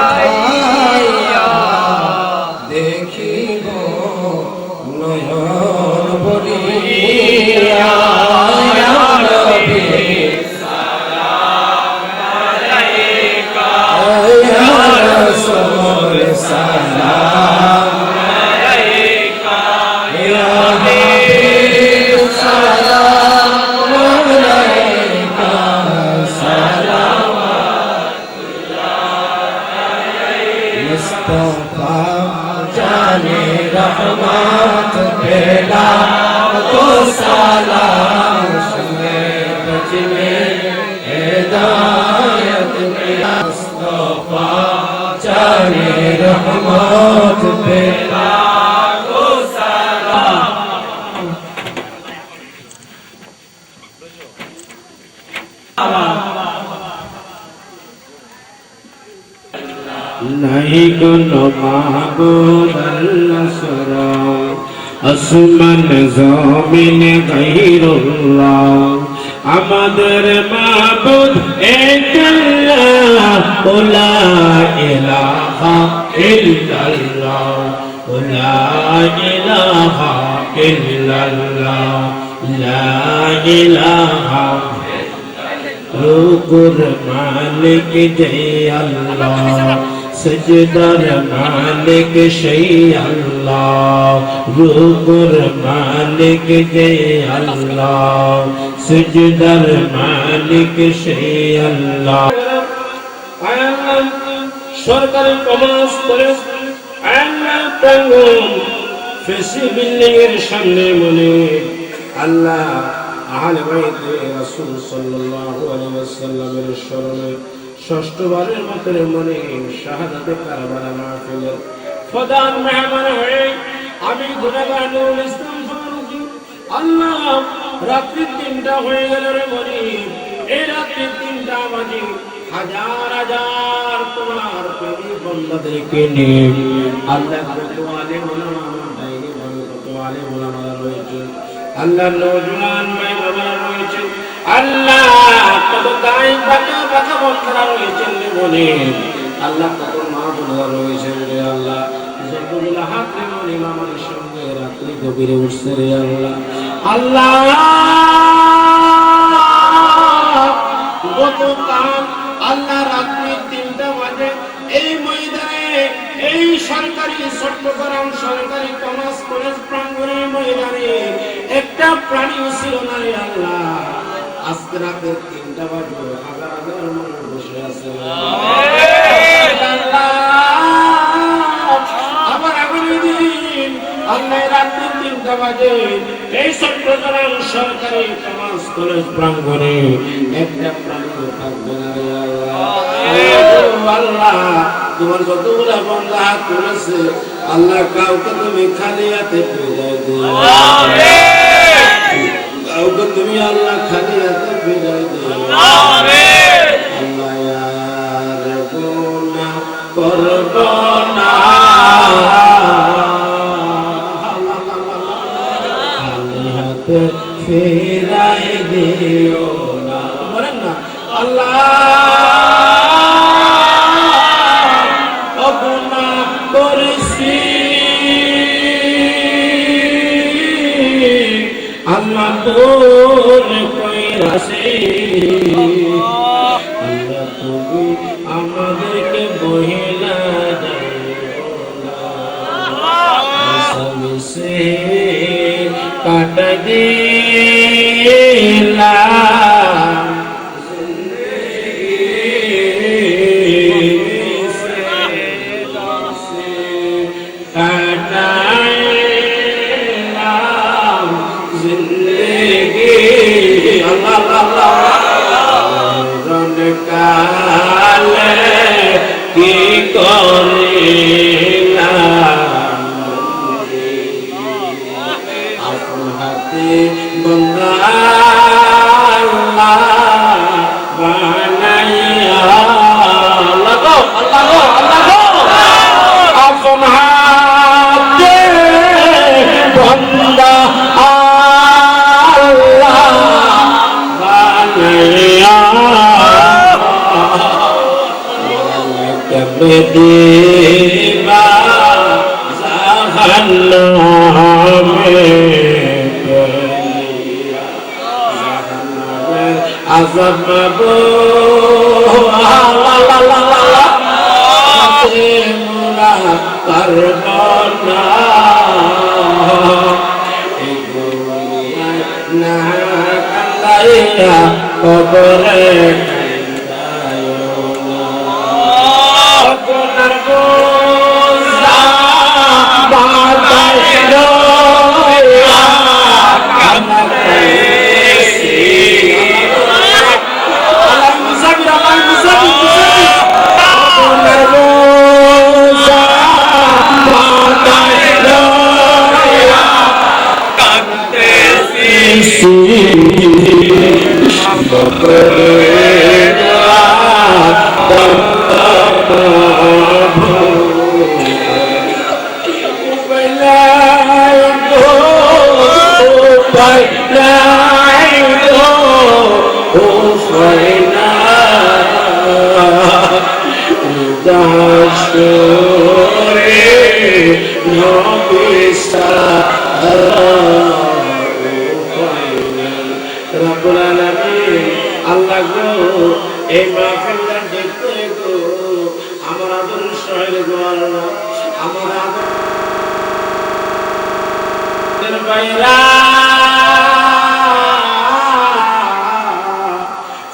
উঠাইয়া দেখিব নয়ন ভরিয়া ইয়া নবী সালাম আলাইকা ইয়া রাসূল সালাম আলাইকা ইয়া হাবিব সালাম আলাইকা সালাওয়াতুল্লাহ আলাইকা মুস্তাফা জানে रहमत बेला तो सलाम सुने बजने हिदायत मिला मुस्तफा जाने रहमत बेला तो सलाम नहीं गुनो माबूद अल्लाह আসমান জমিন গায়রুল্লাহ আমাদের মাবুদ এক আল্লাহ লা ইলাহা ইল্লাল্লাহ লা ইলাহা ইল্লাল্লাহ লা ইলাহা রুকুর মালিক জয় আল্লাহ সিজদার মালিক সেই আল্লাহ, রুকুর মালিক যে আল্লাহ, সিজদার মালিক সেই আল্লাহ। সরকারি কমার্স কলেজ প্রাঙ্গণ ফেসি বিল্ডিং এর সামনে মনে আল্লাহ আহলে বাইতে রাসূল সাল্লাল্লাহু আলাইহি ওয়াসাল্লামের স্মরণে ষষ্ঠবারের মতো মনে শাহাদাতে কারবালা মাহফিলের প্রধান মেহমান হয়ে আমি গুনাহগার নুরুল ইসলাম ফারুকী আল্লাহ রাত্রি 3টা হয়ে গেল রে মনি, এই রাত্রি 3টা বাজে হাজার হাজার তোমার প্রেমিক বান্দাদেরকে নিয়ে আল্লাহ কত আলেম ওলামা আমার ডাইনি ভাবে কত আলেম ওলামারা রয়েছে, আল্লাহ নওজোয়ান ভাই বাবারা রয়েছে, আল্লাহ কত দাই বাঁকা বাঁকা বক্তারা রয়েছেন রে মনে, আল্লাহ কত মা বোনেরা রয়েছেন রে আল্লাহ, যতগুলো হাত রে মনে আমার সঙ্গে রাত্রি গভীরে উঠছে রে আল্লাহ। আল্লাহ গতকাল আল্লাহ রাত্রি 3টা বাজে এই ময়দানে এই সরকারি চট্টগ্রাম সরকারি কমার্স কলেজ প্রাঙ্গণের ময়দানে একটা প্রাণীও ছিল না রে আল্লাহ। আজকে রাতে 3টা বাজে হাজার হাজার মানুষ বসে আছে আবার আগামী দিন আল্লাহ রাত্রি 3টা বাজে এই চট্টগ্রাম সরকারি কমার্স কলেজ প্রাঙ্গণে একটা প্রাণীও থাকবে না রে আল্লাহ। তোমার যতগুলা বান্দা হাত তুলেছে আল্লাহ কাউকে তুমি খালি হাতে ফিরাই দিও, কাউকে তুমি আল্লাহ খালি হাতে ফিরাই দিও আল্লাহ। আর গুনাহ করব না খালি হাতে ফিরাই দিও না, বলেন না আল্লাহ আল্লাহ তোর কইরাছে, আল্লাহ তুমি আমাদেরকে বহিলা যাইও না, মিশে কাটা দিলা কালে কি করিলাম আপন হাতে বন্দা বানাইয়া লাগো আপন হাতে বন্দা দেবা জাহান্নামে আযাব পাবো মোরা পারব না এই দুনিয়ায় না কান্দাইয়া কবরে আল্লাহ গো এই মাহফিলটা দেখতে গো আমার আদরের শহরে গো আল্লাহ আমার আদরের বাইরা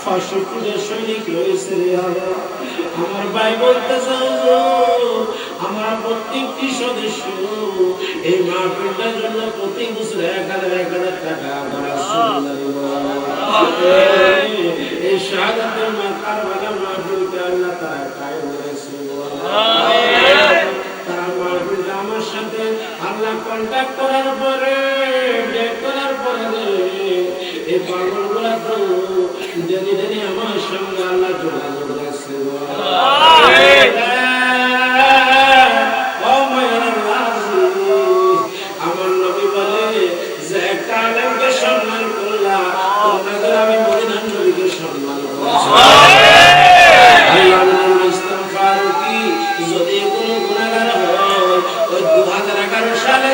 ফাঁসিকুলের সৈনিক রয়েছে রে আল্লাহ আমার ভাই বলতেছে আমার প্রত্যেকটি সদস্য এই মাহফিলটার জন্য প্রতি বছর 1000 টাকা আমরা এই শাহাদাতের কারবালার মাহফিলকে আল্লাহ তারা কায়েম করেছে তারা মাহফিলটা আমার সাথে আল্লাহ কন্ট্যাক্ট করার পরে এই পাগলগুলা তো যদি আমার সঙ্গে আল্লাহ যোগাযোগ রাখছে আমার নবী বলে যে একটা আলেমকে সম্মান করলাম আমি মদিনার নবীকে সম্মান করছি ইসলাম ফারুকি যদি কোনো গুনাহগার হয় ওই 2011 সালে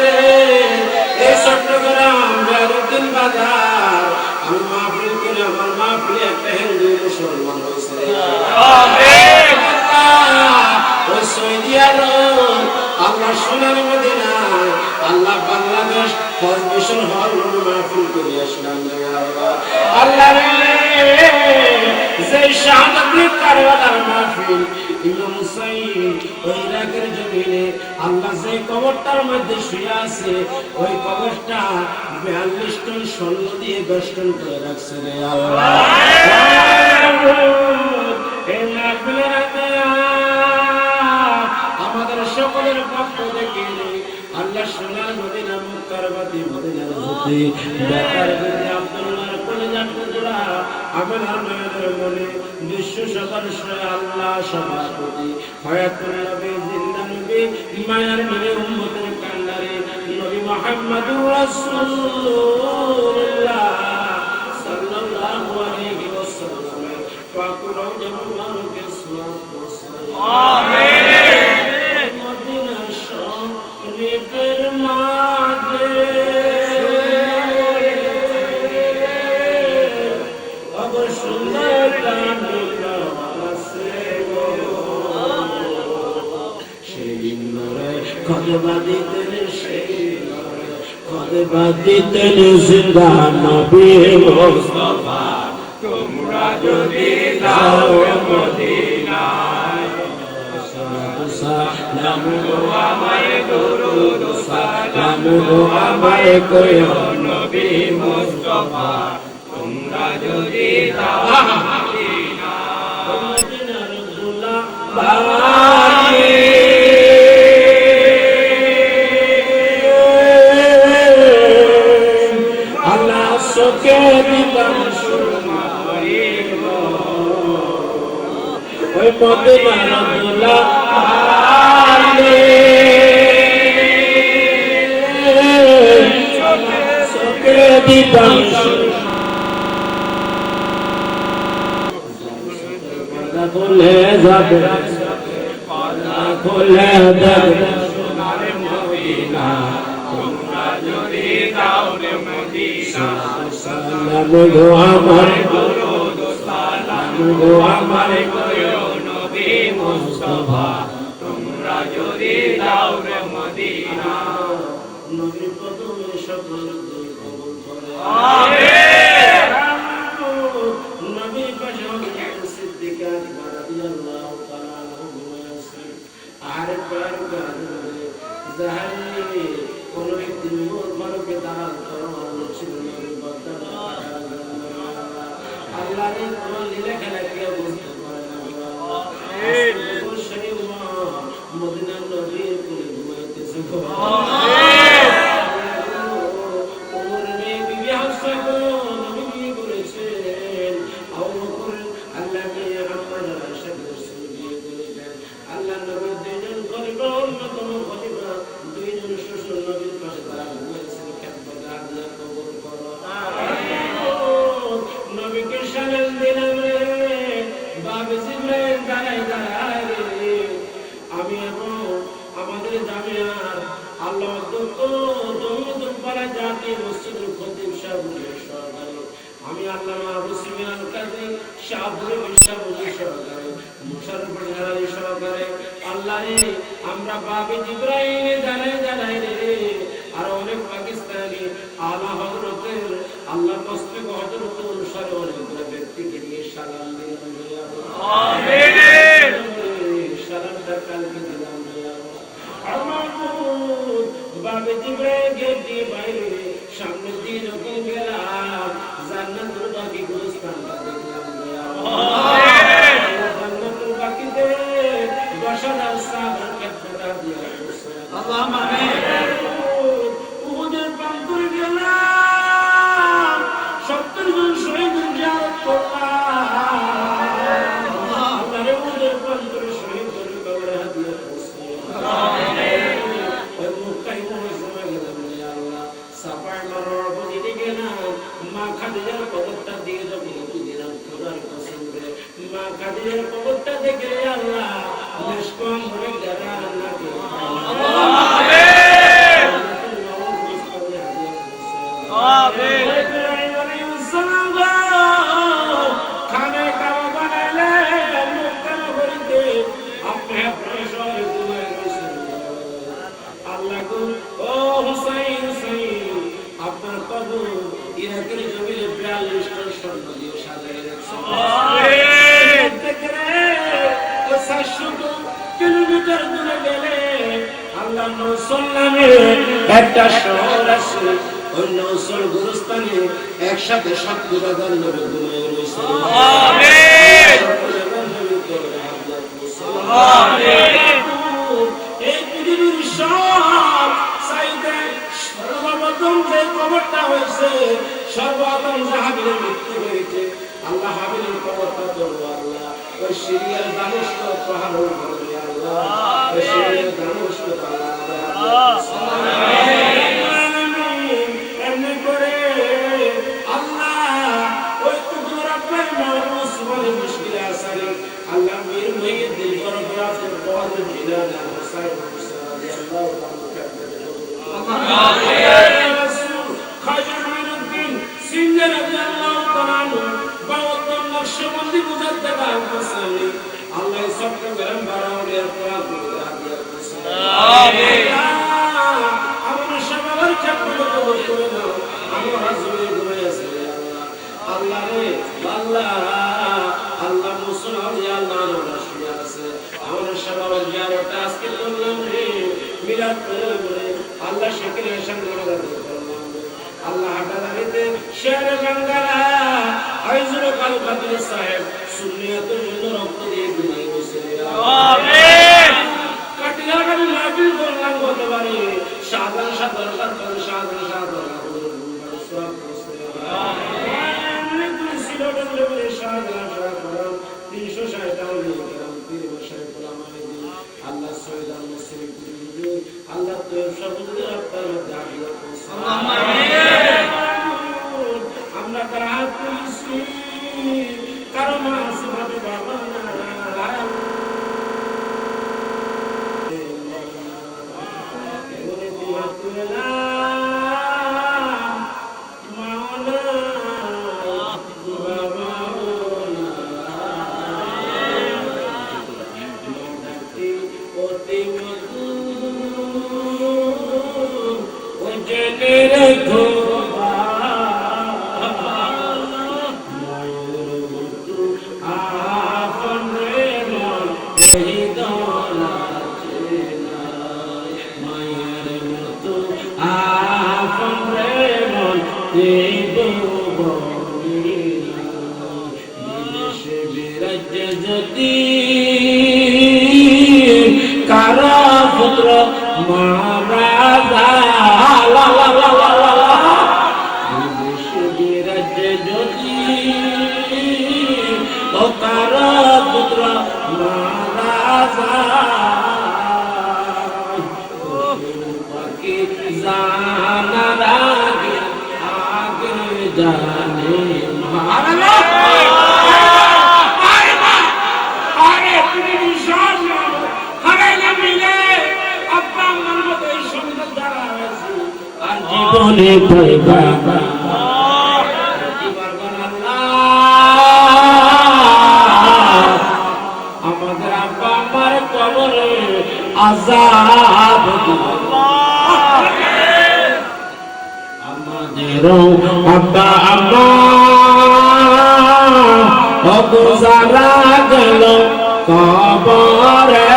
এই চট্টগ্রাম বেরুদ্দিন বাজার আমি মাহফিল করে আমার মাহফিলে একটা হিন্দু মুসলমান হয়েছে ওই সৌদি আরব আল্লাহ সোনার মদিনা আল্লাহ বাংলাদেশ হজ মিশন হল মাহফিল করে আসলাম আল্লাহ যে শাহাদাতের কারবালার মাহফিল ইমাম হুসাইন ওই ইরাকের জমিনে আল্লাহ যে কবরটার মধ্যে শুয়ে আছে ওই কবরটা 42 টন স্বর্ণ দিয়ে বেষ্টন করে রাখছে রে আল্লাহ এই মাহফিলের আমাদের সকলের পক্ষ থেকে আল্লাহ সোনার মদিনা মক্কার বাতি মদিনার জ্যোতি বেকার গতি আব্দুল্লাহর কলিজার টুকরা আমার মায়ের মনে বিশ্ব সদস্য আল্লাহ সভাপতি হায়াতুল নবী জিন্দা নবী মায়ের মনে উম্মতের কান্ডারে নবী মুহাম্মদুর রাসূলুল্লাহ সাল্লাল্লাহু আলাইহি ওয়াসাল্লাম পাক রওজা মুবারকে সালাত ওয়া সালাম আমিন মদিনা শরীফের মাঝে খোদবাদিতেন জিন্দা নবী মুস্তাফা তোমরা যদি যাও মদিনায় সালাম গো আমার দরুদ সালাম গো আমার কইও নবী মুস্তাফা তোমরা যদি যাও মদিনায় মদিনার গোলাম কে দিতাম ওই মদিনার গোলাম কে দিতাম খুলে যাবে খুলে যাবে সোনার মদিনা তোমরা যদি যাও রে মদিনা সালাম গো আমার দরুদ সালাম গো আমার কইও নবী মুস্তাফা তোমরা যদি যাও রে মদিনা নবী কদমে সকল দুই কবুল করে আমিন নবী পাশে হযরত সিদ্দিক আকবর রাদিয়াল্লাহু তাআলা আনহু আর পার করে জাহান্নামে কোন ব্যক্তি মোর মারকে দাঁড়ান করো ছিল নবী বদলা আল্লাহর কোন লীলা খেলা কেউ বুঝতে পারে না আমিন সেই মদিনার নবীর কোলে ঘুমাইতেছে আমিন ওমর বিবি হাফসা নবী বিয়ে করেছেন আবু বকর আল্লাহ বিয়ে আম্মা আয়েশা বিয়ে করেছেন আল্লাহ নবী দুইজন খলিফা অন্যতম খলিফা দুইজন শ্বশুর নবীর পাশে তারা ঘুমাইছেন খেদমত আল্লাহ কবুল করো আমিন নবীকে সালাম দিলাম রে বাবে জিবরাইল দাঁড়ায় রে আমি এবং আমাদের জামিয়ার আল্লাহ অধ্যক্ষ জমিয়তুল পাড়া জাতীয় মসজিদের খতিব সাহেবের সহকারী আমি আল্লামা আবু সুফিয়ান কাজী শাহপুরের সহকারী মুশাররফ আলী সহকারী আল্লাহ আল্লাহ রে আমরা বাবে জিবরাইল জানাই রে আর অনেক পাকিস্তানি আলা হযরতের আল্লাহ মস্তক হযরত অনুসারে অনেকগুলো ব্যক্তিকে নিয়ে সালাম দিলাম রে আমিন সালামটা কালকে দিলাম রে আমার বাবে জিবরাইল গেট দিয়ে বাইরে সামনে দিয়ে যখন গেলাম জান্নাতুল বাকি গুলিস্তানটা দেখলাম রে আমিন জান্নাতুল বাকিতে 10,000 সাহাবার ক্ষেত্রটা দিয়ে আল্লাহ আমিন উহুদের প্রান্তরে গেলাম 70 জন শহীদ জিয়ারত করলাম আল্লাহ রে উহুদের প্রান্তরে শহীদদের কবরে হাদিয়া করছে আমিন ওই মুক্তাই মহসিমা গেলাম রে আল্লাহ সাফায় মারোয়ার বুঝিতে গেলাম মা খাদিজার কবরটা দিয়ে যখন দিলাম খোদার কসম রে মা খাদিজার কবরটা দেখে রে আল্লাহ নিষ্কম হয়ে গেলা আল্লাহ আপনার কবর ইরাকের জমিনে 42 টন স্বর্ণ দিয়ে সাজায় রাখছেন 400 কিলোমিটার দূরে গেলে আল্লাহ নৌসল নামে একটা শহর আছে ওই নৌসল গুরুস্থানে একসাথে 70,000 নবী ঘুমিয়ে রয়েছে আমিন আমিন এই পৃথিবীর সব চাইতে সর্বপ্রথম যে কবরটা হয়েছে সর্বপ্রথম হাবিলের মৃত্যু হয়েছে আল্লাহ হাবিলের কবরটা করবো আল্লাহ ওই সিরিয়ার দামেস্ক পাহাড়ের উপরে আল্লাহ ওই সিরিয়ার দামেস্ক এমনি করে আল্লাহ ওই কুতুব রাব্বানি মাওলানা সুবহানাহু মুশকিলে আসারে আল্লাহ মীর মুহিউদ্দিন বরকরাতের কওয়াদের জিলানা হুসাইন মুসা রাদিয়াল্লাহু তাআলা রাসূল খাজা মুঈনুদ্দিন সিন্ধি রাদিয়াল্লাহু তাআলা বাওয়াত্তর নকশবন্দি মুজাদ্দেদ আল-হাসানি আল্লাহ চট্টগ্রাম বারাউলিয়ার কোরআন হাদিয়া করেছেন আমিন আমার সবার চাকরি কবুল করে দাও আমার রাসূল ঘুরে আছে আল্লাহ রে আল্লাহ আল্লাহ মুসলমান ইয়া আল্লাহ রাসূল আছে আমার সবার জিয়ারত আজকে করলাম রে মিলাদ করলাম রে আল্লাহ শুকরিয়া সংগ্রহ করলাম আল্লাহ হাটাদারিতে শেরে বাঙ্গালা আইজুল কালকাতুল সাহেব সুন্নিয়াতের জন্য রক্ত দিয়ে ঘুমিয়ে গেছে আমিন কাটিলাগাড়ি মাহফিল করলাম গতবারে শাহজাহান শাহজাহান সব করছে আমিন সিলেটের লেভেলে শাহজাহান শাহজাহান 360 টাউন গ্রাম পীর বসায় গোলাম আমিন আল্লাহ সৈয়দ মুসলিম আল্লাহ তো সবুজে আপনার মধ্যে আল্লাহ আমিন আমরা তারা তুলসী কারো মাস ভাবে বাবা না এবারে দিওয়া তুলা মাওলা বাবা মন্দাতি ওতে মধু ও জেনে রাখো কারা পুত্র মহারাজা রাজ্যে যদি ও কারা পুত্র মহারাজা বাকি জানার আগে আগে জানে মহারাজা জীবনে পাইবা আমাদের আব্বা আমার কবরে আযাব দিও আমাদের আব্বা আম্মা অগুজারা গেল কবরে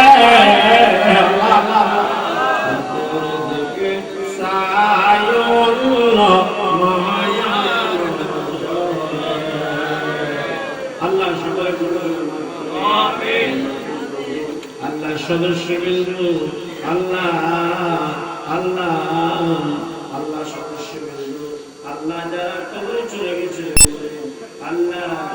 আল্লাহ সদস্যবৃন্দ আল্লাহ আল্লাহ আল্লাহ সদস্যবৃন্দ আল্লাহ যারা কবরে চলে গেছে আল্লাহ